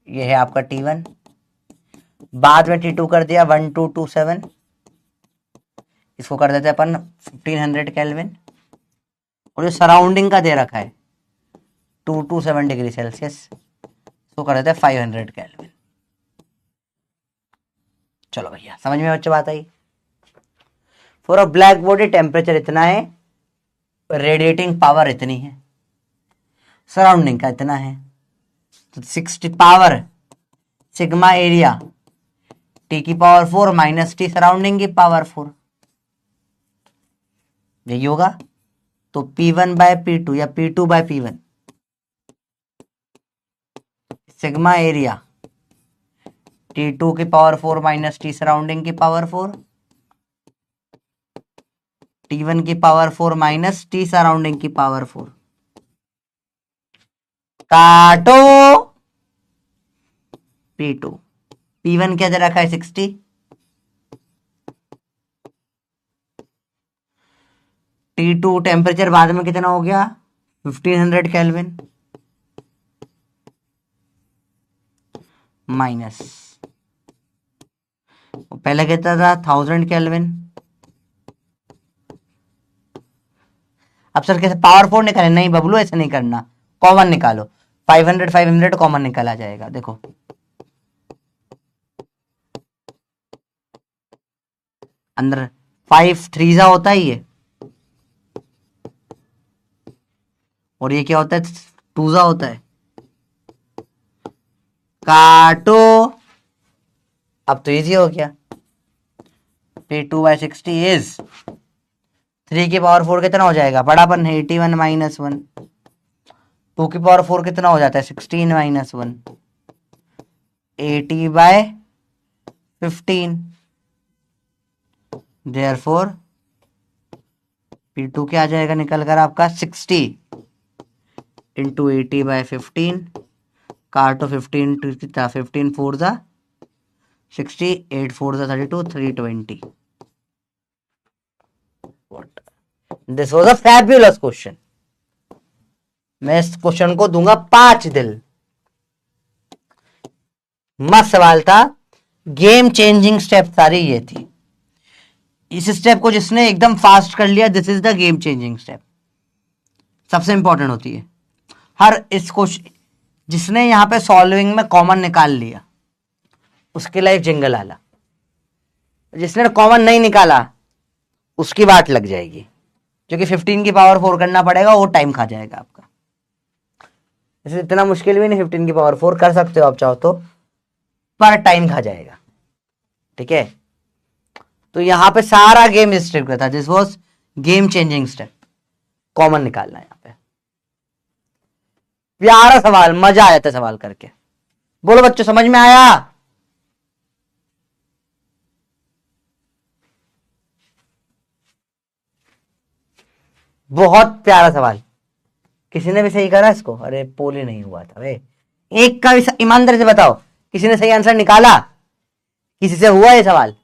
ये है आपका T1। बाद में T2 कर दिया 1227, इसको कर देते हैं अपन 1500 केल्विन। और जो सराउंडिंग का दे रखा है 2 to 7 डिग्री सेल्सियस, इसको कर देते हैं 500 केल्विन। चलो भैया, समझ में बच्चे बात आई? For a black body temperature इतना है, रेडिएटिंग पावर इतनी है, सराउंडिंग का इतना है, तो 60 पावर सिग्मा एरिया T की पावर 4 माइनस T सराउंडिंग की पावर 4, यही होगा। तो P1 बाय P2 या P2 bye P1, sigma area T2 की पावर 4 माइनस T सराउंडिंग की पावर 4, T1 की पावर 4 माइनस T सराउंडिंग की पावर 4। काटो P2, P1 क्या दे रखा है 60, T2 टेम्परेचर बाद में कितना हो गया 1500 केल्विन माइनस, पहले कहता था 1000 केल्विन। अब सर कैसे पावर 4 निकाले? नहीं बबलू, ऐसे नहीं करना, कॉमन निकालो। 500 500 कॉमन निकाला जाएगा। देखो अंदर 5 3 होता है ये, और ये क्या होता है 2 होता है। काटो, अब तो इजी हो गया। P2 बाय 60 इज 3 की पावर 4 कितना हो जाएगा? बड़ापन है 81 माइनस 1। 2 की पावर 4 कितना हो जाता है 16 माइनस 1, 80 बाय 15। देयरफॉर P2 क्या आ जाएगा निकल कर आपका 60 इंटू 80 बाय 15। काटो 15 टू कितना, 15 4 जा 60, 8 4 जा 32, 320। This was a fabulous question. मैं इस क्वेश्चन को दूंगा 5 दिल। मस्त सवाल था, गेम चेंजिंग स्टेप सारी ये थी। इस स्टेप को जिसने एकदम फास्ट कर लिया, this is the game changing step, सबसे इंपॉर्टेंट होती है। हर इस क्वेश्चन जिसने यहां पे सॉल्विंग में कॉमन निकाल लिया उसके लाइफ जिंगल आला, जिसने कॉमन नहीं निकाला उसकी बात लग जाएगी, क्योंकि 15 की पावर 4 करना पड़ेगा, वो टाइम खा जाएगा आपका। इसे इतना मुश्किल भी नहीं, 15 की पावर 4 कर सकते हो आप चाहो तो, पर टाइम खा जाएगा। ठीक है, तो यहां पे सारा गेम इस स्टेप का था, this was game changing step. Common निकालना है यहां पे। प्यारा सवाल, मजा आया था सवाल करके। बोलो बच्चों, समझ में आया? बहुत प्यारा सवाल। किसी ने भी सही करा इसको? अरे पोल ही नहीं हुआ था भाई, एक का भी ईमानदारी से बताओ, किसी ने सही आंसर निकाला? किसी से हुआ ये सवाल?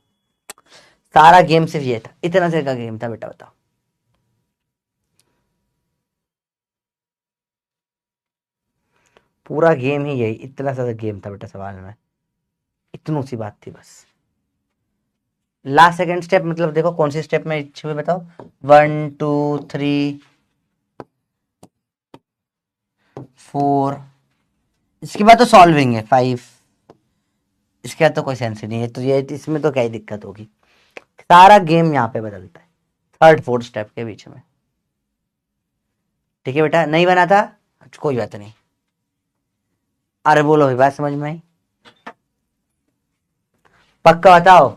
सारा गेम सिर्फ ये था, इतना से का गेम था बेटा, बताओ। पूरा गेम ही यही, इतना सा गेम था बेटा सवाल में, इतनी सी बात थी बस। लास्ट सेकंड स्टेप मतलब देखो कौन सी स्टेप में इच्छा में बताओ। 1 2 3 4, इसके बाद तो सॉल्विंग है 5, इसके बाद तो कोई सेंस ही नहीं है, तो ये इसमें तो क्या ही दिक्कत होगी। सारा गेम यहाँ पे बदलता है थर्ड फोर्थ स्टेप के बीच में। ठीक है बेटा, नहीं बना था कोई बात नहीं। अरे बोलो भाई, बात समझ में आई? पक्का बताओ।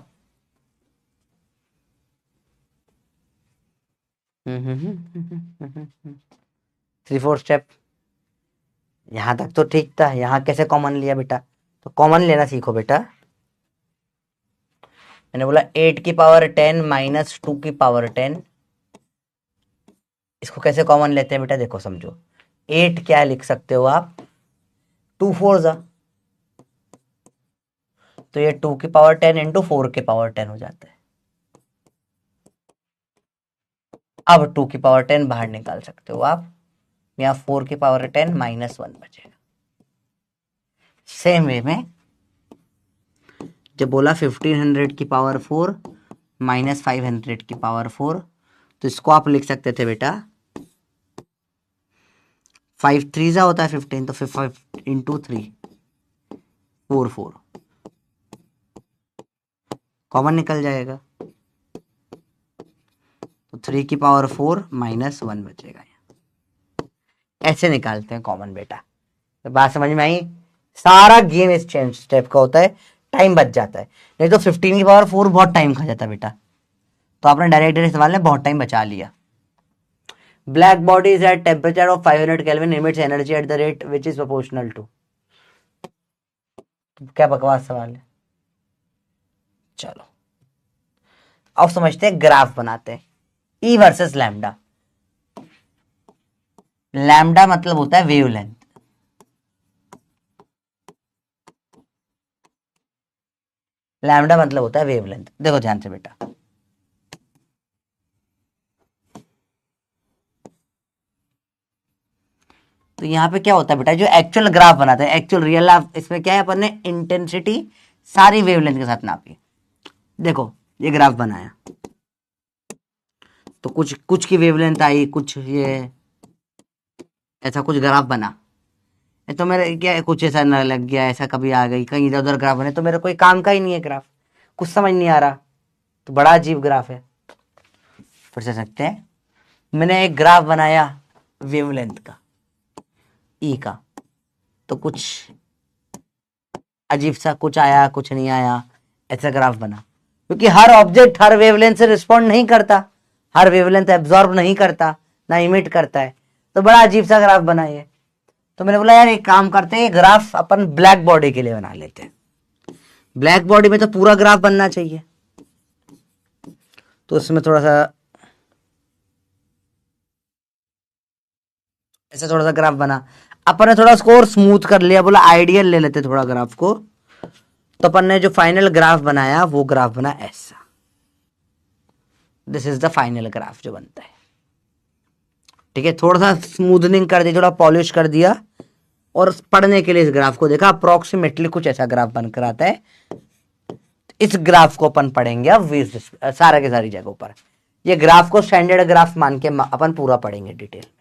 3 4 स्टेप, यहां तक तो ठीक था, यहां कैसे कॉमन लिया बेटा? तो कॉमन लेना सीखो बेटा। मैंने बोला 8 की पावर 10 माइनस 2 की पावर 10, इसको कैसे कॉमन लेते हैं बेटा? देखो समझो, 8 क्या लिख सकते हो आप? 2 4 जा, तो ये 2 की पावर 10 इंटू 4 की पावर 10 हो जाता है। अब 2 की पावर 10 बाहर निकाल सकते हो आप, यहाँ 4 की पावर 10 -1 बचेगा। सेम वे में जब बोला 1500 की पावर 4 माइनस 500 की पावर 4, तो इसको आप लिख सकते थे बेटा 5 3 जा होता है 15, तो फिर 5 इंटू 3 4 कॉमन निकल जाएगा, तो 3 की पावर 4 -1 बचेगा। ऐसे निकालते हैं कॉमन बेटा। तो बात समझ में आई? सारा गेम इस चेंज स्टेप का होता है, टाइम बच जाता है। नहीं तो 15 की पावर 4 बहुत टाइम खा जाता बेटा, तो आपने डायरेक्ट सवाल में बहुत टाइम बचा लिया। Black body is at temperature of 500 kelvin, emits energy at the rate which is proportional to. क्या बकवास सवाल है। चलो अब समझते हैं, ग्राफ बनाते हैं। ई वर्सेस लैम्डा। लैम्डा मतलब होता है वेवलेंथ, लैम्डा मतलब होता है वेवलेंथ। देखो ध्यान से बेटा, तो यहाँ पे क्या होता है बेटा, जो एक्चुअल ग्राफ बनाते हैं, एक्चुअल रियल ग्राफ, इसमें क्या है, अपन ने इंटेंसिटी सारी वेवलेंथ के साथ नापी। देखो ये ग्राफ बनाया, तो कुछ कुछ की वेवलेंथ आई, कुछ ये ऐसा कुछ ग्राफ बना। तो मेरे क्या कुछ ऐसा न लग गया, ऐसा कभी आ गई, कहीं इधर उधर ग्राफ बने, तो मेरे कोई काम का ही नहीं है ग्राफ, कुछ समझ नहीं आ रहा, तो बड़ा अजीब ग्राफ है। फिर से सकते हैं, मैंने एक ग्राफ बनाया वेवलेंथ का, ई का, तो कुछ अजीब सा कुछ आया, कुछ नहीं आया, ऐसा ग्राफ बना। क्योंकि हर ऑब्जेक्ट हर वेवलेंथ से रिस्पॉन्ड नहीं करता, हर वेवलेंथ एब्जॉर्ब नहीं करता, ना इमिट करता है, तो बड़ा अजीब सा ग्राफ बना ये। तो मैंने बोला यार एक काम करते हैं, ग्राफ अपन ब्लैक बॉडी के लिए बना लेते हैं। ब्लैक बॉडी में तो पूरा ग्राफ बनना चाहिए, तो उसमें थोड़ा सा ऐसा थोड़ा सा ग्राफ बना। अपन ने थोड़ा उसको और स्मूथ कर लिया, बोला आइडियल ले लेते थोड़ा ग्राफ को, तो अपन ने जो फाइनल ग्राफ बनाया वो ग्राफ बना ऐसा। This is the final graph जो बनता है। ठीक है, थोड़ा सा स्मूथनिंग कर दी, थोड़ा पॉलिश कर दिया, और पढ़ने के लिए इस ग्राफ को देखा, अप्रोक्सीमेटली कुछ ऐसा ग्राफ बनकर आता है। इस ग्राफ को अपन पढ़ेंगे अब सारा के सारी जगहों पर। ये ग्राफ को स्टैंडर्ड ग्राफ मान के अपन पूरा पढ़ेंगे डिटेल में।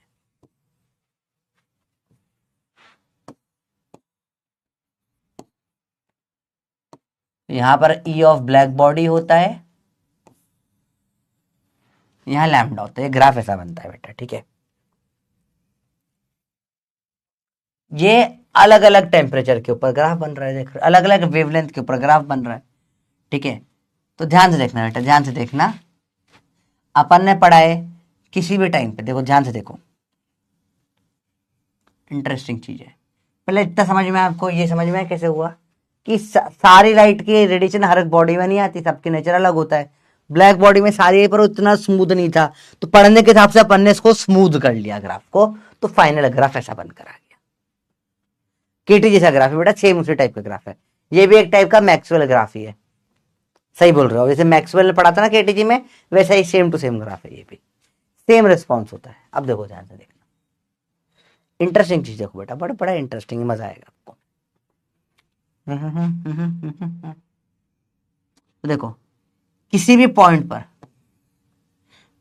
यहां पर ई ऑफ ब्लैक बॉडी होता है, यहां लैम्डा होता है, ग्राफ ऐसा बनता है बेटा। ठीक है, ये अलग अलग टेम्परेचर के ऊपर ग्राफ बन रहा है, देख रहे, अलग अलग वेवलेंथ के ऊपर ग्राफ बन रहा है। ठीक है, तो ध्यान से देखना बेटा, ध्यान से देखना। अपन ने पढ़ा है किसी भी टाइम पे, देखो ध्यान से देखो, इंटरेस्टिंग चीज है। पहले इतना समझ में, आपको ये समझ में कैसे हुआ कि सारी लाइट की रेडिएशन हर एक बॉडी में नहीं आती, सबके नेचर अलग होता है। ब्लैक बॉडी में सारी पर उतना स्मूथ नहीं था, तो पढ़ने के हिसाब से अपन ने इसको स्मूथ कर लिया ग्राफ को, तो फाइनल ग्राफ ऐसा बनकर आ गया। केटी जैसा ग्राफ है बेटा, सेम उसी टाइप का ग्राफ है। ये भी एक टाइप का मैक्सवेल ग्राफ ही है, सही बोल रहे हो। जैसे मैक्सवेल ने पढ़ा था ना केटीजी में, वैसा ही सेम टू सेम ग्राफ है, ये भी सेम रिस्पॉन्स होता है। अब देखो ध्यान से देखना, इंटरेस्टिंग चीज देखो बेटा, बड़ा बड़ा इंटरेस्टिंग, मजा आएगा आपको। तो देखो किसी भी पॉइंट पर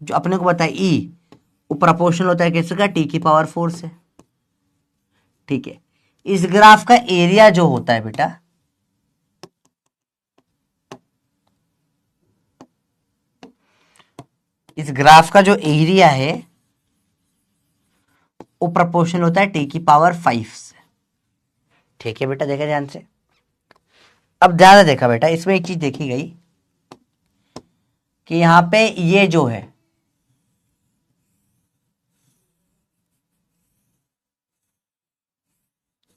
जो अपने को बताया ई, वो प्रोपोर्शनल होता है किसका, टी की पावर 4 से। ठीक है, इस ग्राफ का एरिया जो होता है बेटा, इस ग्राफ का जो एरिया है वो प्रोपोर्शनल होता है टी की पावर 5 से। ठीक है बेटा, देखा ध्यान से। अब ध्यान से देखा बेटा, इसमें एक चीज देखी गई कि यहां पे ये जो है,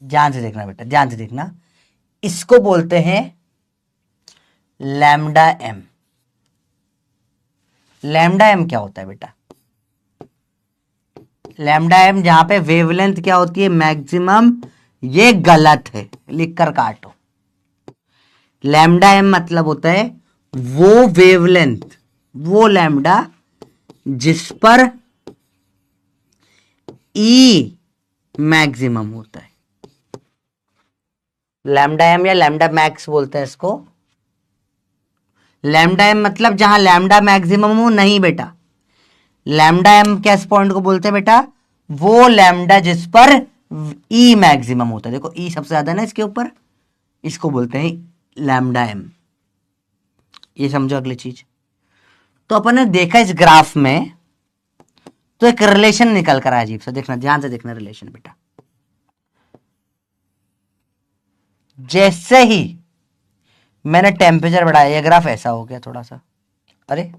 ध्यान से देखना बेटा, ध्यान से देखना, इसको बोलते हैं लैम्डा एम। लैम्डा एम क्या होता है बेटा, लैम्डा एम जहां पे वेवलेंथ क्या होती है, मैक्सिमम। ये गलत है, लिखकर काटो। लैम्डा एम मतलब होता है वो वेवलेंथ, वो लैम्डा जिस पर ई मैक्सिमम होता है। लैम्डा एम या लैम्डा मैक्स बोलते हैं इसको। लैम्डा एम मतलब जहां लैम्डा मैक्सिमम हो, नहीं बेटा। लैम्डा एम किस पॉइंट को बोलते हैं बेटा, वो लैम्डा जिस पर ई मैक्सिमम होता है। देखो ई सबसे ज्यादा ना इसके ऊपर, इसको बोलते हैं लैम्डा एम। ये समझो अगली चीज। तो अपन ने देखा इस ग्राफ में, तो एक रिलेशन निकल कर अजीब सा, देखना ध्यान से देखना रिलेशन बेटा। जैसे ही मैंने टेम्परेचर बढ़ाया, ये ग्राफ ऐसा हो गया थोड़ा सा, अरे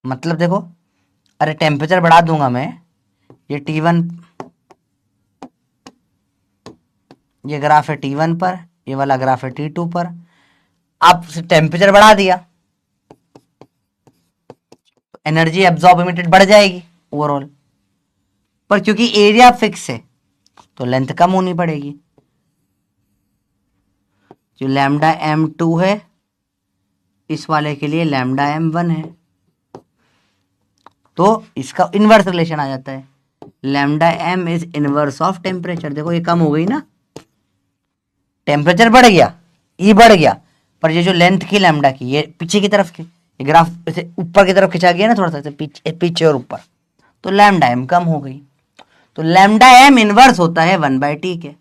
मतलब देखो, अरे टेम्परेचर बढ़ा दूंगा मैं, ये T1, ये ग्राफ है T1 पर, ये वाला ग्राफ है T2 पर। आप टेम्परेचर बढ़ा दिया, एनर्जी एब्जॉर्ब इमिटेड बढ़ जाएगी ओवरऑल, पर क्योंकि एरिया फिक्स है तो लेंथ कम होनी पड़ेगी। जो लैम्डा m2 है, इस वाले के लिए लैम्डा m1 है, तो इसका इनवर्स रिलेशन आ जाता है। Lambda m is inverse of temperature. देखो ये कम हो गई ना, टेम्परेचर बढ़ गया, ई बढ़ गया, पर ये जो लेंथ की लैम्डा की, ये पीछे की तरफ की, ये ग्राफ ऐसे ऊपर की तरफ खिंचा गया ना, थोड़ा सा पीछे और ऊपर, तो लैम्डा m कम हो गई। तो लैम्डा m इनवर्स होता है 1/t के।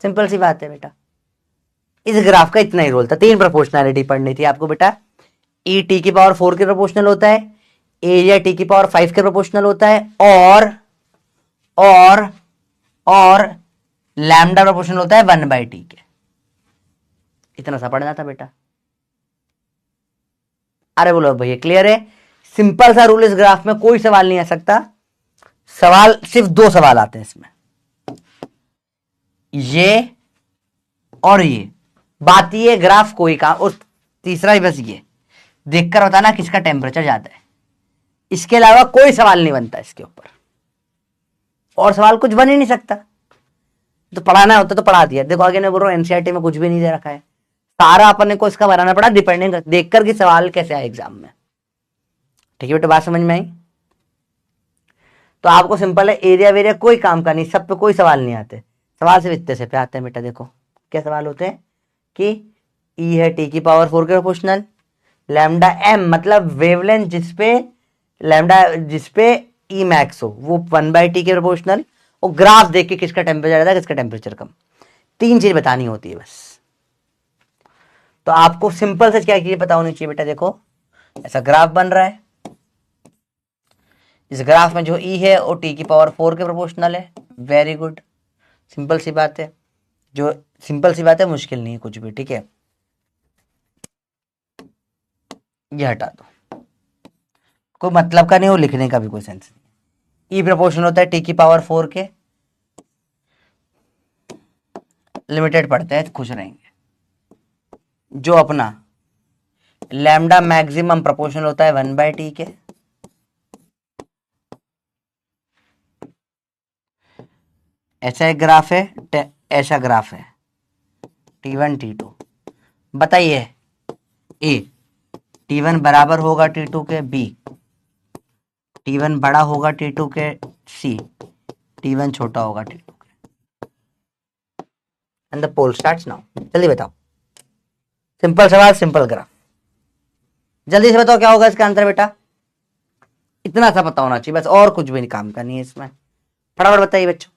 सिंपल सी बात है बेटा। इस ग्राफ का इतना ही रोल था। 3 प्रोपोर्शनैलिटी पढ़नी थी आपको बेटा। ई टी की पावर 4 के प्रोपोर्शनल होता है, एरिया टी की पावर 5 के प्रोपोर्शनल होता है, और लैम्डा प्रोपोर्शनल होता है 1/t के। इतना सा पढ़ना था बेटा। अरे बोलो भैया क्लियर है? सिंपल सा रूल, इस ग्राफ में कोई सवाल नहीं आ सकता। सवाल सिर्फ 2 सवाल आते हैं इसमें, ये और ये। बात ये ग्राफ कोई काम, और तीसरा ही बस ये देखकर बताना किसका टेम्परेचर ज्यादा है। इसके अलावा कोई सवाल नहीं बनता इसके ऊपर, और सवाल कुछ बन ही नहीं सकता। तो पढ़ाना होता तो पढ़ा दिया। देखो आगे मैं बोल रहा हूं एनसीईआरटी में कुछ भी नहीं दे रखा है, सारा अपन को इसका बनाना पड़ा डिपेंडिंग देखकर कि सवाल कैसे आए एग्जाम में। ठीक है बेटा, बात समझ में आई? तो आपको सिंपल है, एरिया वेरिया कोई काम का नहीं, सब पे कोई सवाल नहीं आते। सवाल सिर्फ इतने से पे आते हैं बेटा। देखो क्या सवाल होते हैं कि ई है टी की पावर 4 के प्रोपोर्शनल, लैम्डा एम मतलब वेवलेंथ जिसपे ई मैक्स हो, वो 1/t के प्रोपोर्शनल, और ग्राफ देख के किसका टेम्परेचर ज्यादा किसका टेम्परेचर कम। 3 चीज बतानी होती है बस। तो आपको सिंपल से क्या चीज पता होनी चाहिए बेटा। देखो ऐसा ग्राफ बन रहा है, इस ग्राफ में जो ई है वो टी की पावर 4 के प्रोपोर्शनल है। वेरी गुड, सिंपल सी बात है, जो सिंपल सी बात है, मुश्किल नहीं है कुछ भी, ठीक है। ये हटा दो, कोई मतलब का नहीं हो, लिखने का भी कोई सेंस नहीं। ई प्रोपोर्शनल होता है टी की पावर 4 के। लिमिटेड पढ़ते हैं, खुश रहेंगे। जो अपना लैम्डा मैक्सिमम प्रोपोर्शनल होता है 1/t के। ऐसा एक ग्राफ है, ऐसा ग्राफ है, T1 T2। बताइए ए, T1 बराबर होगा T2 के, बी T1 बड़ा होगा T2 के, सी T1 छोटा होगा T2 के। And the poll starts now. जल्दी बताओ, सिंपल सवाल, सिंपल ग्राफ। जल्दी से बताओ क्या होगा इसका आंसर बेटा। इतना सा पता होना चाहिए बस, और कुछ भी नहीं काम करनी है इसमें। फटाफट बताइए बच्चों।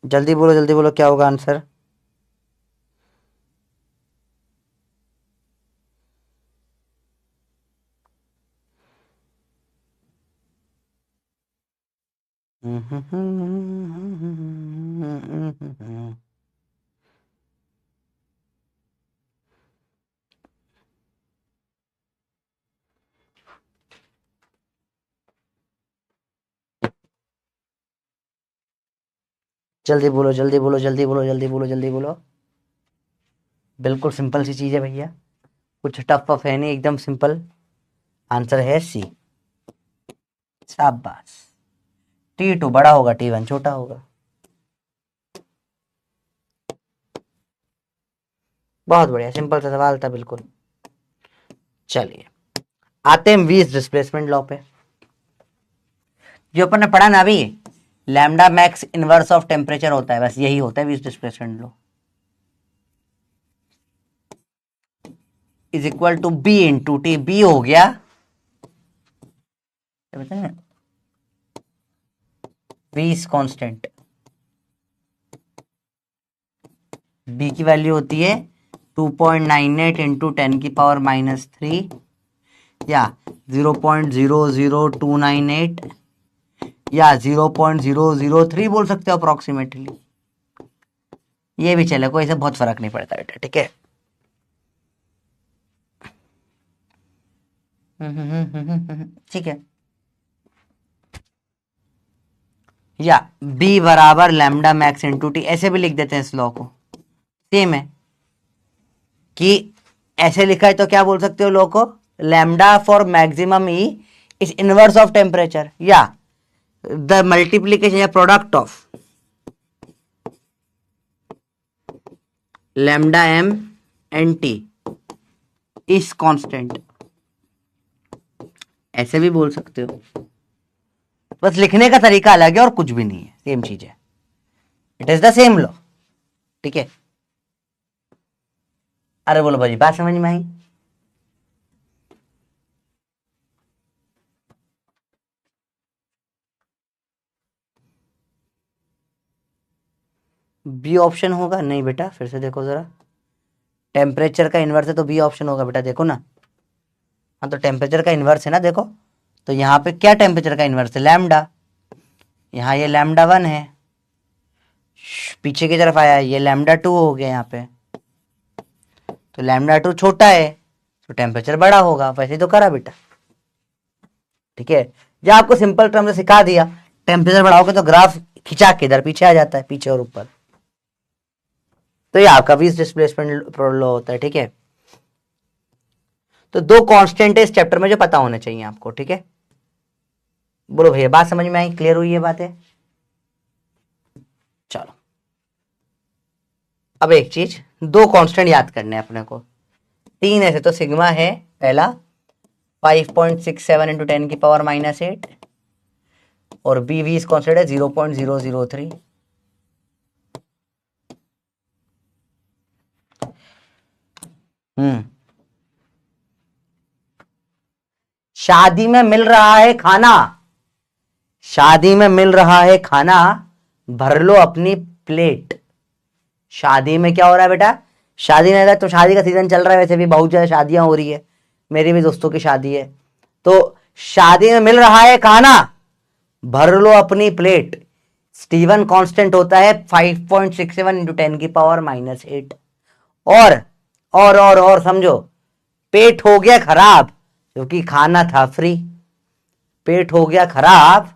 जल्दी बोलो क्या होगा आंसर। जल्दी बोलो, जल्दी बोलो, जल्दी बोलो, जल्दी बोलो, जल्दी बोलो। बिल्कुल सिंपल सी चीज है भैया, कुछ टफ वफ है नहीं, एकदम सिंपल। आंसर है सी। शाबाश। T2 बड़ा होगा, T1 छोटा होगा। बहुत बढ़िया, सिंपल सा सवाल था बिल्कुल। चलिए आते हैं वीज डिस्प्लेसमेंट लॉ पे। जो अपन ने पढ़ा ना अभी, lambda max inverse of temperature होता है, बस यही होता है Wien's displacement law. Is equal to B into T. B हो गया, वीज कांस्टेंट। बी की वैल्यू होती है 2.98 इंटू 10⁻³ या 0.00298 या 0.003 बोल सकते हो अप्रोक्सीमेटली। ये भी चले, कोई से बहुत फर्क नहीं पड़ता बेटा, ठीक है। ठीक है। या बी बराबर लैम्डा मैक्स इंटू टी, ऐसे भी लिख देते हैं इस लॉ को। सेम है कि ऐसे लिखा है तो क्या बोल सकते हो लॉ को, lambda for maximum E is inverse of temperature, या द मल्टीप्लीकेशन या product of lambda M and T is constant. ऐसे भी बोल सकते हो, बस लिखने का तरीका अलग है और कुछ भी नहीं है, सेम चीज है। It is the same law, ठीक है। अरे बोलो भाई, बात समझ में आई। बी ऑप्शन होगा नहीं बेटा, फिर से देखो जरा। टेम्परेचर का इन्वर्स है तो बी ऑप्शन होगा बेटा, देखो ना। हाँ तो टेम्परेचर का इन्वर्स है ना, देखो। तो यहाँ पे क्या टेम्परेचर का इन्वर्स है, लैम्डा। यहाँ ये लैम्डा 1 है, पीछे की तरफ आया, ये लैम्डा 2 हो गया यहाँ पे। तो लैम्डा 2 छोटा है तो टेम्परेचर बड़ा होगा, वैसे तो करा बेटा, ठीक है। जब आपको सिंपल टर्म से सिखा दिया, टेम्परेचर बढ़ाओगे तो ग्राफ खिंचा के इधर पीछे आ जाता है, पीछे और ऊपर। तो ये आपका वीज डिस्प्लेसमेंट लॉ होता है, ठीक है। तो दो कांस्टेंट है इस चैप्टर में जो पता होने चाहिए आपको, ठीक है। बोलो भैया, बात समझ में आई, क्लियर हुई ये बात है। चलो अब एक चीज, दो कांस्टेंट याद करने हैं अपने को। तीन ऐसे तो सिग्मा है पहला 5.67 इंटू 10⁻⁻8 और बी वी इस कांस्टेंट है 0.003। शादी में मिल रहा है खाना, शादी में मिल रहा है खाना, भर लो अपनी प्लेट। शादी में क्या हो रहा है बेटा, शादी में, तो शादी का सीजन चल रहा है, वैसे भी बहुत ज्यादा शादियां हो रही है, मेरी भी दोस्तों की शादी है, तो शादी में मिल रहा है खाना, भर लो अपनी प्लेट। स्टीवन कांस्टेंट होता है 5.67 इंटू 10 की पावर -8। और समझो, पेट हो गया खराब क्योंकि खाना था फ्री, पेट हो गया खराब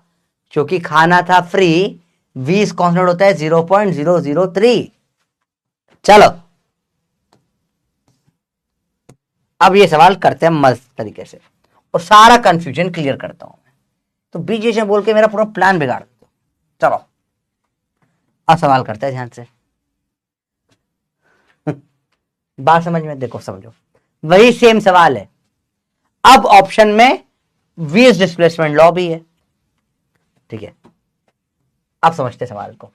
क्योंकि खाना था फ्री। वीस कांस्टेंट होता है 0.003। चलो अब ये सवाल करते हैं मस्त तरीके से और सारा कंफ्यूजन क्लियर करता हूं मैं, तो बीच में बोल के मेरा पूरा प्लान बिगाड़ देते हो। चलो अब सवाल करते हैं ध्यान से, बात समझ में, देखो समझो, वही सेम सवाल है। अब ऑप्शन में वीज डिस्प्लेसमेंट लॉ भी है, ठीक है। अब समझते सवाल को।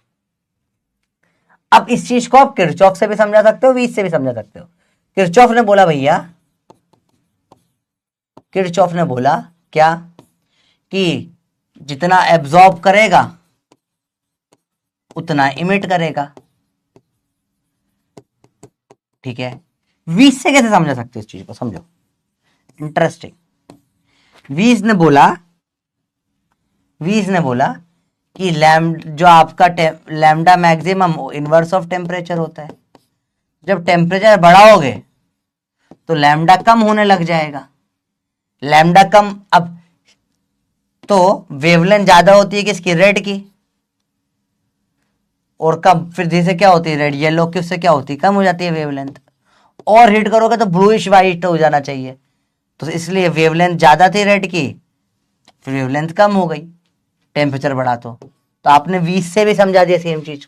अब इस चीज को आप किरचॉफ से भी समझा सकते हो, वीज से भी समझा सकते हो। किरचॉफ ने बोला भैया, किरचॉफ ने बोला क्या कि जितना एब्जॉर्ब करेगा उतना इमिट करेगा, ठीक है। वीज से कैसे समझा सकते हो इस चीज को, समझो, इंटरेस्टिंग। वीज ने बोला कि जो आपका lambda maximum inverse of temperature होता है, जब टेम्परेचर बढ़ाओगे तो लैम्डा कम होने लग जाएगा। लैम्डा कम, अब तो वेवलेंथ ज्यादा होती है किसकी, रेड की, और कम फिर जैसे क्या होती है, रेड येलो की, उससे क्या होती है, कम हो जाती है वेवलेंथ। और हीट करोगे तो ब्लूइश वाइट हो जाना चाहिए, तो इसलिए वेवलेंथ ज्यादा थी रेड की, फिर वेवलेंथ कम हो गई, टेम्परेचर बढ़ा तो आपने 20 से भी समझा दिया सेम चीज,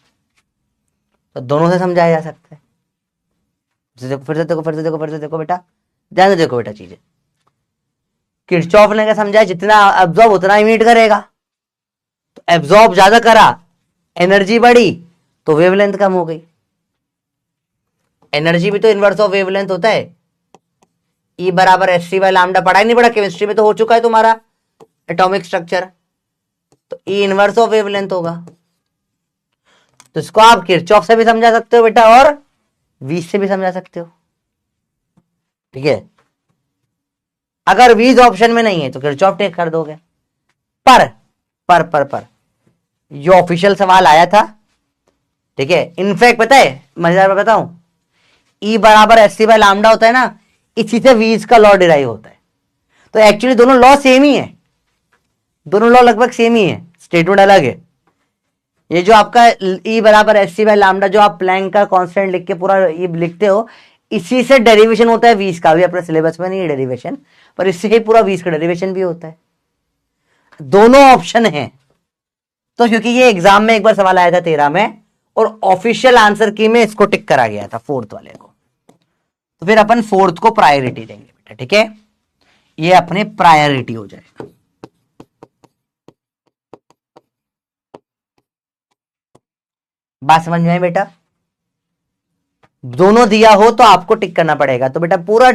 तो दोनों से समझाया जा सकता है। फिर से देखो बेटा, ध्यान से देखो बेटा चीजें। किरचॉफ ने क्या समझाया, जितना एब्जॉर्ब उतना इमिट करेगा, तो एब्जॉर्ब ज्यादा करा, एनर्जी बढ़ी, तो वेवलेंथ कम हो गई। एनर्जी भी तो इनवर्स ऑफ वेवलेंथ होता है। E बराबर एच बाय लैम्डा, पढ़ा ही नहीं पड़ा, केमिस्ट्री में तो हो चुका है तुम्हारा एटॉमिक स्ट्रक्चर, तो E इनवर्स ऑफ वेवलेंथ होगा। तो इसको आप किरचॉफ से भी समझा सकते हो बेटा, और वीज से भी समझा सकते हो, ठीक है। अगर वीज ऑप्शन में नहीं है तो किरचॉफ टेक कर दोगे। पर पर पर पर ये ऑफिशियल सवाल आया था, ठीक है। इनफैक्ट पता है, मजेदार बताऊं, E बराबर एच बाय लैम्डा होता है ना, इसी से वीज का लॉ डिराइव होता है। तो एक्चुअली दोनों लॉ सेम ही है, दोनों लॉ लगभग सेम ही है, स्टेटमेंट अलग है। ये जो आपका E बराबर एच बाय लैम्डा, जो आप प्लैंक का कांस्टेंट लिख के पूरा ये लिखते हो, इसी से डेरिवेशन होता है वीज का भी, अपने सिलेबस में नहीं है डेरिवेशन, पर इससे ही पूरा वीज का डेरिवेशन भी होता है। दोनों ऑप्शन है, तो क्योंकि ये एग्जाम में एक बार सवाल आया था 13 में, और ऑफिशियल आंसर की में इसको टिक करा गया था फोर्थ वाले को, तो फिर अपन फोर्थ को प्रायोरिटी देंगे बेटा, ठीक है। ये अपने प्रायोरिटी हो जाएगा। बात समझ में आई बेटा, दोनों दिया हो तो आपको टिक करना पड़ेगा, तो बेटा पूरा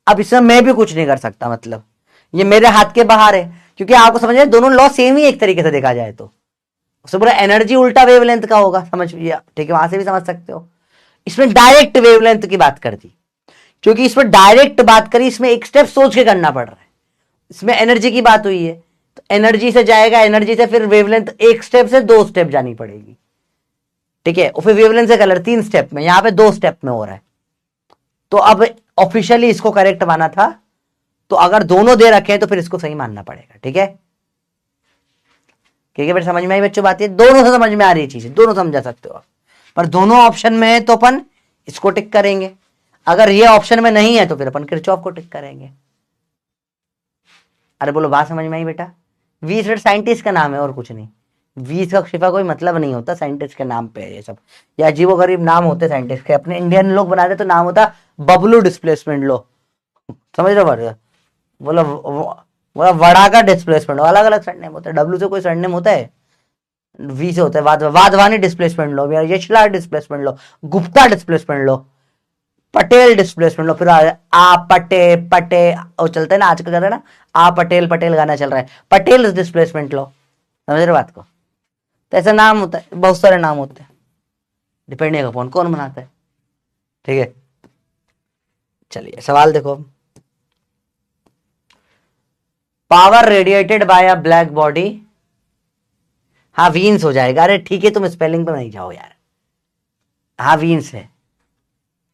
अब इसमें मैं भी कुछ नहीं कर सकता, मतलब ये मेरे हाथ के बाहर है, क्योंकि आपको समझ में, दोनों लॉ सेम ही एक तरीके से देखा जाए तो। उससे पूरा एनर्जी उल्टा वेवलेंथ का होगा, समझ लिया, ठीक है, वहां से भी समझ सकते हो। इसमें डायरेक्ट वेवलेंथ की बात कर दी, क्योंकि इसमें डायरेक्ट बात करी, इसमें एक स्टेप सोच के करना पड़ रहा है। इसमें एनर्जी की बात हुई है, तो एनर्जी से जाएगा, एनर्जी से फिर वेवलेंथ एक स्टेप से 2 स्टेप जानी पड़ेगी, ठीक है, और फिर वेवलेंथ से कलर 3 स्टेप में, यहां पे 2 स्टेप में हो रहा है। तो अब ऑफिशियली इसको करेक्ट माना था, तो अगर दोनों दे रखे हैं तो फिर इसको सही मानना पड़ेगा, ठीक है। ठीक है बेटा, समझ में आई बच्चों बात, है दोनों से समझ में आ रही है चीजें, दोनों समझा सकते हो आप, पर दोनों ऑप्शन में है तो अपन इसको टिक करेंगे, अगर ये ऑप्शन में नहीं है तो फिर अपन किरचॉफ को टिक करेंगे। अरे बोलो, बात समझ में आई बेटा। वीज साइंटिस्ट का नाम है और कुछ नहीं, वीज का शिफा कोई मतलब नहीं होता, साइंटिस्ट के नाम पे है ये सब, या अजीबो गरीब नाम होते साइंटिस्ट के, अपने इंडियन लोग बनाते तो नाम होता बबलू डिस्प्लेसमेंट लो, समझ रहे हो, बोला वड़ा का डिस्प्लेसमेंट, अलग अलग सरनेम होता है, डब्ल्यू से कोई सरनेम होता है, वी से होता है वाधवानी डिस्प्लेसमेंट लो, यशला डिस्प्लेसमेंट लो, गुप्ता डिस्प्लेसमेंट लो, पटेल डिस्प्लेसमेंट लो, फिर आ पटे पटे वो चलता है ना आजकल, कर रहा है ना, आ पटेल पटेल गाना चल रहा है, पटेल डिस्प्लेसमेंट लो, समझ रहे बात को। तो ऐसा नाम होता है, बहुत सारे नाम होते हैं, डिपेंडिंग अपॉन कौन बनाता है, ठीक है। चलिए सवाल देखो, power radiated by a black body, हाँ वीन्स हो जाएगा, अरे ठीक है तुम स्पेलिंग पे नहीं जाओ यार, हाँ वीन्स है,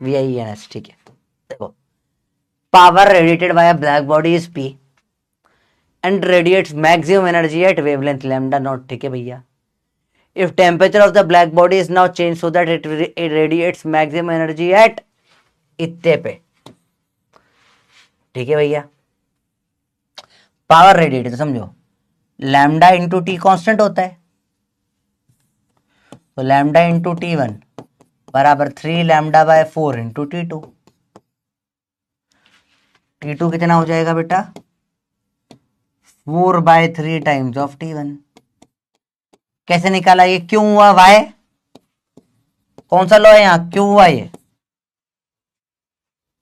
VIENS, ठीक है। देखो, power radiated by a black body is P and radiates maximum energy at wavelength lambda nought, ठीक है भैया। If temperature of the black body is now change so that it radiates maximum energy at इतने पे, ठीक है भैया। Power radiated समझो, lambda into T constant होता है, तो लैम्डा इंटू T1 बराबर 3 lambda by 4 into T2। T2 कितना हो जाएगा बेटा, 4/3 टाइम्स ऑफ T1। कैसे निकाला ये, क्यों हुआ वाई, कौन सा लॉ है यहाँ, क्यों हुआ ये,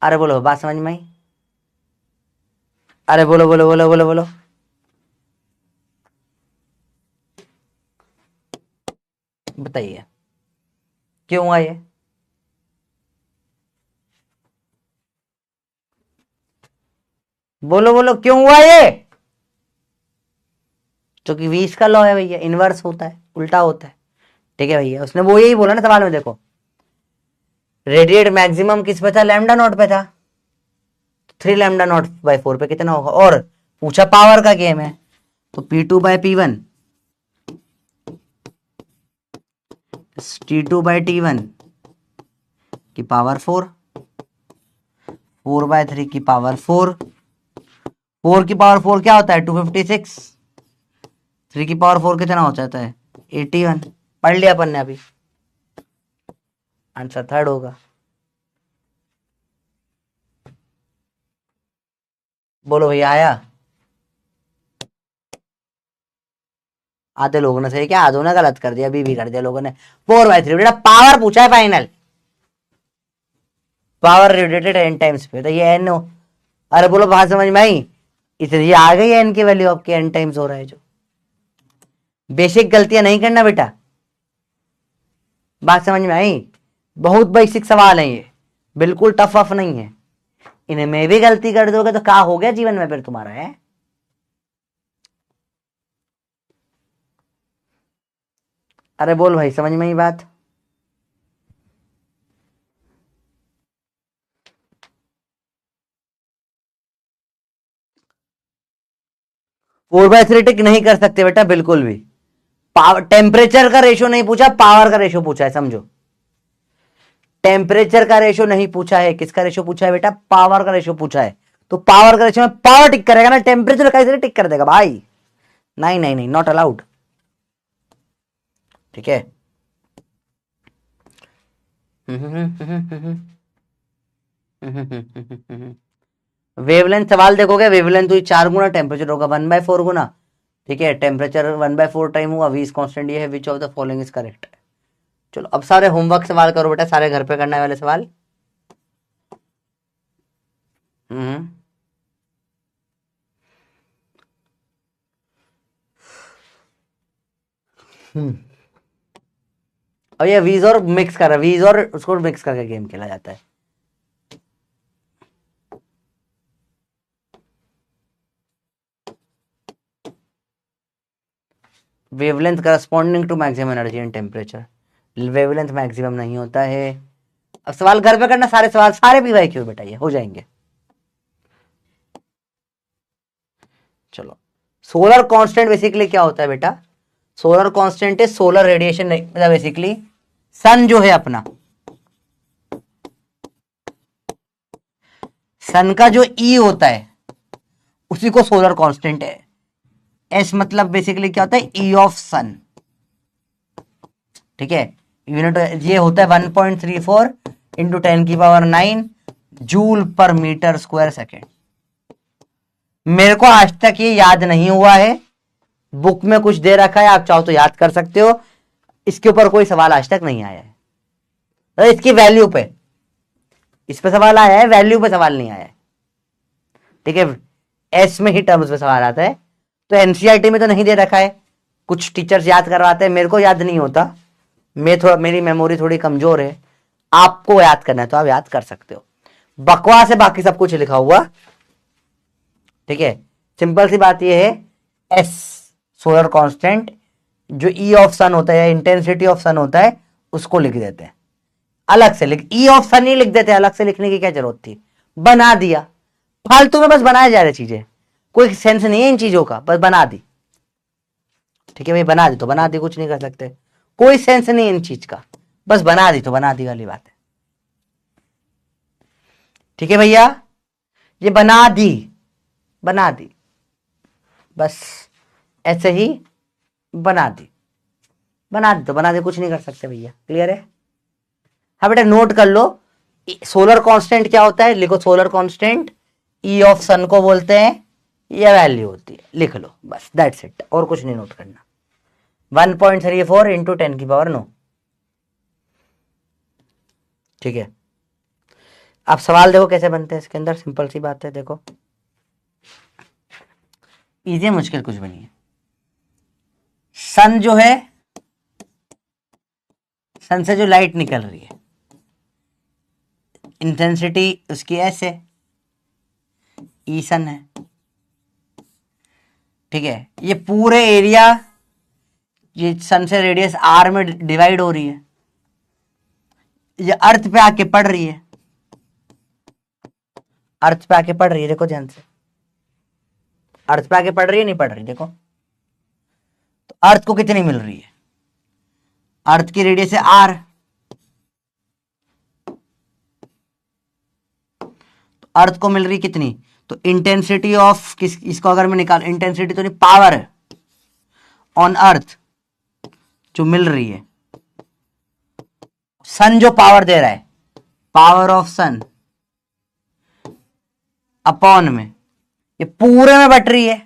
अरे बोलो बात समझ में आई, अरे बोलो बोलो बोलो बोलो बोलो, बताइए क्यों हुआ ये, बोलो बोलो क्यों हुआ ये, क्योंकि वीस का लॉ है भैया, इनवर्स होता है, उल्टा होता है, ठीक है भैया। उसने वो यही बोला ना सवाल में, देखो रेडिएट मैक्सिमम किस पे था, लैम्डा नॉट पे था, 3 लैम्डा नॉट बाय 4 पे कितना होगा, और पूछा पावर का गेम है, तो P2/P1 T2/T1 की पावर 4, 4/3 की पावर 4, 4 की पावर 4 क्या होता है 256, 3 की पावर 4 कितना हो जाता है 81, पढ़ लिया अपन ने अभी, आंसर थर्ड होगा। बोलो भैया आया, आधे लोगों ने सही क्या, आधों ने गलत कर दिया, अभी भी कर दिया लोगों ने, 4/3 बेटा पावर पूछा है final, power radiated n times पे, तो ये n हो, अरे बोलो बात समझ में आई, इसलिए ये आ गई है n की वैल्यू आपकी n टाइम्स हो रहा है, जो बेसिक गलतियां नहीं करना बेटा, बात समझ में आई, बहुत बेसिक सवाल है ये, बिल्कुल टफ वफ नहीं है, इन्हें में भी गलती कर दोगे तो क्या हो गया जीवन में फिर तुम्हारा है। अरे बोल भाई समझ में ही बात, फोर बाय थ्री टिक नहीं कर सकते बेटा बिल्कुल भी, पावर टेम्परेचर का रेशो नहीं पूछा, पावर का रेशो पूछा है, समझो टेम्परेचर का रेशो नहीं पूछा है, किसका रेशो पूछा है बेटा, पावर का रेशो पूछा है, तो पावर का रेशो में पावर टिक करेगा ना, टेम्परेचर कैसे टिक कर देगा भाई, नहीं नहीं नहीं, नॉट अलाउड, ठीक है। वेवलेंथ सवाल देखोगे, वेवलेंथ हुई 4 गुना, टेम्परेचर होगा 1/4 गुना, ठीक है, टेम्परेचर 1/4 टाइम हुआ, वीस कांस्टेंट ये है, विच of the following is correct. चलो अब सारे होमवर्क सवाल करो बेटा, सारे घर पे करने वाले सवाल। और ये वीज और मिक्स कर, वीज और उसको मिक्स करके गेम खेला जाता है। Wavelength corresponding to maximum energy and temperature, wavelength maximum नहीं होता है। अब सवाल घर पे करना, सारे सवाल सारे भी भाई क्यों बेटा ये हो जाएंगे। चलो सोलर कांस्टेंट बेसिकली क्या होता है बेटा, solar constant is solar radiation, basically sun जो है अपना, सन का जो ई होता है उसी को सोलर कांस्टेंट है, एस मतलब बेसिकली क्या होता है ई ऑफ सन, ठीक है। यूनिट ये होता है 1.34 into 10⁹ joule per meter square second. मेरे को आज तक ये याद नहीं हुआ है, बुक में कुछ दे रखा है, आप चाहो तो याद कर सकते हो, इसके ऊपर कोई सवाल आज तक नहीं आया है, तो इसकी वैल्यू पे इस पे सवाल आया है, वैल्यू पे सवाल नहीं आया है। ठीक है, एस में ही टर्म्स पे सवाल आता है। तो एनसीईआरटी में तो नहीं दे रखा है, कुछ टीचर्स याद करवाते हैं, मेरे को याद नहीं होता, मेरी मेमोरी थोड़ी कमजोर है। आपको याद करना है तो आप याद कर सकते हो, बकवास है बाकी सब कुछ लिखा हुआ। ठीक है, सिंपल सी बात यह है, एस सोलर कांस्टेंट जो ई ऑफ सन होता है, इंटेंसिटी ऑफ सन होता है, उसको लिख देते हैं अलग से। ई ऑफ सन ही लिख देते हैं, अलग से लिखने की क्या जरूरत थी, बना दिया। फालतू में बस बनाया जा रही चीजें, कोई सेंस नहीं है इन चीजों का, बस बना दी। ठीक है भाई, बना दी तो बना दी, कुछ नहीं कर सकते, कोई सेंस नहीं इन चीज का, बस बना दी तो बना दी वाली बात है। ठीक है भैया, ये बना दी बस ऐसे ही बना दी तो बना दी, कुछ नहीं कर सकते भैया। क्लियर है? हाँ बेटा, नोट कर लो, सोलर कांस्टेंट क्या होता है, लिखो सोलर कांस्टेंट ई ऑफ सन को बोलते हैं, ये वैल्यू होती है, लिख लो बस, दैट्स इट, और कुछ नहीं नोट करना। 1.34 इंटू 10⁻9। ठीक है, अब सवाल देखो कैसे बनते हैं इसके अंदर, सिंपल सी बात है, देखो इजी मुश्किल कुछ भी नहीं है। सन जो है, सन से जो लाइट निकल रही है, इंटेंसिटी उसकी ऐसे ई सन है। ठीक है, ये पूरे एरिया, ये सन से रेडियस आर में डिवाइड हो रही है, ये अर्थ पे आके पड़ रही है, अर्थ पे आके पड़ रही है, देखो ध्यान से, अर्थ पे आके पड़ रही है, नहीं पड़ रही, देखो। तो अर्थ को कितनी मिल रही है, अर्थ की रेडियस है आर, तो अर्थ को मिल रही कितनी, तो इंटेंसिटी ऑफ इसको अगर मैं निकाल, इंटेंसिटी तो नहीं, पावर ऑन अर्थ जो मिल रही है, सन जो पावर दे रहा है, पावर ऑफ सन अपॉन में, ये पूरे में बट रही है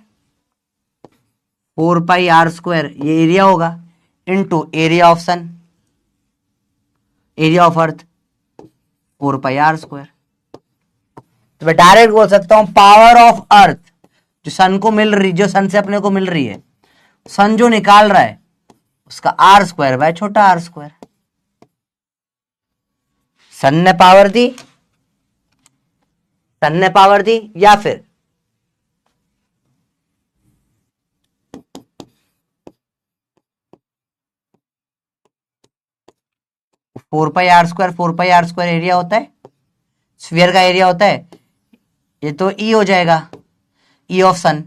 4πr², ये एरिया होगा, into area of sun, area of earth 4πr²। तो मैं डायरेक्ट बोल सकता हूं पावर ऑफ अर्थ जो सन को मिल रही, जो सन से अपने को मिल रही है, सन जो निकाल रहा है उसका r² बाय छोटा r²। सन ने पावर दी, या फिर four pi R square area होता है, स्फीयर का एरिया होता है, ये तो ई हो जाएगा, ई ऑफ सन।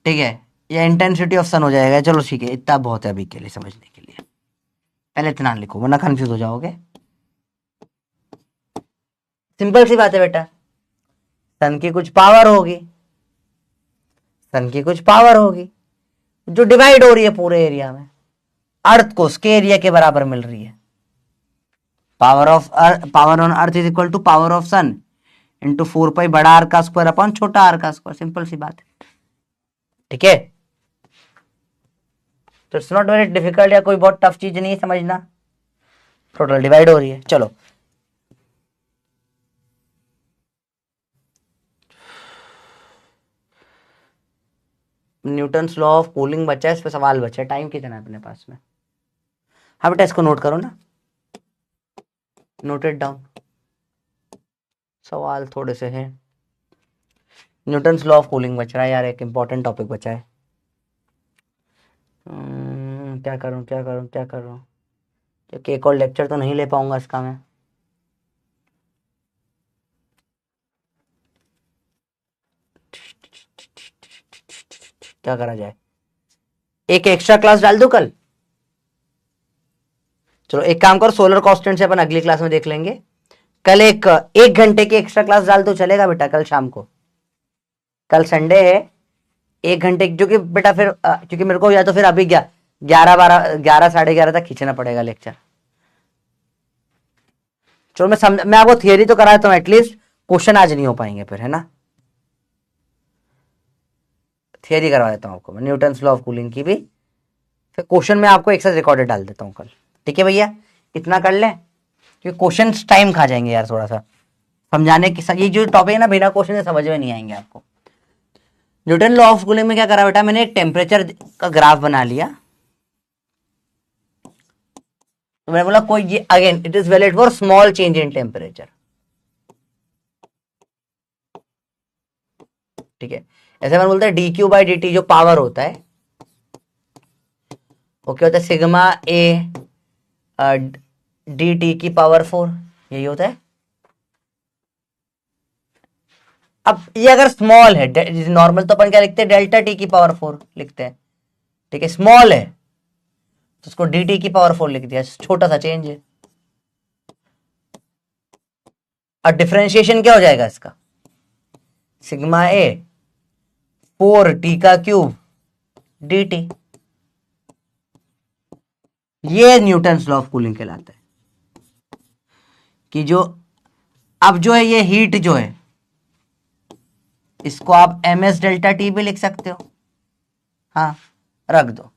ठीक है, ये इंटेंसिटी ऑफ सन हो जाएगा। चलो ठीक है, इतना बहुत है अभी के लिए समझने के लिए, पहले इतना लिखो वरना कंफ्यूज हो जाओगे। सिंपल सी बात है बेटा, सन की कुछ पावर होगी जो डिवाइड हो रही है पूरे एरिया में, अर्थ को उसके एरिया के बराबर मिल रही है। Power on earth is equal to power of sun into 4π बड़ा आर का स्क्वायर अपॉन छोटा आर का स्क्वायर, सिंपल सी बात है। ठीक है, तो इट्स नॉट वेरी डिफिकल्ट, या कोई बहुत टफ चीज नहीं है समझना, टोटल डिवाइड हो रही है। चलो न्यूटन्स लॉ ऑफ कूलिंग बचा है, इस पे सवाल बचा है, टाइम कितना है अपने पास में। हाँ बेटा, इसको नोट करो ना, नोट इट डाउन, सवाल थोड़े से हैं। न्यूटन्स लॉ ऑफ कूलिंग बच रहा है यार, एक इंपॉर्टेंट टॉपिक बचा है। क्या करूं क्योंकि एक और लेक्चर तो नहीं ले पाऊंगा इसका मैं। क्या करा जाए, एक एक्स्ट्रा क्लास डाल दूं कल? चलो एक काम करो, सोलर कांस्टेंट से अपन अगली क्लास में देख लेंगे, कल एक घंटे की एक्स्ट्रा क्लास डाल दो, चलेगा बेटा? कल शाम को, कल संडे है, 1 घंटे, जो कि बेटा फिर क्योंकि मेरे को या तो फिर अभी 11 साढ़े 11 तक खींचना पड़ेगा लेक्चर। चलो मैं आपको थियरी तो कराता हूँ, एटलीस्ट क्वेश्चन आज नहीं हो पाएंगे फिर, है ना? थियरी करवा देता हूँ आपको मैं न्यूटन्स लॉ ऑफ कूलिंग की भी, फिर क्वेश्चन में आपको एक साथ रिकॉर्डेड डाल देता हूँ कल। ठीक है भैया, इतना कर लें, क्योंकि क्वेश्चन टाइम खा जाएंगे यार थोड़ा सा समझाने की। ये जो टॉपिक है ना बिना क्वेश्चन से समझ में नहीं आएंगे आपको। न्यूटन लॉ ऑफ कूलिंग में क्या करा बेटा, मैंने एक टेम्परेचर का ग्राफ बना लिया। तो मैंने बोला कोई ये again it is valid for small change in temperature, ठीक है। ऐसे मैंने बोलता है D Q by D T जो पावर होता है वो क्या होता है, सिग्मा ए डी टी की पावर 4, यही होता है। अब ये अगर स्मॉल है, नॉर्मल तो अपन क्या लिखते हैं, डेल्टा टी की पावर 4 लिखते हैं, ठीक है। स्मॉल है तो उसको डी टी की पावर 4 लिख दिया, छोटा सा चेंज है। और डिफरेंशिएशन क्या हो जाएगा इसका, सिग्मा ए 4 टी का क्यूब डी टी। ये न्यूटन्स लॉ ऑफ कूलिंग कहलाता है कि जो अब जो है ये हीट जो है इसको आप एम एस डेल्टा टी भी लिख सकते हो, हाँ रख दो।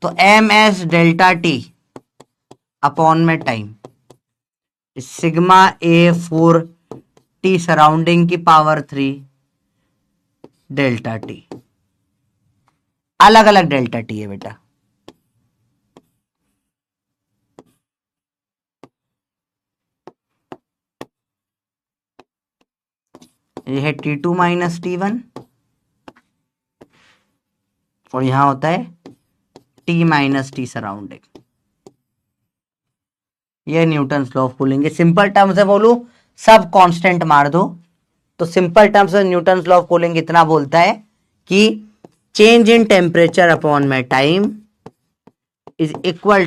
तो M S delta T upon में time sigma A 4 T surrounding की पावर 3 डेल्टा टी। अलग अलग डेल्टा टी है बेटा, ये है T2 माइनस T1 और यहां होता है T माइनस टी सराउंडिंग। ये Newton's law of cooling. Simple term से बोलूं सब कांस्टेंट मार दो तो सिंपल टर्म से न्यूटन्स लॉ ऑफ कूलिंग इतना बोलता है कि change in temperature upon my time is equal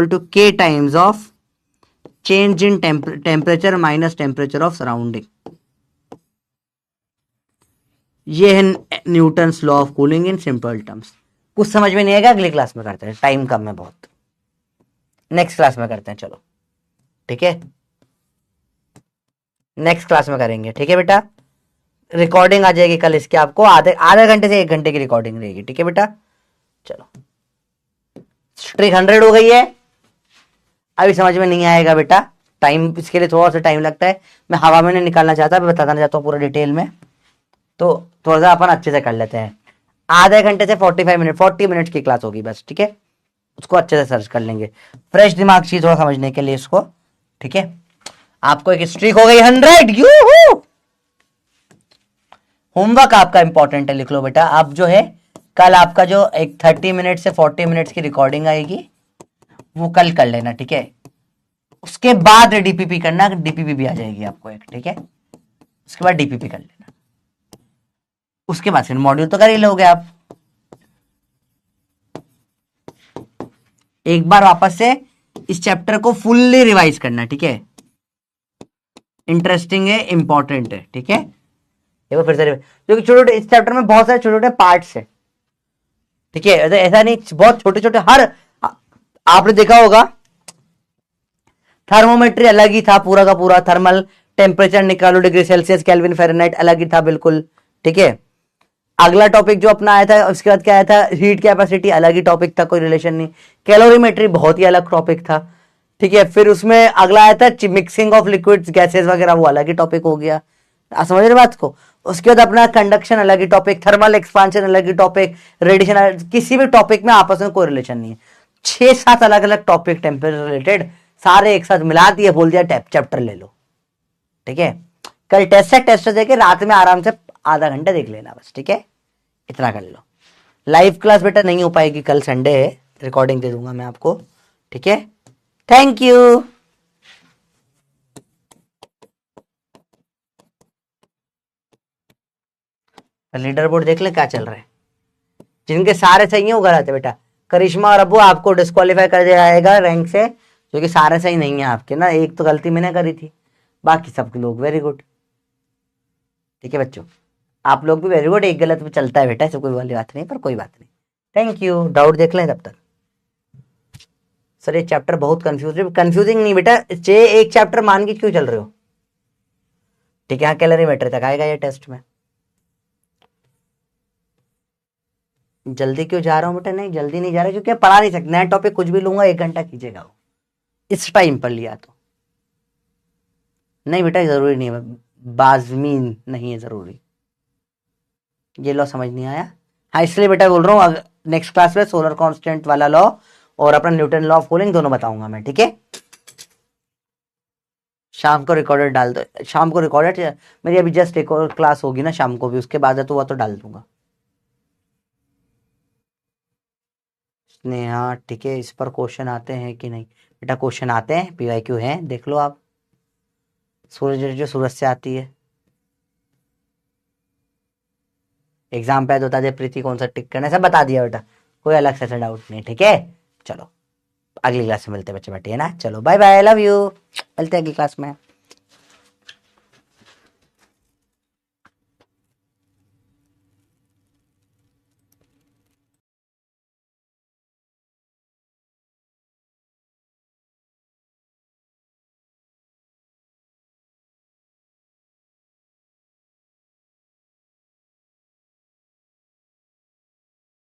to K times of change in temperature minus temperature of surrounding. ये है Newton's law of cooling in simple terms. कुछ समझ में नहीं आएगा अगली क्लास में करते हैं, टाइम कम है बहुत, नेक्स्ट क्लास में करते हैं चलो, ठीक है। नेक्स्ट क्लास में करेंगे, ठीक है बेटा। रिकॉर्डिंग आ जाएगी कल इसके, आपको आधे घंटे से 1 घंटे की रिकॉर्डिंग रहेगी, ठीक है बेटा। चलो स्ट्रिक 100 हो गई है। अभी समझ में नहीं आएगा बेटा, टाइम इसके लिए थोड़ा सा टाइम लगता है। मैं हवा में नहीं निकालना चाहता, मैं बताना चाहता हूँ पूरा डिटेल में, तो थोड़ा सा अपन अच्छे से कर लेते हैं। आधे घंटे से 40 मिनट की क्लास होगी बस, ठीक है। उसको अच्छे से सर्च कर लेंगे, फ्रेश दिमाग चाहिए थोड़ा समझने के लिए इसको, ठीक है। आपको एक स्ट्रीक हो गई 100, यूहू। होमवर्क आपका इंपॉर्टेंट है, लिख लो बेटा। अब जो है कल आपका जो एक 30 मिनट से 40 मिनट्स की रिकॉर्डिंग आएगी वो कल कर लेना, ठीक है। उसके बाद डीपीपी करना, डीपीपी भी आ जाएगी आपको एक, ठीक है। उसके बाद डीपीपी कर लेना, उसके बाद फिर मॉड्यूल तो कर ही लोगे आप। एक बार वापस से इस चैप्टर को फुल्ली रिवाइज करना, ठीक है। इंटरेस्टिंग है, इंपॉर्टेंट है, ठीक है। देखो फिर से क्योंकि छोटे छोटे इस चैप्टर में बहुत सारे छोटे छोटे पार्ट्स है, ठीक है। ऐसा नहीं, बहुत छोटे छोटे हर, आपने देखा होगा थर्मोमेट्री अलग ही था पूरा का पूरा, थर्मल टेम्परेचर निकालो डिग्री सेल्सियस केल्विन फ़ारेनहाइट अलग ही था बिल्कुल, ठीक है। अगला टॉपिक जो अपना आया था उसके बाद क्या आया था, हीट कैपेसिटी अलग ही टॉपिक था, कोई रिलेशन नहीं। कैलोरीमेट्री बहुत ही अलग टॉपिक था, ठीक है। फिर उसमें अगला आया था मिक्सिंग ऑफ लिक्विड्स गैसेस वगैरह, वो अलग ही टॉपिक हो गया, समझ रहे बात को। उसके बाद अपना कंडक्शन अलग ही टॉपिक, थर्मल एक्सपांशन अलग ही टॉपिक, रेडिएशन, किसी भी टॉपिक में आपस में कोई रिलेशन नहीं है। 6-7 अलग अलग टॉपिक टेम्परेचर रिलेटेड सारे एक साथ मिला दिए, बोल दिया चैप्टर ले लो, ठीक है। कल टेस्ट देके रात में आराम से आधा घंटा देख लेना बस, ठीक है। इतना कर लो। लाइव क्लास बेटा नहीं हो पाएगी, कल संडे है, रिकॉर्डिंग दे दूंगा मैं आपको, ठीक है। Thank you. लीडर बोर्ड देख ले क्या चल रहा है। जिनके सारे सही है वो गलत है बेटा। करिश्मा और अब्बू आपको डिस्क्वालीफाई कर दिया जाएगा रैंक से, क्योंकि सारे सही नहीं है आपके ना, एक तो गलती मैंने करी थी, बाकी सब लोग वेरी गुड, ठीक है बच्चों। आप लोग भी वेरी गुड, एक गलत में चलता है बेटा, ऐसे कोई वाली बात नहीं, पर कोई बात नहीं। Thank you. डाउट देख लें तब तक। सर ये चैप्टर बहुत कंफ्यूजिंग नहीं बेटा, एक चैप्टर मान के क्यों चल रहे हो, ठीक है। हाँ कैलोरीमेट्री तक आएगा ये टेस्ट में। जल्दी क्यों जा रहा हूँ बेटा, नहीं जल्दी नहीं जा रहा, क्योंकि पढ़ा नहीं सकते, नया टॉपिक कुछ भी लूंगा 1 घंटा खींचेगा वो, इस टाइम पर लिया तो नहीं बेटा, जरूरी नहीं है, बाजमीन नहीं है जरूरी। ये लॉ समझ नहीं आया? हाँ, इसलिए बेटा बोल रहा हूँ नेक्स्ट क्लास में सोलर कांस्टेंट वाला लॉ और अपना न्यूटन लॉ ऑफ कूलिंग दोनों बताऊंगा मैं, ठीक है? शाम को रिकॉर्डेड डाल दो, शाम को रिकॉर्डेड, मेरी अभी जस्ट एक और क्लास होगी ना शाम को भी, उसके बाद है तो वह तो डाल दूंगा। नेहा ठीक है, इस पर क्वेश्चन आते हैं कि नहीं? बेटा क्वेश्चन आते हैं, पीवाईक्यू है, देख लो आप। सूरज जो सूरज से आती है, एग्जाम पे बता दे प्रीति कौन सा टिक करना है, सब बता दिया बेटा, कोई अलग से डाउट नहीं, ठीक है? चलो अगली क्लास में मिलते हैं बच्चे, बैठिए ना, चलो बाय बाय, लव यू, मिलते हैं अगली क्लास में।